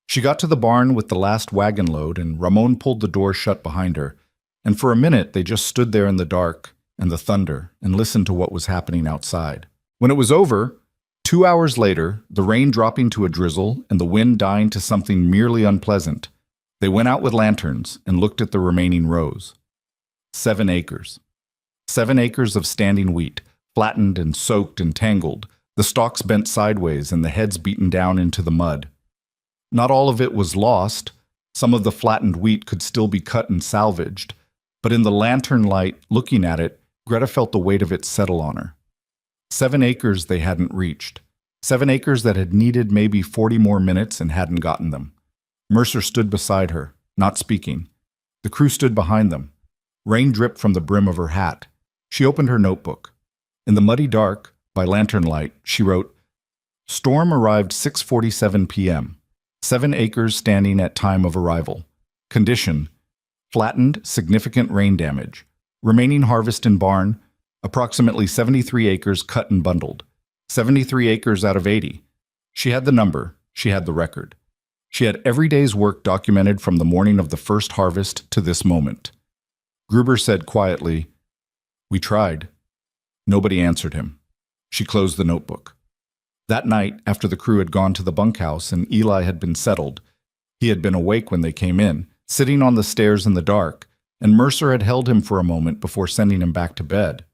S1: She got to the barn with the last wagon load and Ramon pulled the door shut behind her. And for a minute they just stood there in the dark and the thunder and listened to what was happening outside. When it was over, 2 hours later, the rain dropping to a drizzle and the wind dying to something merely unpleasant, they went out with lanterns and looked at the remaining rows. 7 acres. 7 acres of standing wheat, flattened and soaked and tangled, the stalks bent sideways and the heads beaten down into the mud. Not all of it was lost. Some of the flattened wheat could still be cut and salvaged, but in the lantern light, looking at it, Greta felt the weight of it settle on her. 7 acres they hadn't reached. 7 acres that had needed maybe 40 more minutes and hadn't gotten them. Mercer stood beside her, not speaking. The crew stood behind them. Rain dripped from the brim of her hat. She opened her notebook. In the muddy dark, by lantern light, she wrote, "Storm arrived 6:47 p.m. 7 acres standing at time of arrival. Condition, flattened, significant rain damage. Remaining harvest in barn, approximately 73 acres cut and bundled. 73 acres out of 80. She had the number. She had the record. She had every day's work documented from the morning of the first harvest to this moment." Gruber said quietly, "We tried." Nobody answered him. She closed the notebook. That night, after the crew had gone to the bunkhouse and Eli had been settled, he had been awake when they came in, sitting on the stairs in the dark, and Mercer had held him for a moment before sending him back to bed.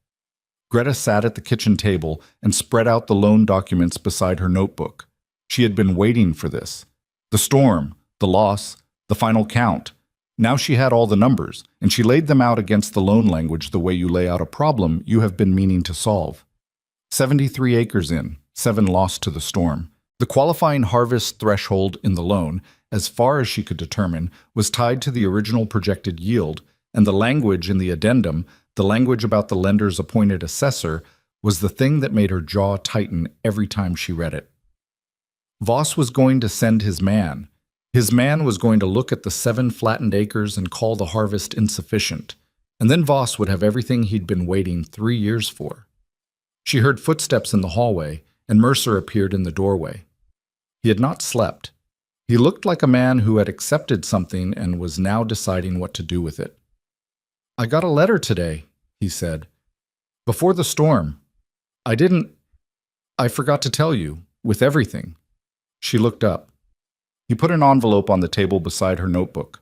S1: Greta sat at the kitchen table and spread out the loan documents beside her notebook. She had been waiting for this. The storm, the loss, the final count. Now she had all the numbers, and she laid them out against the loan language the way you lay out a problem you have been meaning to solve. 73 acres in, 7 lost to the storm. The qualifying harvest threshold in the loan, as far as she could determine, was tied to the original projected yield, and the language in the addendum, the language about the lender's appointed assessor, was the thing that made her jaw tighten every time she read it. Voss was going to send his man. His man was going to look at the 7 flattened acres and call the harvest insufficient, and then Voss would have everything he'd been waiting 3 years for. She heard footsteps in the hallway, and Mercer appeared in the doorway. He had not slept. He looked like a man who had accepted something and was now deciding what to do with it. "I got a letter today," he said. "Before the storm. I forgot to tell you, with everything." She looked up. He put an envelope on the table beside her notebook.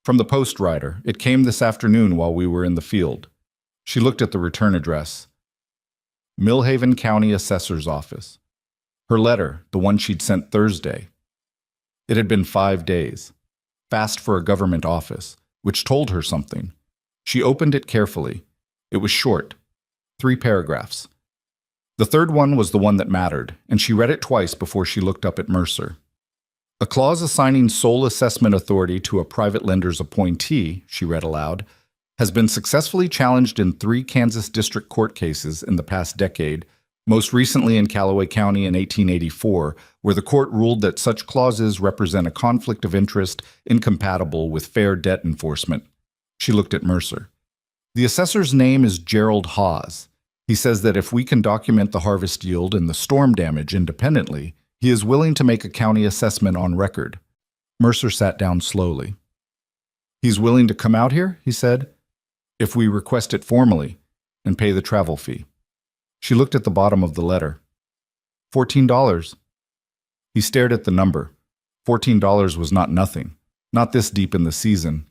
S1: "From the post rider. It came this afternoon while we were in the field." She looked at the return address. Millhaven County Assessor's Office. Her letter, the one she'd sent Thursday. It had been 5 days. Fast for a government office, which told her something. She opened it carefully. It was short. 3 paragraphs. The third one was the one that mattered, and she read it twice before she looked up at Mercer. "A clause assigning sole assessment authority to a private lender's appointee," she read aloud, "has been successfully challenged in 3 Kansas district court cases in the past decade, most recently in Callaway County in 1884, where the court ruled that such clauses represent a conflict of interest incompatible with fair debt enforcement." She looked at Mercer. "The assessor's name is Gerald Hawes. He says that if we can document the harvest yield and the storm damage independently, he is willing to make a county assessment on record." Mercer sat down slowly. "He's willing to come out here," he said, "if we request it formally and pay the travel fee." She looked at the bottom of the letter. $14. He stared at the number. $14 was not nothing, not this deep in the season.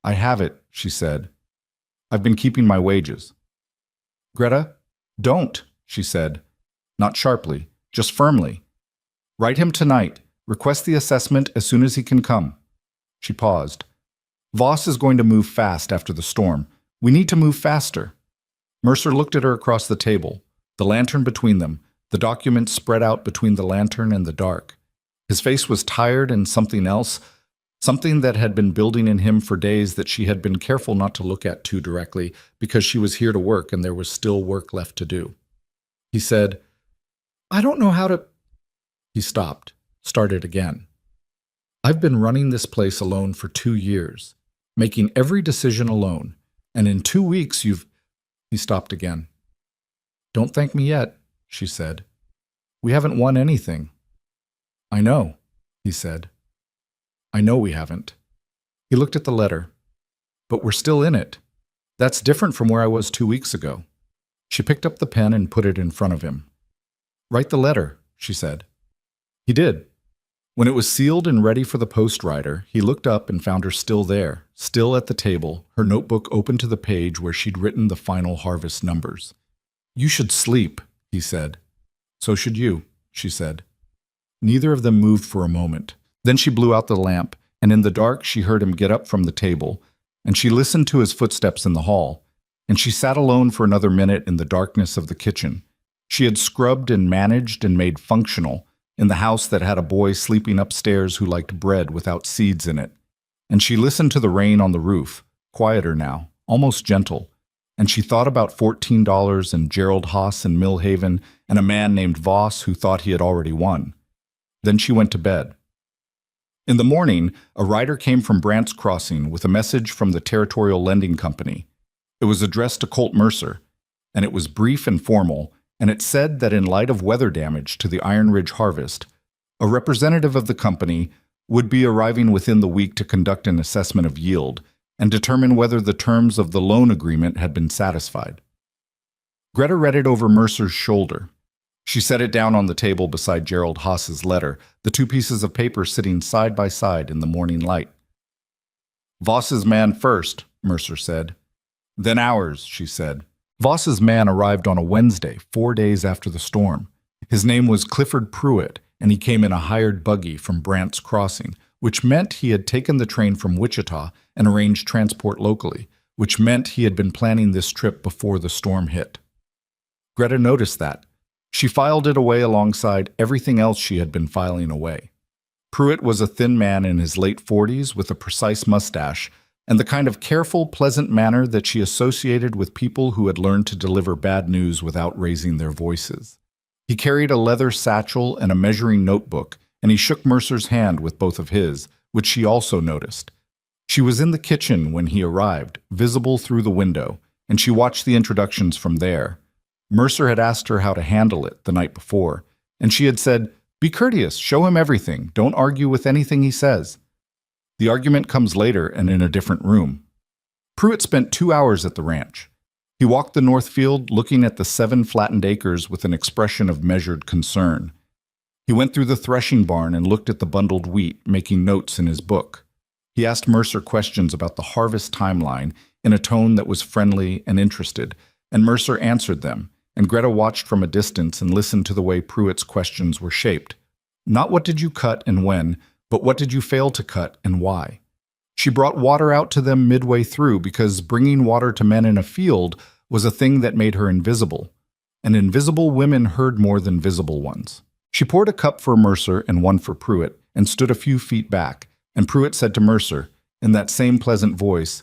S1: "I have it," she said. "I've been keeping my wages." "Greta, don't," she said, not sharply, just firmly. "Write him tonight. Request the assessment as soon as he can come." She paused. "Voss is going to move fast after the storm. We need to move faster." Mercer looked at her across the table, the lantern between them, the document spread out between the lantern and the dark. His face was tired and something else, something that had been building in him for days that she had been careful not to look at too directly because she was here to work and there was still work left to do. He said, "I don't know how to—" He stopped, started again. "I've been running this place alone for 2 years, making every decision alone, and in 2 weeks you've—" He stopped again. "Don't thank me yet," she said. "We haven't won anything." "I know," he said. "I know we haven't." He looked at the letter. "But we're still in it. That's different from where I was 2 weeks ago." She picked up the pen and put it in front of him. "Write the letter," she said. He did. When it was sealed and ready for the post rider, he looked up and found her still there, still at the table, her notebook open to the page where she'd written the final harvest numbers. "You should sleep," he said. "So should you," she said. Neither of them moved for a moment. Then she blew out the lamp, and in the dark she heard him get up from the table, and she listened to his footsteps in the hall, and she sat alone for another minute in the darkness of the kitchen. She had scrubbed and managed and made functional in the house that had a boy sleeping upstairs who liked bread without seeds in it. And she listened to the rain on the roof, quieter now, almost gentle, and she thought about $14 and Gerald Haas in Millhaven and a man named Voss who thought he had already won. Then she went to bed. In the morning, a rider came from Brant's Crossing with a message from the Territorial Lending Company. It was addressed to Colt Mercer, and it was brief and formal, and it said that in light of weather damage to the Iron Ridge harvest, a representative of the company would be arriving within the week to conduct an assessment of yield and determine whether the terms of the loan agreement had been satisfied. Greta read it over Mercer's shoulder. She set it down on the table beside Gerald Haas's letter, the two pieces of paper sitting side by side in the morning light. "Voss's man first," Mercer said. "Then ours," she said. Voss's man arrived on a Wednesday, 4 days after the storm. His name was Clifford Pruitt, and he came in a hired buggy from Brant's Crossing, which meant he had taken the train from Wichita and arranged transport locally, which meant he had been planning this trip before the storm hit. Greta noticed that. She filed it away alongside everything else she had been filing away. Pruitt was a thin man in his late 40s with a precise mustache and the kind of careful, pleasant manner that she associated with people who had learned to deliver bad news without raising their voices. He carried a leather satchel and a measuring notebook, and he shook Mercer's hand with both of his, which she also noticed. She was in the kitchen when he arrived, visible through the window, and she watched the introductions from there. Mercer had asked her how to handle it the night before, and she had said, "Be courteous, show him everything, don't argue with anything he says." The argument comes later and in a different room. Pruitt spent 2 hours at the ranch. He walked the north field, looking at the 7 flattened acres with an expression of measured concern. He went through the threshing barn and looked at the bundled wheat, making notes in his book. He asked Mercer questions about the harvest timeline in a tone that was friendly and interested, and Mercer answered them, and Greta watched from a distance and listened to the way Pruitt's questions were shaped. Not what did you cut and when, but what did you fail to cut and why? She brought water out to them midway through because bringing water to men in a field was a thing that made her invisible, and invisible women heard more than visible ones. She poured a cup for Mercer and one for Pruitt and stood a few feet back, and Pruitt said to Mercer, in that same pleasant voice,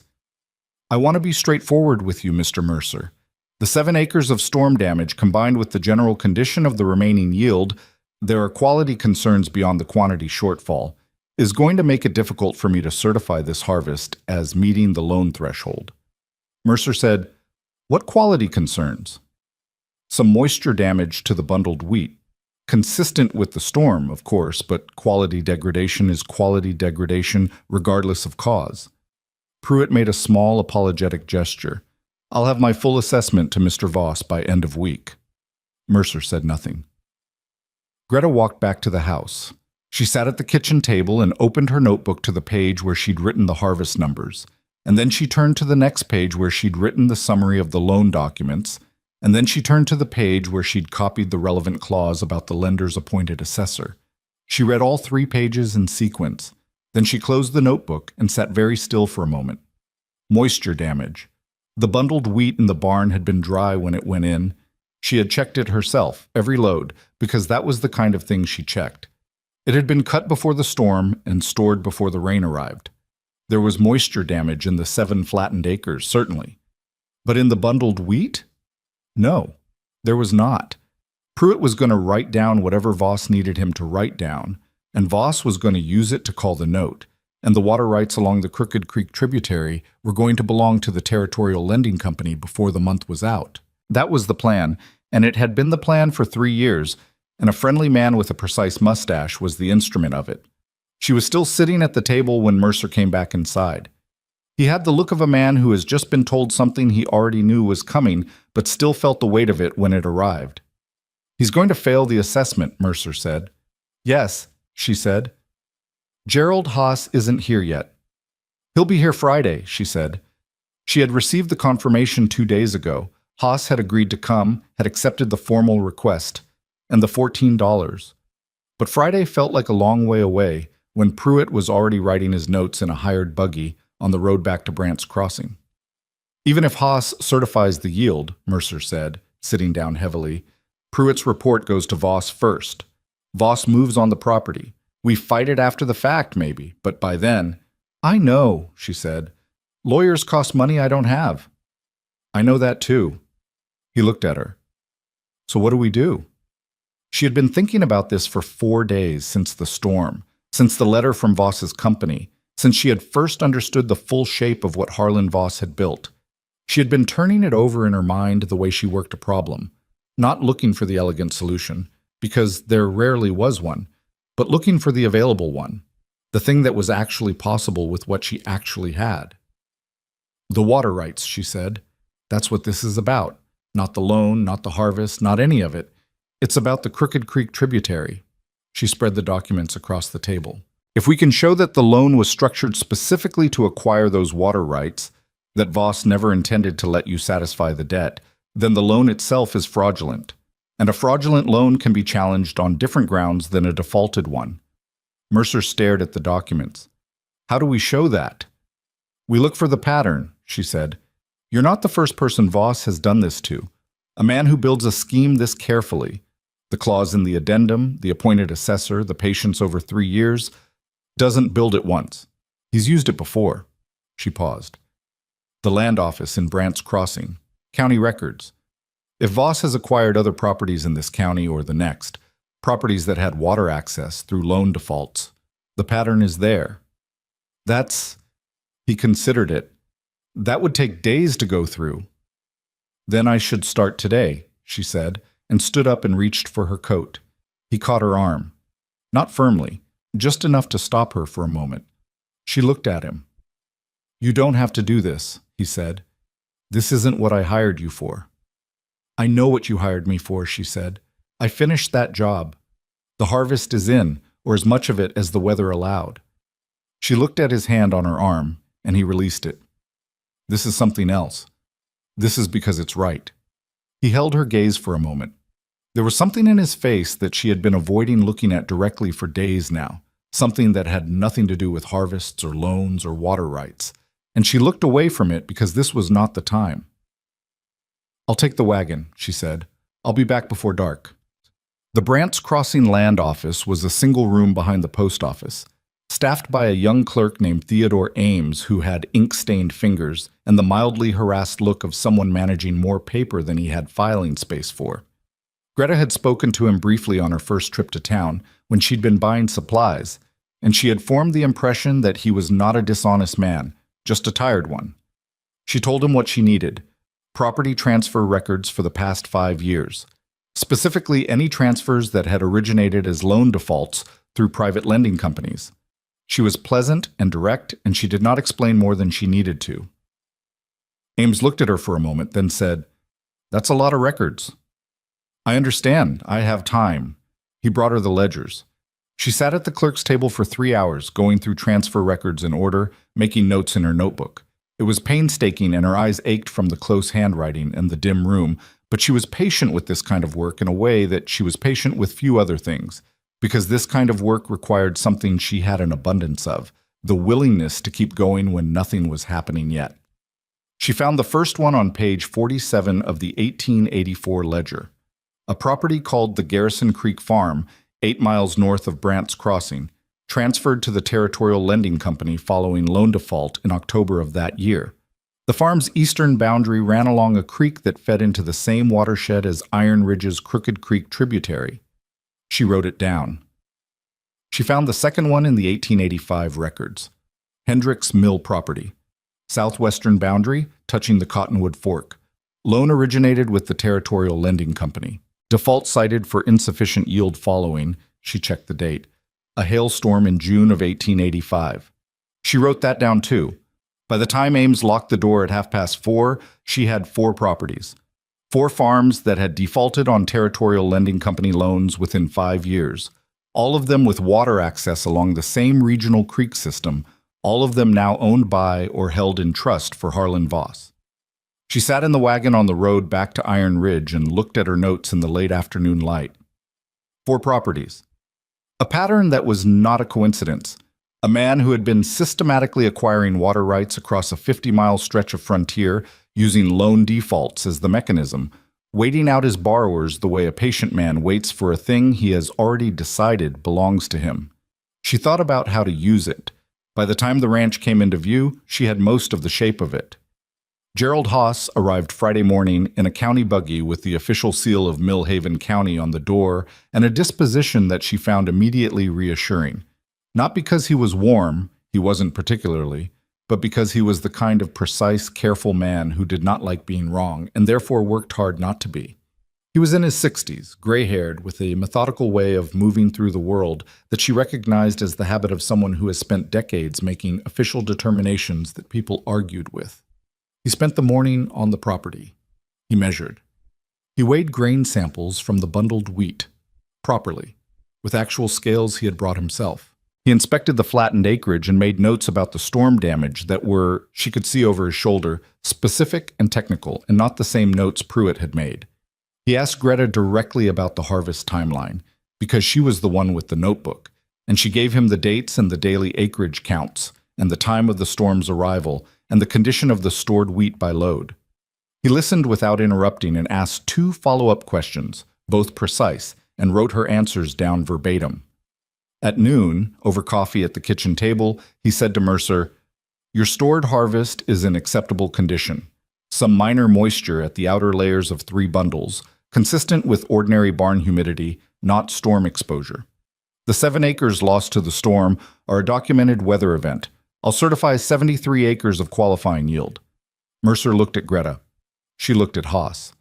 S1: "I want to be straightforward with you, Mr. Mercer. The 7 acres of storm damage combined with the general condition of the remaining yield, there are quality concerns beyond the quantity shortfall, is going to make it difficult for me to certify this harvest as meeting the loan threshold." Mercer said, "What quality concerns?" "Some moisture damage to the bundled wheat. Consistent with the storm, of course, but quality degradation is quality degradation regardless of cause." Pruitt made a small apologetic gesture. "I'll have my full assessment to Mr. Voss by end of week." Mercer said nothing. Greta walked back to the house. She sat at the kitchen table and opened her notebook to the page where she'd written the harvest numbers, and then she turned to the next page where she'd written the summary of the loan documents, and then she turned to the page where she'd copied the relevant clause about the lender's appointed assessor. She read all 3 pages in sequence. Then she closed the notebook and sat very still for a moment. Moisture damage. The bundled wheat in the barn had been dry when it went in. She had checked it herself, every load, because that was the kind of thing she checked. It had been cut before the storm and stored before the rain arrived. There was moisture damage in the 7 flattened acres, certainly. But in the bundled wheat? No, there was not. Pruitt was going to write down whatever Voss needed him to write down, and Voss was going to use it to call the note, and the water rights along the Crooked Creek tributary were going to belong to the Territorial Lending Company before the month was out. That was the plan, and it had been the plan for 3 years, and a friendly man with a precise mustache was the instrument of it. She was still sitting at the table when Mercer came back inside. He had the look of a man who has just been told something he already knew was coming, but still felt the weight of it when it arrived. "He's going to fail the assessment," Mercer said. "Yes," she said. "Gerald Haas isn't here yet." "He'll be here Friday," she said. She had received the confirmation 2 days ago. Haas had agreed to come, had accepted the formal request, and the $14. But Friday felt like a long way away when Pruitt was already writing his notes in a hired buggy on the road back to Brant's Crossing. "Even if Haas certifies the yield," Mercer said, sitting down heavily, "Pruitt's report goes to Voss first. Voss moves on the property. We fight it after the fact, maybe, but by then—" "I know," she said. "Lawyers cost money I don't have." "I know that too." He looked at her. "So what do we do?" She had been thinking about this for 4 days since the storm, since the letter from Voss's company, since she had first understood the full shape of what Harlan Voss had built. She had been turning it over in her mind the way she worked a problem, not looking for the elegant solution, because there rarely was one, but looking for the available one, the thing that was actually possible with what she actually had. "The water rights," she said. "That's what this is about. Not the loan, not the harvest, not any of it. It's about the Crooked Creek tributary." She spread the documents across the table. "If we can show that the loan was structured specifically to acquire those water rights, that Voss never intended to let you satisfy the debt, then the loan itself is fraudulent. And a fraudulent loan can be challenged on different grounds than a defaulted one." Mercer stared at the documents. "How do we show that?" "We look for the pattern," she said. "You're not the first person Voss has done this to. A man who builds a scheme this carefully. The clause in the addendum, the appointed assessor, the patience over 3 years, doesn't build it once. He's used it before." She paused. "The land office in Brant's Crossing. County records. If Voss has acquired other properties in this county or the next, properties that had water access through loan defaults, the pattern is there. That's—" He considered it. "That would take days to go through." "Then I should start today," she said, and stood up and reached for her coat. He caught her arm. Not firmly, just enough to stop her for a moment. She looked at him. "You don't have to do this," he said. "This isn't what I hired you for." "I know what you hired me for," she said. "I finished that job. The harvest is in, or as much of it as the weather allowed." She looked at his hand on her arm, and he released it. "This is something else. This is because it's right." He held her gaze for a moment. There was something in his face that she had been avoiding looking at directly for days now, something that had nothing to do with harvests or loans or water rights, and she looked away from it because this was not the time. "I'll take the wagon," she said. "I'll be back before dark." The Brant's Crossing land office was a single room behind the post office, staffed by a young clerk named Theodore Ames who had ink-stained fingers and the mildly harassed look of someone managing more paper than he had filing space for. Greta had spoken to him briefly on her first trip to town when she'd been buying supplies, and she had formed the impression that he was not a dishonest man, just a tired one. She told him what she needed: property transfer records for the past 5 years, specifically any transfers that had originated as loan defaults through private lending companies. She was pleasant and direct, and she did not explain more than she needed to. Ames looked at her for a moment, then said, "That's a lot of records." "I understand. I have time." He brought her the ledgers. She sat at the clerk's table for 3 hours, going through transfer records in order, making notes in her notebook. It was painstaking, and her eyes ached from the close handwriting and the dim room, but she was patient with this kind of work in a way that she was patient with few other things, because this kind of work required something she had an abundance of, the willingness to keep going when nothing was happening yet. She found the first one on page 47 of the 1884 ledger. A property called the Garrison Creek Farm, 8 miles north of Brant's Crossing, transferred to the Territorial Lending Company following loan default in October of that year. The farm's eastern boundary ran along a creek that fed into the same watershed as Iron Ridge's Crooked Creek tributary. She wrote it down. She found the second one in the 1885 records. Hendrick's Mill property. Southwestern boundary, touching the Cottonwood Fork. Loan originated with the Territorial Lending Company. Default cited for insufficient yield following, she checked the date, a hailstorm in June of 1885. She wrote that down too. By the time Ames locked the door at 4:30, she had 4 properties. 4 farms that had defaulted on Territorial Lending Company loans within 5 years. All of them with water access along the same regional creek system, all of them now owned by or held in trust for Harlan Voss. She sat in the wagon on the road back to Iron Ridge and looked at her notes in the late afternoon light. 4 properties. A pattern that was not a coincidence. A man who had been systematically acquiring water rights across a 50-mile stretch of frontier using loan defaults as the mechanism, waiting out his borrowers the way a patient man waits for a thing he has already decided belongs to him. She thought about how to use it. By the time the ranch came into view, she had most of the shape of it. Gerald Haas arrived Friday morning in a county buggy with the official seal of Millhaven County on the door and a disposition that she found immediately reassuring. Not because he was warm, he wasn't particularly, but because he was the kind of precise, careful man who did not like being wrong and therefore worked hard not to be. He was in his 60s, gray-haired, with a methodical way of moving through the world that she recognized as the habit of someone who has spent decades making official determinations that people argued with. He spent the morning on the property. He measured. He weighed grain samples from the bundled wheat, properly, with actual scales he had brought himself. He inspected the flattened acreage and made notes about the storm damage that were, she could see over his shoulder, specific and technical, and not the same notes Pruitt had made. He asked Greta directly about the harvest timeline, because she was the one with the notebook, and she gave him the dates and the daily acreage counts, and the time of the storm's arrival, and the condition of the stored wheat by load. He listened without interrupting and asked 2 follow-up questions, both precise, and wrote her answers down verbatim. At noon, over coffee at the kitchen table, he said to Mercer, "Your stored harvest is in acceptable condition. Some minor moisture at the outer layers of 3 bundles, consistent with ordinary barn humidity, not storm exposure. The 7 acres lost to the storm are a documented weather event. I'll certify 73 acres of qualifying yield." Mercer looked at Greta. She looked at Haas.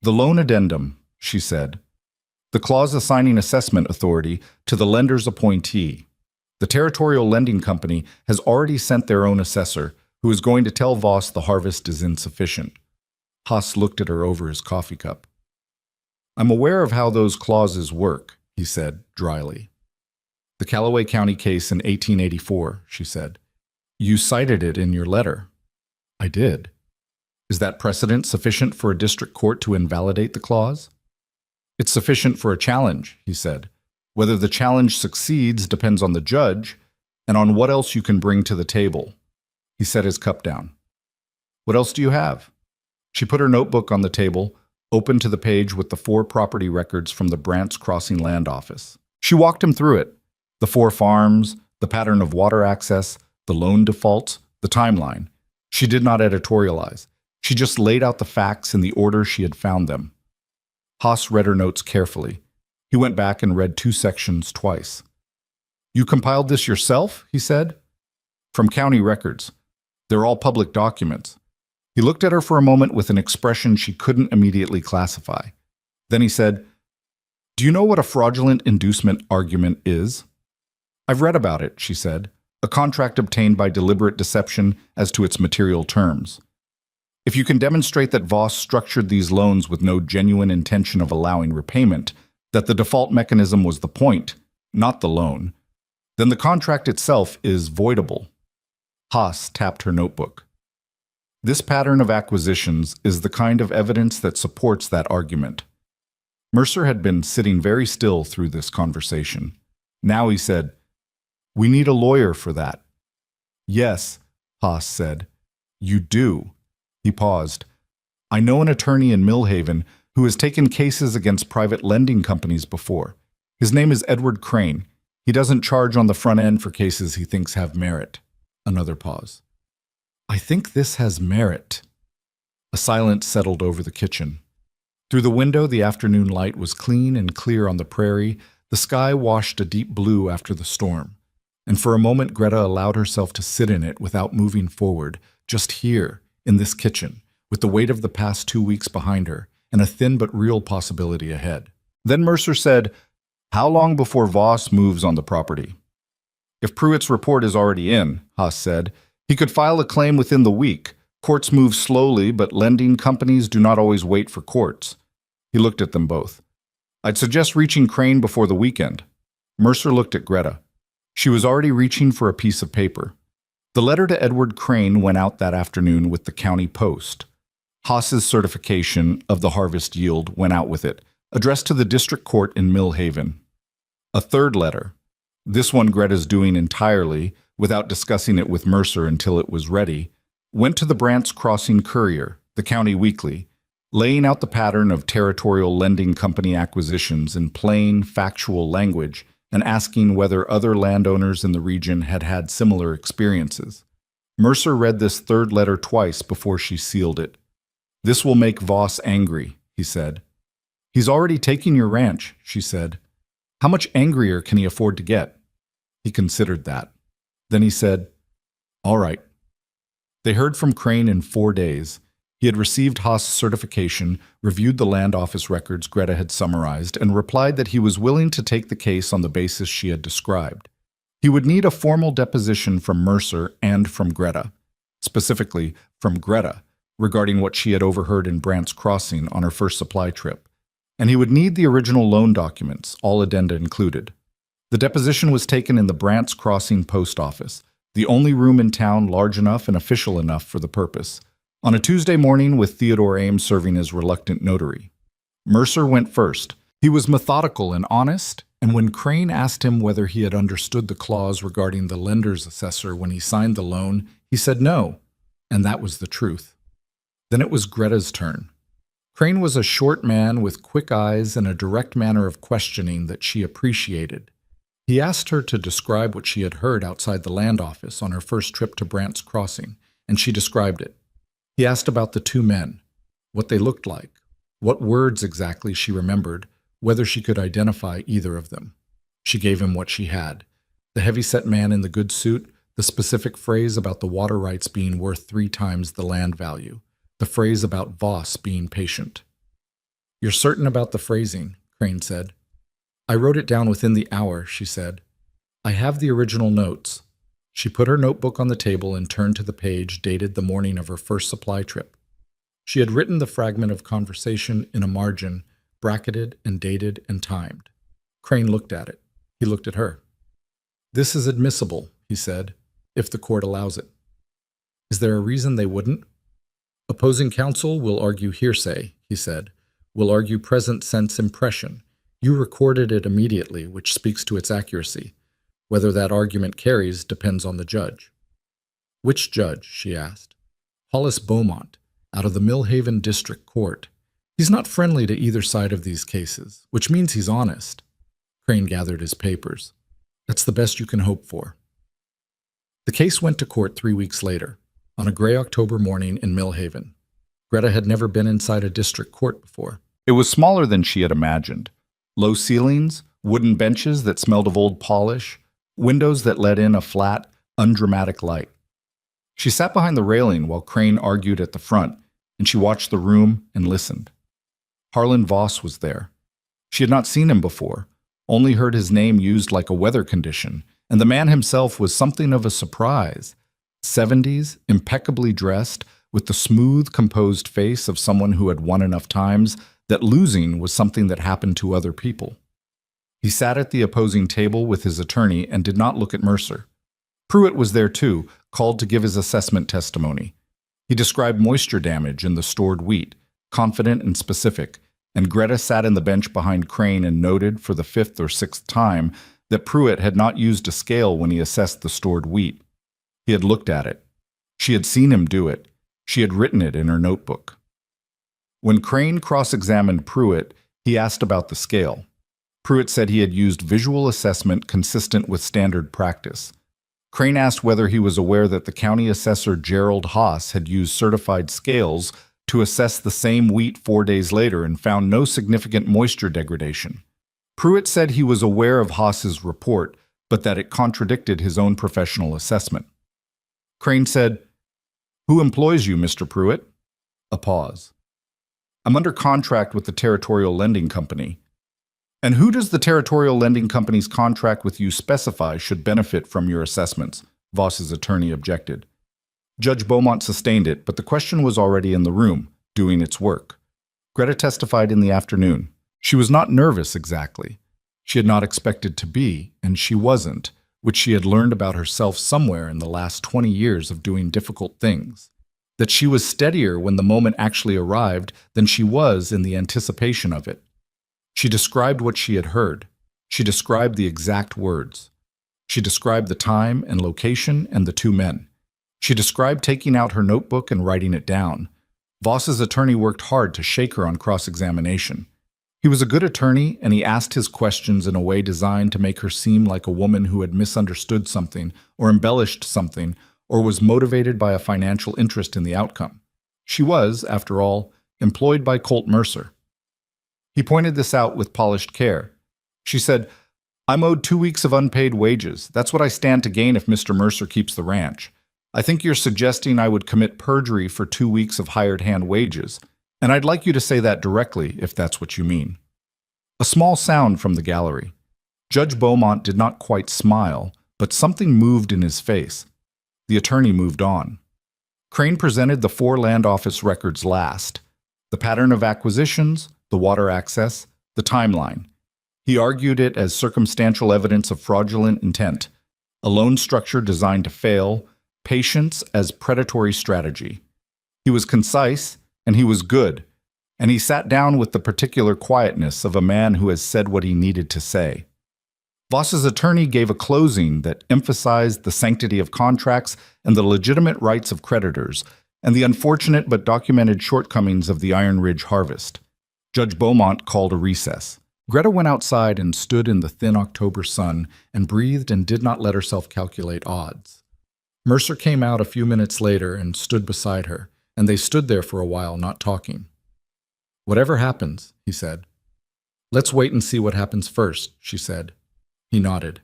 S1: "The loan addendum," she said. "The clause assigning assessment authority to the lender's appointee. The Territorial Lending Company has already sent their own assessor, who is going to tell Voss the harvest is insufficient." Haas looked at her over his coffee cup. "I'm aware of how those clauses work," he said dryly. "The Callaway County case in 1884, she said. "You cited it in your letter." "I did." "Is that precedent sufficient for a district court to invalidate the clause?" "It's sufficient for a challenge," he said. "Whether the challenge succeeds depends on the judge and on what else you can bring to the table." He set his cup down. "What else do you have?" She put her notebook on the table, opened to the page with the 4 property records from the Brants Crossing Land Office. She walked him through it. The 4 farms, the pattern of water access, the loan defaults, the timeline. She did not editorialize. She just laid out the facts in the order she had found them. Haas read her notes carefully. He went back and read 2 sections twice. "You compiled this yourself?" he said. "From county records. They're all public documents." He looked at her for a moment with an expression she couldn't immediately classify. Then he said, "Do you know what a fraudulent inducement argument is?" "I've read about it," she said. "A contract obtained by deliberate deception as to its material terms. If you can demonstrate that Voss structured these loans with no genuine intention of allowing repayment, that the default mechanism was the point, not the loan, then the contract itself is voidable." Haas tapped her notebook. "This pattern of acquisitions is the kind of evidence that supports that argument." Mercer had been sitting very still through this conversation. Now he said, "We need a lawyer for that." "Yes," Haas said. "You do." He paused. "I know an attorney in Millhaven who has taken cases against private lending companies before. His name is Edward Crane. He doesn't charge on the front end for cases he thinks have merit." Another pause. "I think this has merit." A silence settled over the kitchen. Through the window, the afternoon light was clean and clear on the prairie. The sky washed a deep blue after the storm. And for a moment, Greta allowed herself to sit in it without moving forward, just here, in this kitchen, with the weight of the past 2 weeks behind her and a thin but real possibility ahead. Then Mercer said, "How long before Voss moves on the property?" "If Pruitt's report is already in," Haas said, "he could file a claim within the week. Courts move slowly, but lending companies do not always wait for courts." He looked at them both. "I'd suggest reaching Crane before the weekend." Mercer looked at Greta. She was already reaching for a piece of paper. The letter to Edward Crane went out that afternoon with the county post. Haas's certification of the harvest yield went out with it, addressed to the district court in Mill Haven. A third letter, this one Greta's doing entirely, without discussing it with Mercer until it was ready, went to the Brants Crossing Courier, the county weekly, laying out the pattern of territorial lending company acquisitions in plain, factual language and asking whether other landowners in the region had had similar experiences. Mercer read this third letter twice before she sealed it. "This will make Voss angry," he said. "He's already taking your ranch," she said. "How much angrier can he afford to get?" He considered that. Then he said, "All right." They heard from Crane in 4 days. He had received Haas's certification, reviewed the land office records Greta had summarized, and replied that he was willing to take the case on the basis she had described. He would need a formal deposition from Mercer and from Greta, specifically from Greta, regarding what she had overheard in Brant's Crossing on her first supply trip. And he would need the original loan documents, all addenda included. The deposition was taken in the Brant's Crossing post office, the only room in town large enough and official enough for the purpose, on a Tuesday morning with Theodore Ames serving as reluctant notary. Mercer went first. He was methodical and honest, and when Crane asked him whether he had understood the clause regarding the lender's assessor when he signed the loan, he said no, and that was the truth. Then it was Greta's turn. Crane was a short man with quick eyes and a direct manner of questioning that she appreciated. He asked her to describe what she had heard outside the land office on her first trip to Brant's Crossing, and she described it. He asked about the two men, what they looked like, what words exactly she remembered, whether she could identify either of them. She gave him what she had. The heavy-set man in the good suit, the specific phrase about the water rights being worth 3 times the land value, the phrase about Voss being patient. "You're certain about the phrasing," Crane said. "I wrote it down within the hour," she said. "I have the original notes." She put her notebook on the table and turned to the page dated the morning of her first supply trip. She had written the fragment of conversation in a margin, bracketed and dated and timed. Crane looked at it. He looked at her. "This is admissible," he said, "if the court allows it." "Is there a reason they wouldn't?" "Opposing counsel will argue hearsay," he said, "will argue present sense impression. You recorded it immediately, which speaks to its accuracy. Whether that argument carries depends on the judge." "Which judge?" she asked. "Hollis Beaumont, out of the Mill Haven District Court. He's not friendly to either side of these cases, which means he's honest." Crane gathered his papers. "That's the best you can hope for." The case went to court 3 weeks later, on a gray October morning in Mill Haven. Greta had never been inside a district court before. It was smaller than she had imagined. Low ceilings, wooden benches that smelled of old polish, windows that let in a flat, undramatic light. She sat behind the railing while Crane argued at the front, and she watched the room and listened. Harlan Voss was there. She had not seen him before, only heard his name used like a weather condition, and the man himself was something of a surprise. 70s, impeccably dressed, with the smooth, composed face of someone who had won enough times that losing was something that happened to other people. He sat at the opposing table with his attorney and did not look at Mercer. Pruitt was there too, called to give his assessment testimony. He described moisture damage in the stored wheat, confident and specific, and Greta sat in the bench behind Crane and noted for the 5th or 6th time that Pruitt had not used a scale when he assessed the stored wheat. He had looked at it. She had seen him do it. She had written it in her notebook. When Crane cross-examined Pruitt, he asked about the scale. Pruitt said he had used visual assessment consistent with standard practice. Crane asked whether he was aware that the county assessor Gerald Haas had used certified scales to assess the same wheat 4 days later and found no significant moisture degradation. Pruitt said he was aware of Haas's report, but that it contradicted his own professional assessment. Crane said, "Who employs you, Mr. Pruitt?" A pause. I'm under contract with the Territorial Lending Company. And who does the Territorial Lending Company's contract with you specify should benefit from your assessments? Voss's attorney objected. Judge Beaumont sustained it, but the question was already in the room, doing its work. Greta testified in the afternoon. She was not nervous exactly. She had not expected to be, and she wasn't, which she had learned about herself somewhere in the last 20 years of doing difficult things. That she was steadier when the moment actually arrived than she was in the anticipation of it. She described what she had heard. She described the exact words. She described the time and location and the two men. She described taking out her notebook and writing it down. Voss's attorney worked hard to shake her on cross-examination. He was a good attorney, and he asked his questions in a way designed to make her seem like a woman who had misunderstood something or embellished something or was motivated by a financial interest in the outcome. She was, after all, employed by Colt Mercer. He pointed this out with polished care. She said, I'm owed 2 weeks of unpaid wages. That's what I stand to gain if Mr. Mercer keeps the ranch. I think you're suggesting I would commit perjury for 2 weeks of hired hand wages, and I'd like you to say that directly if that's what you mean. A small sound from the gallery. Judge Beaumont did not quite smile, but something moved in his face. The attorney moved on. Crane presented the 4 land office records last. The pattern of acquisitions, the water access, the timeline. He argued it as circumstantial evidence of fraudulent intent, a loan structure designed to fail, patience as predatory strategy. He was concise, and he was good, and he sat down with the particular quietness of a man who has said what he needed to say. Voss's attorney gave a closing that emphasized the sanctity of contracts and the legitimate rights of creditors, and the unfortunate but documented shortcomings of the Iron Ridge harvest. Judge Beaumont called a recess. Greta went outside and stood in the thin October sun and breathed and did not let herself calculate odds. Mercer came out a few minutes later and stood beside her, and they stood there for a while not talking. Whatever happens, he said. Let's wait and see what happens first, she said. He nodded.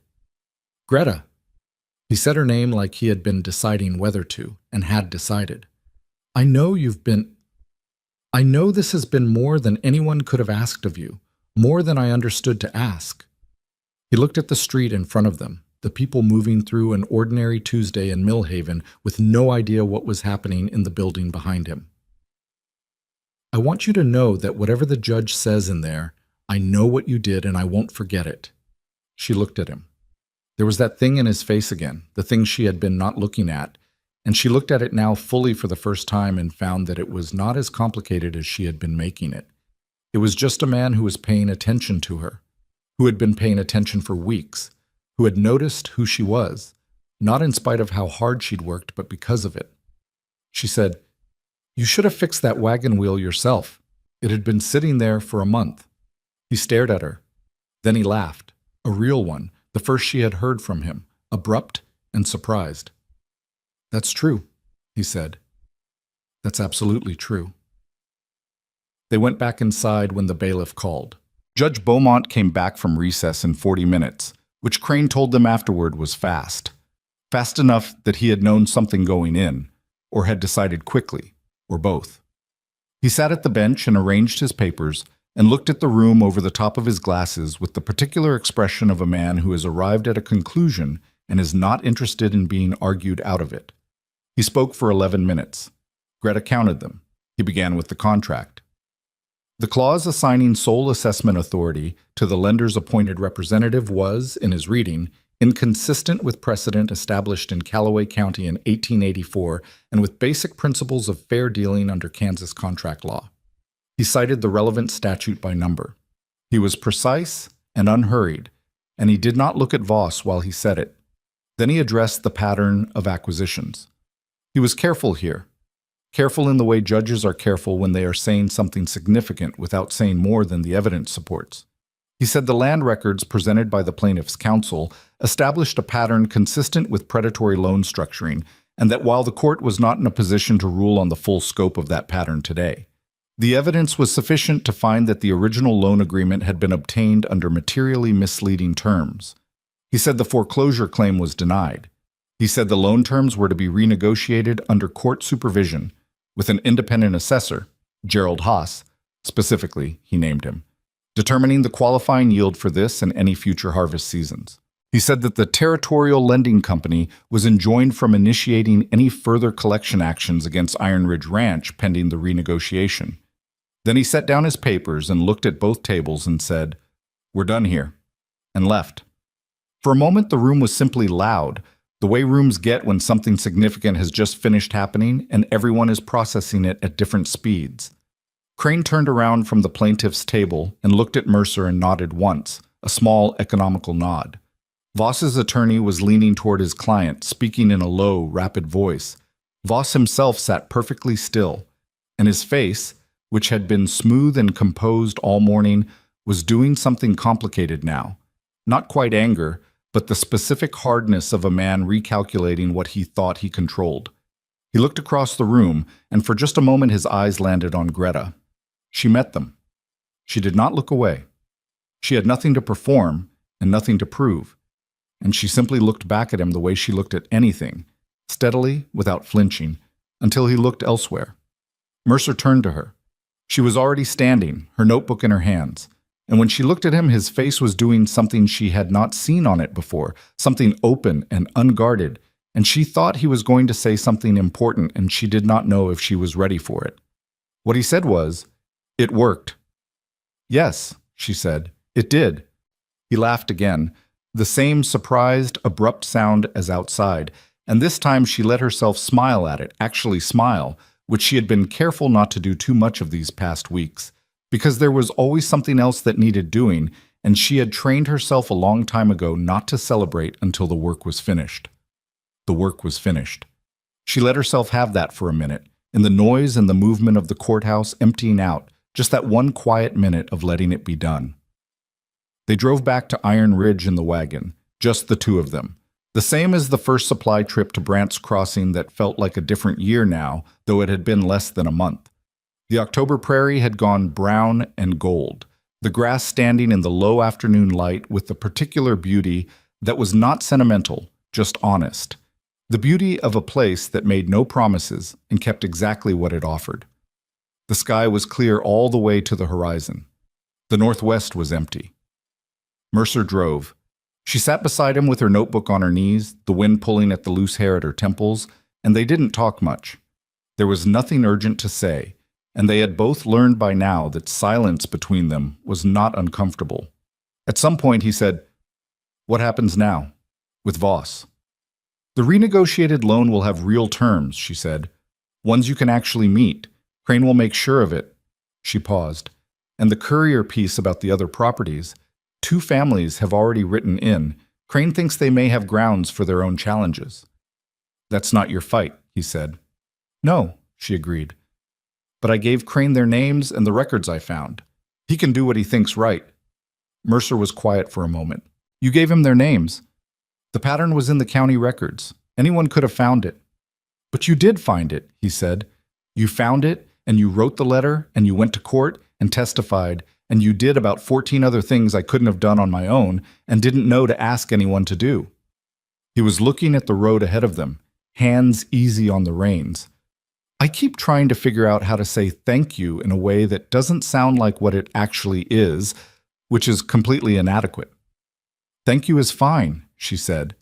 S1: Greta. He said her name like he had been deciding whether to, and had decided. I know this has been more than anyone could have asked of you, more than I understood to ask. He looked at the street in front of them, the people moving through an ordinary Tuesday in Millhaven with no idea what was happening in the building behind him. I want you to know that whatever the judge says in there, I know what you did and I won't forget it. She looked at him. There was that thing in his face again, the thing she had been not looking at, and she looked at it now fully for the first time and found that it was not as complicated as she had been making it. It was just a man who was paying attention to her, who had been paying attention for weeks, who had noticed who she was, not in spite of how hard she'd worked, but because of it. She said, You should have fixed that wagon wheel yourself. It had been sitting there for a month. He stared at her. Then he laughed, a real one, the first she had heard from him, abrupt and surprised. That's true, he said. That's absolutely true. They went back inside when the bailiff called. Judge Beaumont came back from recess in 40 minutes, which Crane told them afterward was fast. Fast enough that he had known something going in, or had decided quickly, or both. He sat at the bench and arranged his papers and looked at the room over the top of his glasses with the particular expression of a man who has arrived at a conclusion and is not interested in being argued out of it. He spoke for 11 minutes. Greta counted them. He began with the contract. The clause assigning sole assessment authority to the lender's appointed representative was, in his reading, inconsistent with precedent established in Callaway County in 1884 and with basic principles of fair dealing under Kansas contract law. He cited the relevant statute by number. He was precise and unhurried, and he did not look at Voss while he said it. Then he addressed the pattern of acquisitions. He was careful here. Careful in the way judges are careful when they are saying something significant without saying more than the evidence supports. He said the land records presented by the plaintiff's counsel established a pattern consistent with predatory loan structuring, and that while the court was not in a position to rule on the full scope of that pattern today, the evidence was sufficient to find that the original loan agreement had been obtained under materially misleading terms. He said the foreclosure claim was denied. He said the loan terms were to be renegotiated under court supervision, with an independent assessor, Gerald Haas, specifically, he named him, determining the qualifying yield for this and any future harvest seasons. He said that the territorial lending company was enjoined from initiating any further collection actions against Iron Ridge Ranch pending the renegotiation. Then he set down his papers and looked at both tables and said, "We're done here," and left. For a moment, the room was simply loud, the way rooms get when something significant has just finished happening and everyone is processing it at different speeds. Crane turned around from the plaintiff's table and looked at Mercer and nodded once, a small, economical nod. Voss's attorney was leaning toward his client, speaking in a low, rapid voice. Voss himself sat perfectly still, and his face, which had been smooth and composed all morning, was doing something complicated now. Not quite anger, but the specific hardness of a man recalculating what he thought he controlled. He looked across the room, and for just a moment his eyes landed on Greta. She met them. She did not look away. She had nothing to perform and nothing to prove, and she simply looked back at him the way she looked at anything, steadily, without flinching, until he looked elsewhere. Mercer turned to her. She was already standing, her notebook in her hands, and when she looked at him, his face was doing something she had not seen on it before, something open and unguarded, and she thought he was going to say something important, and she did not know if she was ready for it. What he said was, "It worked." "Yes," she said, "it did." He laughed again, the same surprised, abrupt sound as outside, and this time she let herself smile at it, actually smile, which she had been careful not to do too much of these past weeks, because there was always something else that needed doing, and she had trained herself a long time ago not to celebrate until the work was finished. The work was finished. She let herself have that for a minute, in the noise and the movement of the courthouse emptying out, just that one quiet minute of letting it be done. They drove back to Iron Ridge in the wagon, just the two of them. The same as the first supply trip to Brant's Crossing that felt like a different year now, though it had been less than a month. The October prairie had gone brown and gold, the grass standing in the low afternoon light with the particular beauty that was not sentimental, just honest. The beauty of a place that made no promises and kept exactly what it offered. The sky was clear all the way to the horizon. The northwest was empty. Mercer drove. She sat beside him with her notebook on her knees, the wind pulling at the loose hair at her temples, and they didn't talk much. There was nothing urgent to say, and they had both learned by now that silence between them was not uncomfortable. At some point he said, "What happens now? With Voss?" "The renegotiated loan will have real terms," she said. "Ones you can actually meet. Crane will make sure of it." She paused. "And the courier piece about the other properties. 2 families have already written in. Crane thinks they may have grounds for their own challenges." "That's not your fight," he said. "No," she agreed. "But I gave Crane their names and the records I found. He can do what he thinks right." Mercer was quiet for a moment. "You gave him their names?" "The pattern was in the county records. Anyone could have found it." "But you did find it," he said. "You found it, and you wrote the letter, and you went to court and testified, and you did about 14 other things I couldn't have done on my own and didn't know to ask anyone to do." He was looking at the road ahead of them, hands easy on the reins. "I keep trying to figure out how to say thank you in a way that doesn't sound like what it actually is, which is completely inadequate." "Thank you is fine," she said.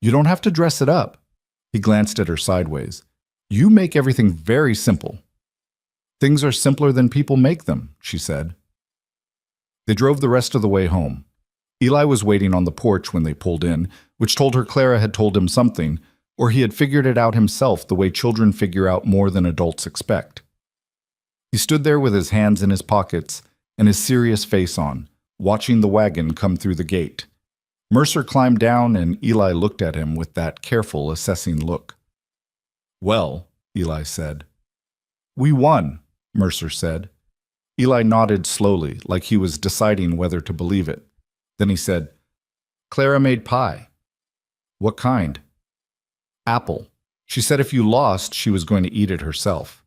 S1: "You don't have to dress it up." He glanced at her sideways. "You make everything very simple." "Things are simpler than people make them," she said. They drove the rest of the way home. Eli was waiting on the porch when they pulled in, which told her Clara had told him something, or he had figured it out himself the way children figure out more than adults expect. He stood there with his hands in his pockets and his serious face on, watching the wagon come through the gate. Mercer climbed down and Eli looked at him with that careful, assessing look. "Well," Eli said. "We won," Mercer said. Eli nodded slowly, like he was deciding whether to believe it. Then he said, "Clara made pie." "What kind?" "Apple. She said if you lost, she was going to eat it herself."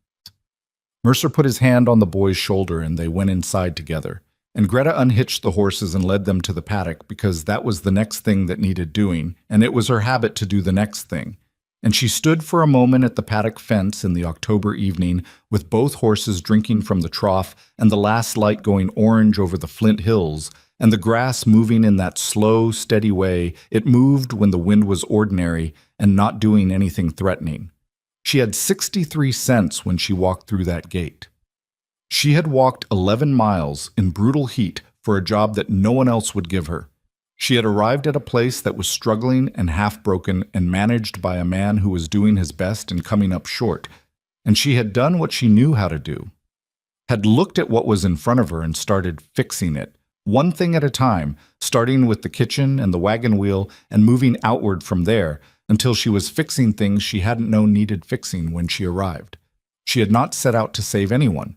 S1: Mercer put his hand on the boy's shoulder and they went inside together, and Greta unhitched the horses and led them to the paddock because that was the next thing that needed doing, and it was her habit to do the next thing. And she stood for a moment at the paddock fence in the October evening, with both horses drinking from the trough and the last light going orange over the Flint hills, and the grass moving in that slow, steady way it moved when the wind was ordinary and not doing anything threatening. She had 63 cents when she walked through that gate. She had walked 11 miles in brutal heat for a job that no one else would give her. She had arrived at a place that was struggling and half-broken and managed by a man who was doing his best and coming up short, and she had done what she knew how to do, had looked at what was in front of her and started fixing it, one thing at a time, starting with the kitchen and the wagon wheel and moving outward from there until she was fixing things she hadn't known needed fixing when she arrived. She had not set out to save anyone.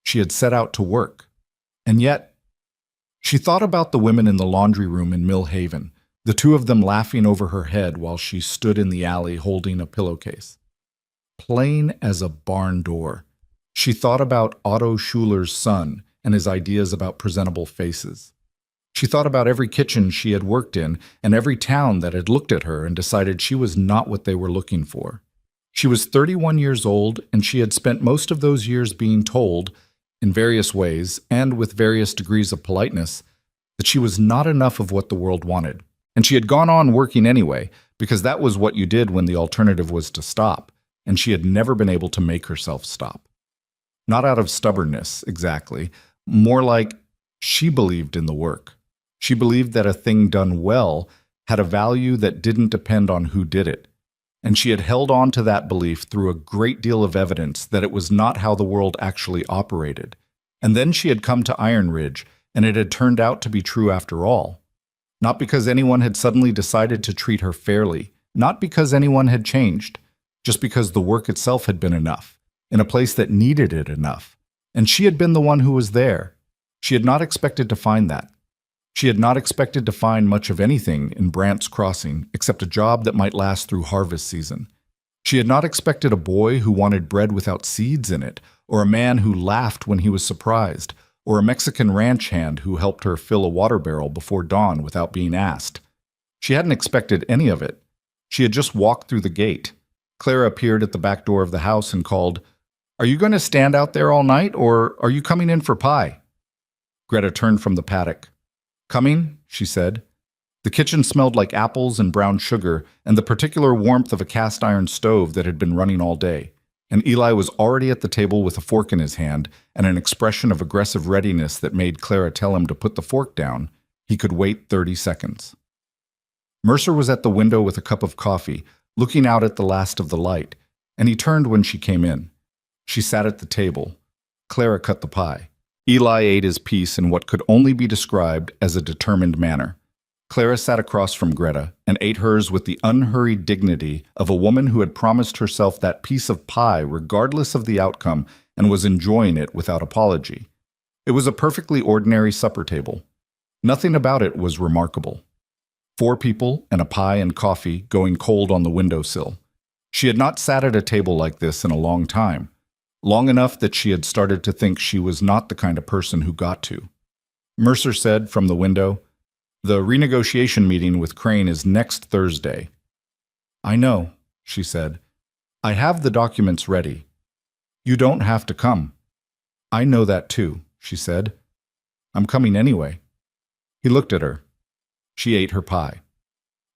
S1: She had set out to work. And yet, she thought about the women in the laundry room in Mill Haven, the two of them laughing over her head while she stood in the alley holding a pillowcase. Plain as a barn door. She thought about Otto Schuller's son and his ideas about presentable faces. She thought about every kitchen she had worked in and every town that had looked at her and decided she was not what they were looking for. She was 31 years old, and she had spent most of those years being told, in various ways and with various degrees of politeness, that she was not enough of what the world wanted. And she had gone on working anyway, because that was what you did when the alternative was to stop, and she had never been able to make herself stop. Not out of stubbornness, exactly, more like she believed in the work. She believed that a thing done well had a value that didn't depend on who did it. And she had held on to that belief through a great deal of evidence that it was not how the world actually operated. And then she had come to Iron Ridge, and it had turned out to be true after all. Not because anyone had suddenly decided to treat her fairly, not because anyone had changed, just because the work itself had been enough, in a place that needed it enough. And she had been the one who was there. She had not expected to find that. She had not expected to find much of anything in Brant's Crossing except a job that might last through harvest season. She had not expected a boy who wanted bread without seeds in it, or a man who laughed when he was surprised, or a Mexican ranch hand who helped her fill a water barrel before dawn without being asked. She hadn't expected any of it. She had just walked through the gate. Clara appeared at the back door of the house and called, "Are you going to stand out there all night, or are you coming in for pie?" Greta turned from the paddock. "Coming," she said. The kitchen smelled like apples and brown sugar and the particular warmth of a cast-iron stove that had been running all day. And Eli was already at the table with a fork in his hand and an expression of aggressive readiness that made Clara tell him to put the fork down. He could wait 30 seconds. Mercer was at the window with a cup of coffee, looking out at the last of the light, and he turned when she came in. She sat at the table. Clara cut the pie. Eli ate his piece in what could only be described as a determined manner. Clara sat across from Greta and ate hers with the unhurried dignity of a woman who had promised herself that piece of pie regardless of the outcome and was enjoying it without apology. It was a perfectly ordinary supper table. Nothing about it was remarkable. 4 people and a pie and coffee going cold on the windowsill. She had not sat at a table like this in a long time. Long enough that she had started to think she was not the kind of person who got to. Mercer said from the window, "The renegotiation meeting with Crane is next Thursday." "I know," she said. "I have the documents ready. You don't have to come." "I know that too," she said. "I'm coming anyway." He looked at her. She ate her pie.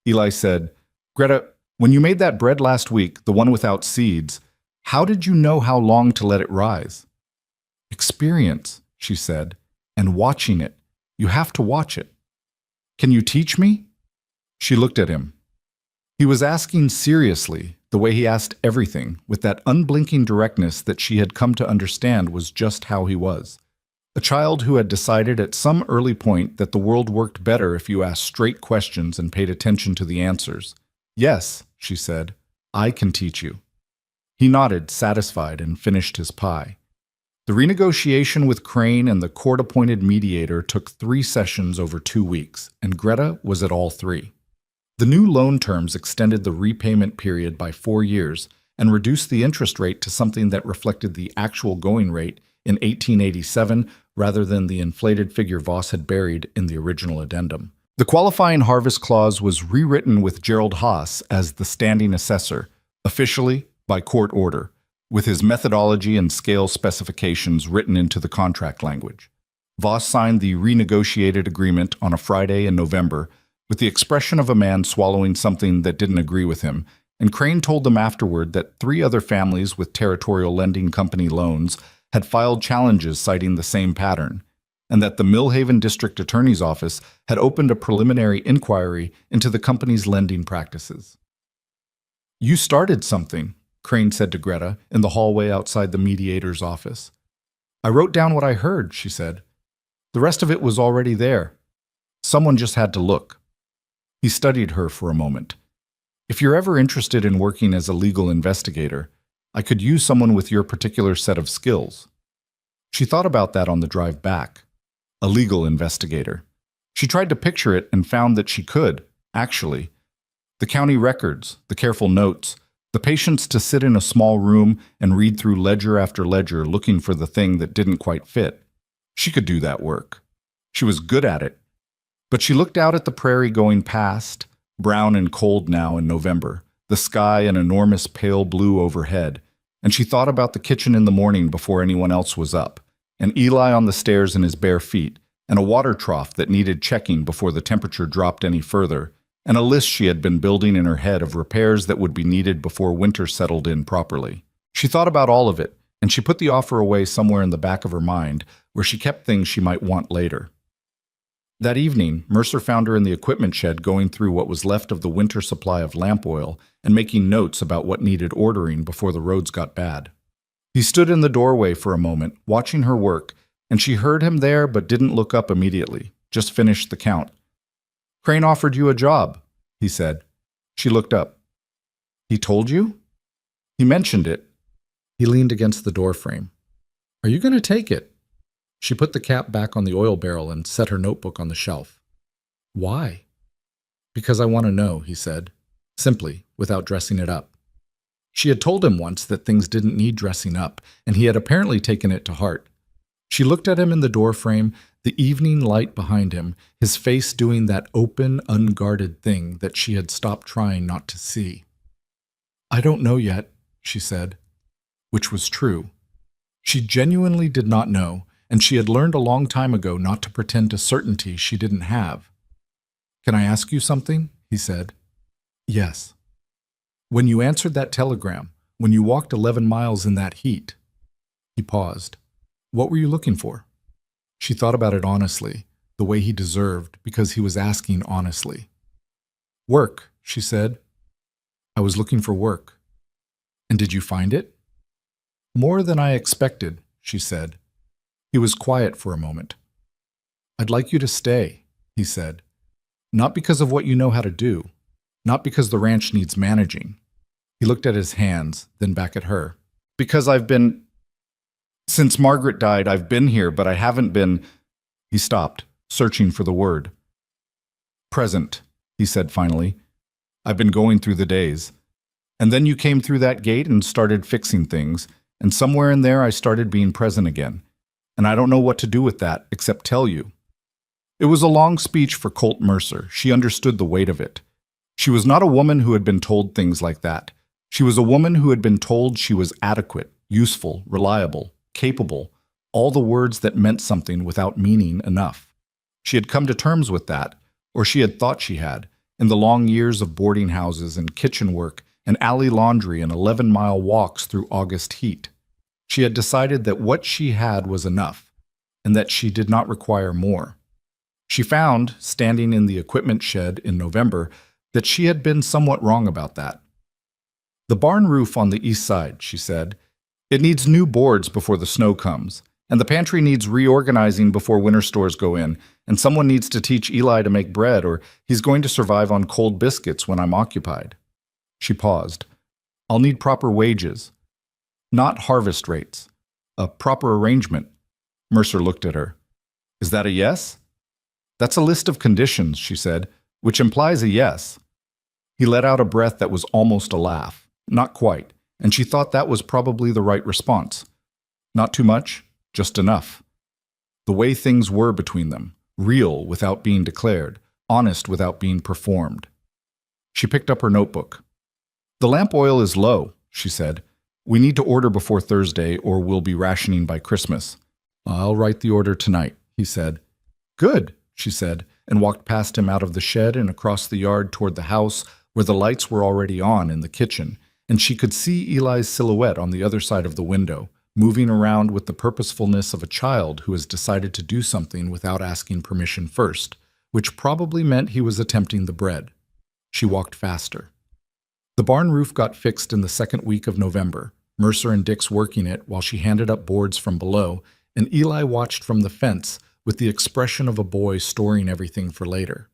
S1: Eli said, "Greta, when you made that bread last week, the one without seeds, how did you know how long to let it rise?" "Experience," she said, "and watching it. You have to watch it." "Can you teach me?" She looked at him. He was asking seriously, the way he asked everything, with that unblinking directness that she had come to understand was just how he was. A child who had decided at some early point that the world worked better if you asked straight questions and paid attention to the answers. "Yes," she said, "I can teach you." He nodded, satisfied, and finished his pie. The renegotiation with Crane and the court-appointed mediator took 3 sessions over 2 weeks, and Greta was at all 3. The new loan terms extended the repayment period by 4 years and reduced the interest rate to something that reflected the actual going rate in 1887 rather than the inflated figure Voss had buried in the original addendum. The qualifying harvest clause was rewritten with Gerald Haas as the standing assessor, officially by court order, with his methodology and scale specifications written into the contract language. Voss signed the renegotiated agreement on a Friday in November with the expression of a man swallowing something that didn't agree with him, and Crane told them afterward that 3 other families with territorial lending company loans had filed challenges citing the same pattern, and that the Millhaven District Attorney's Office had opened a preliminary inquiry into the company's lending practices. "You started something," Crane said to Greta in the hallway outside the mediator's office. "I wrote down what I heard," she said. "The rest of it was already there. Someone just had to look." He studied her for a moment. "If you're ever interested in working as a legal investigator, I could use someone with your particular set of skills." She thought about that on the drive back. A legal investigator. She tried to picture it and found that she could, actually. The county records, the careful notes, the patience to sit in a small room and read through ledger after ledger looking for the thing that didn't quite fit. She could do that work. She was good at it. But she looked out at the prairie going past, brown and cold now in November, the sky an enormous pale blue overhead, and she thought about the kitchen in the morning before anyone else was up, and Eli on the stairs in his bare feet, and a water trough that needed checking before the temperature dropped any further, and a list she had been building in her head of repairs that would be needed before winter settled in properly. She thought about all of it, and she put the offer away somewhere in the back of her mind, where she kept things she might want later. That evening, Mercer found her in the equipment shed going through what was left of the winter supply of lamp oil and making notes about what needed ordering before the roads got bad. He stood in the doorway for a moment, watching her work, and she heard him there but didn't look up immediately, just finished the count. "Crane offered you a job," he said. She looked up. "He told you?" "He mentioned it." He leaned against the doorframe. "Are you going to take it?" She put the cap back on the oil barrel and set her notebook on the shelf. "Why?" "Because I want to know," he said, simply, without dressing it up. She had told him once that things didn't need dressing up, and he had apparently taken it to heart. She looked at him in the doorframe, the evening light behind him, his face doing that open, unguarded thing that she had stopped trying not to see. "I don't know yet," she said, which was true. She genuinely did not know, and she had learned a long time ago not to pretend to certainty she didn't have. "Can I ask you something?" he said. "Yes." "When you answered that telegram, when you walked 11 miles in that heat," he paused, "what were you looking for?" She thought about it honestly, the way he deserved, because he was asking honestly. "Work," she said. "I was looking for work." "And did you find it?" "More than I expected," she said. He was quiet for a moment. "I'd like you to stay," he said. "Not because of what you know how to do. Not because the ranch needs managing." He looked at his hands, then back at her. "Because since Margaret died, I've been here, but I haven't been—" He stopped, searching for the word. "Present," he said finally. "I've been going through the days. And then you came through that gate and started fixing things, and somewhere in there I started being present again. And I don't know what to do with that, except tell you." It was a long speech for Colt Mercer. She understood the weight of it. She was not a woman who had been told things like that. She was a woman who had been told she was adequate, useful, reliable, capable, all the words that meant something without meaning enough. She had come to terms with that, or she had thought she had, in the long years of boarding houses and kitchen work and alley laundry and 11-mile walks through August heat. She had decided that what she had was enough, and that she did not require more. She found, standing in the equipment shed in November, that she had been somewhat wrong about that. "The barn roof on the east side," she said. "It needs new boards before the snow comes, and the pantry needs reorganizing before winter stores go in, and someone needs to teach Eli to make bread, or he's going to survive on cold biscuits when I'm occupied." She paused. "I'll need proper wages. Not harvest rates. A proper arrangement." Mercer looked at her. "Is that a yes?" "That's a list of conditions," she said, "which implies a yes." He let out a breath that was almost a laugh. Not quite, and she thought that was probably the right response. Not too much, just enough. The way things were between them, real without being declared, honest without being performed. She picked up her notebook. The lamp oil is low, she said. We need to order before Thursday or we'll be rationing by Christmas. I'll write the order tonight, he said. Good, she said, and walked past him out of the shed and across the yard toward the house where the lights were already on in the kitchen, and she could see Eli's silhouette on the other side of the window, moving around with the purposefulness of a child who has decided to do something without asking permission first, which probably meant he was attempting the bread. She walked faster. The barn roof got fixed in the second week of November, Mercer and Dix working it while she handed up boards from below, and Eli watched from the fence with the expression of a boy storing everything for later.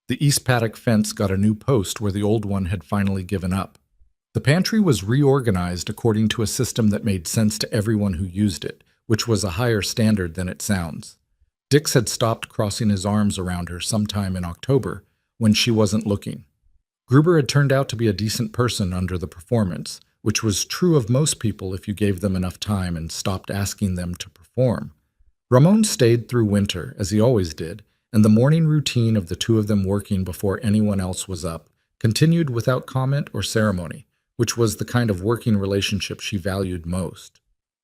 S1: The east paddock fence got a new post where the old one had finally given up. The pantry was reorganized according to a system that made sense to everyone who used it, which was a higher standard than it sounds. Dix had stopped crossing his arms around her sometime in October, when she wasn't looking. Gruber had turned out to be a decent person under the performance, which was true of most people if you gave them enough time and stopped asking them to perform. Ramon stayed through winter, as he always did, and the morning routine of the two of them working before anyone else was up continued without comment or ceremony, which was the kind of working relationship she valued most.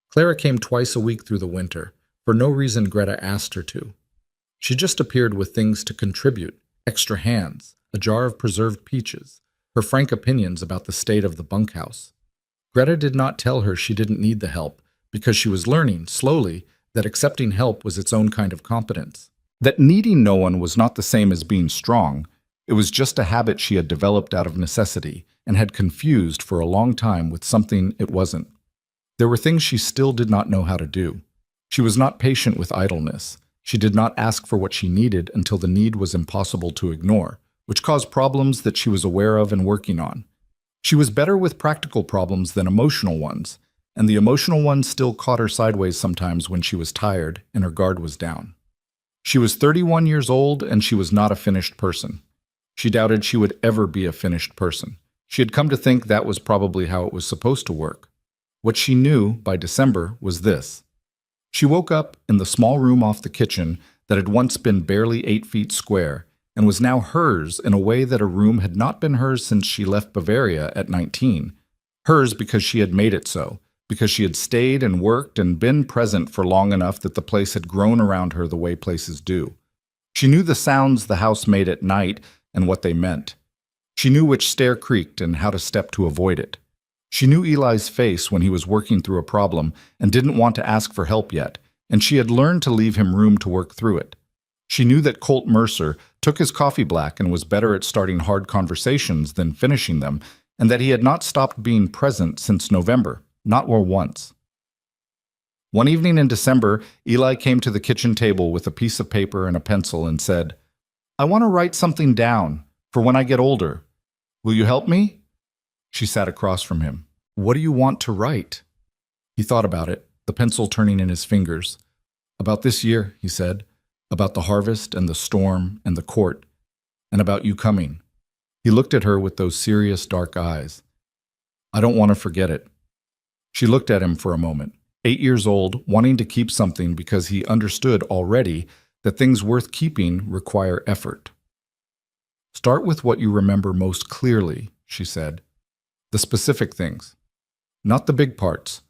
S1: Clara came twice a week through the winter, for no reason Greta asked her to. She just appeared with things to contribute, extra hands, a jar of preserved peaches, her frank opinions about the state of the bunkhouse. Greta did not tell her she didn't need the help, because she was learning, slowly, that accepting help was its own kind of competence. That needing no one was not the same as being strong. It was just a habit she had developed out of necessity and had confused for a long time with something it wasn't. There were things she still did not know how to do. She was not patient with idleness. She did not ask for what she needed until the need was impossible to ignore, which caused problems that she was aware of and working on. She was better with practical problems than emotional ones, and the emotional ones still caught her sideways sometimes when she was tired and her guard was down. She was 31 years old and she was not a finished person. She doubted she would ever be a finished person. She had come to think that was probably how it was supposed to work. What she knew by December was this. She woke up in the small room off the kitchen that had once been barely 8 feet square and was now hers in a way that a room had not been hers since she left Bavaria at 19. Hers because she had made it so, because she had stayed and worked and been present for long enough that the place had grown around her the way places do. She knew the sounds the house made at night and what they meant. She knew which stair creaked and how to step to avoid it. She knew Eli's face when he was working through a problem and didn't want to ask for help yet, and she had learned to leave him room to work through it. She knew that Colt Mercer took his coffee black and was better at starting hard conversations than finishing them, and that he had not stopped being present since November, not or once. One evening in December, Eli came to the kitchen table with a piece of paper and a pencil and said, "I want to write something down for when I get older. Will you help me?" She sat across from him. "What do you want to write?" He thought about it, the pencil turning in his fingers. "About this year," he said, "about the harvest and the storm and the court, and about you coming." He looked at her with those serious dark eyes. "I don't want to forget it." She looked at him for a moment, 8 years old, wanting to keep something because he understood already that things worth keeping require effort. "Start with what you remember most clearly," she said. "The specific things. Not the big parts.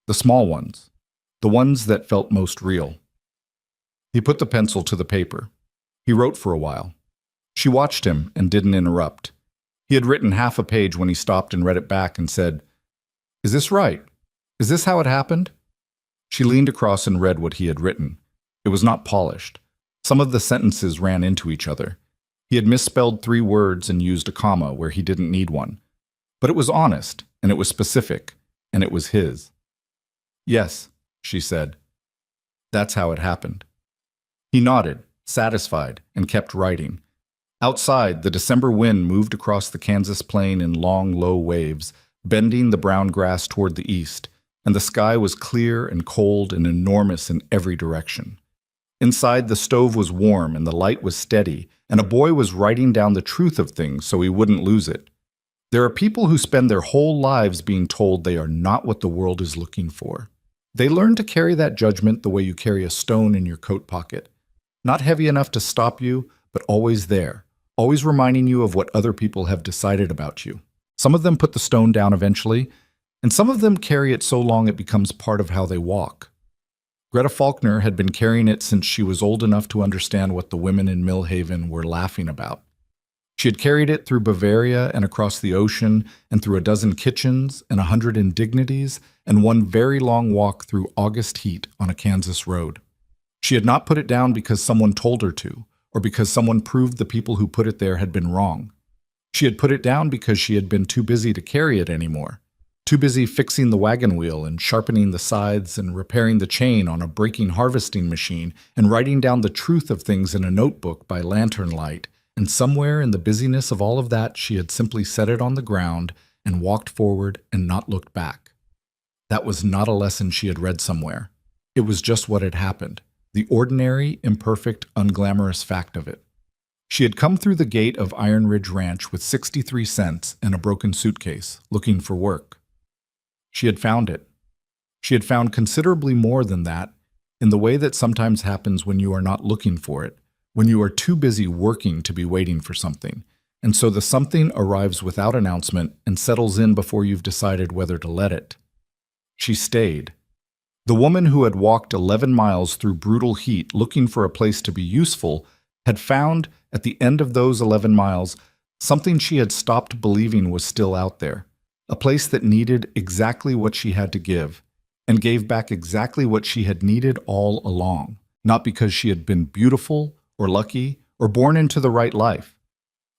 S1: The small ones. The ones that felt most real." He put the pencil to the paper. He wrote for a while. She watched him and didn't interrupt. He had written half a page when he stopped and read it back and said, "Is this right? Is this how it happened?" She leaned across and read what he had written. It was not polished. Some of the sentences ran into each other. He had misspelled 3 words and used a comma where he didn't need one. But it was honest, and it was specific, and it was his. "Yes," she said. "That's how it happened." He nodded, satisfied, and kept writing. Outside, the December wind moved across the Kansas plain in long, low waves, bending the brown grass toward the east, and the sky was clear and cold and enormous in every direction. Inside, the stove was warm and the light was steady, and a boy was writing down the truth of things so he wouldn't lose it. There are people who spend their whole lives being told they are not what the world is looking for. They learn to carry that judgment the way you carry a stone in your coat pocket. Not heavy enough to stop you, but always there, always reminding you of what other people have decided about you. Some of them put the stone down eventually, and some of them carry it so long it becomes part of how they walk. Greta Faulkner had been carrying it since she was old enough to understand what the women in Millhaven were laughing about. She had carried it through Bavaria and across the ocean and through a dozen kitchens and 100 indignities and one very long walk through August heat on a Kansas road. She had not put it down because someone told her to, or because someone proved the people who put it there had been wrong. She had put it down because she had been too busy to carry it anymore, too busy fixing the wagon wheel and sharpening the scythes and repairing the chain on a breaking harvesting machine and writing down the truth of things in a notebook by lantern light. And somewhere in the busyness of all of that, she had simply set it on the ground and walked forward and not looked back. That was not a lesson she had read somewhere. It was just what had happened, the ordinary, imperfect, unglamorous fact of it. She had come through the gate of Iron Ridge Ranch with 63 cents and a broken suitcase, looking for work. She had found it. She had found considerably more than that, in the way that sometimes happens when you are not looking for it, when you are too busy working to be waiting for something, and so the something arrives without announcement and settles in before you've decided whether to let it. She stayed. The woman who had walked 11 miles through brutal heat looking for a place to be useful had found, at the end of those 11 miles, something she had stopped believing was still out there, a place that needed exactly what she had to give, and gave back exactly what she had needed all along, not because she had been beautiful or lucky, or born into the right life,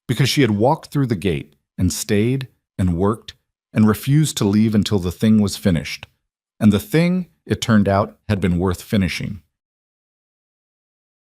S1: because she had walked through the gate and stayed and worked and refused to leave until the thing was finished. And the thing, it turned out, had been worth finishing.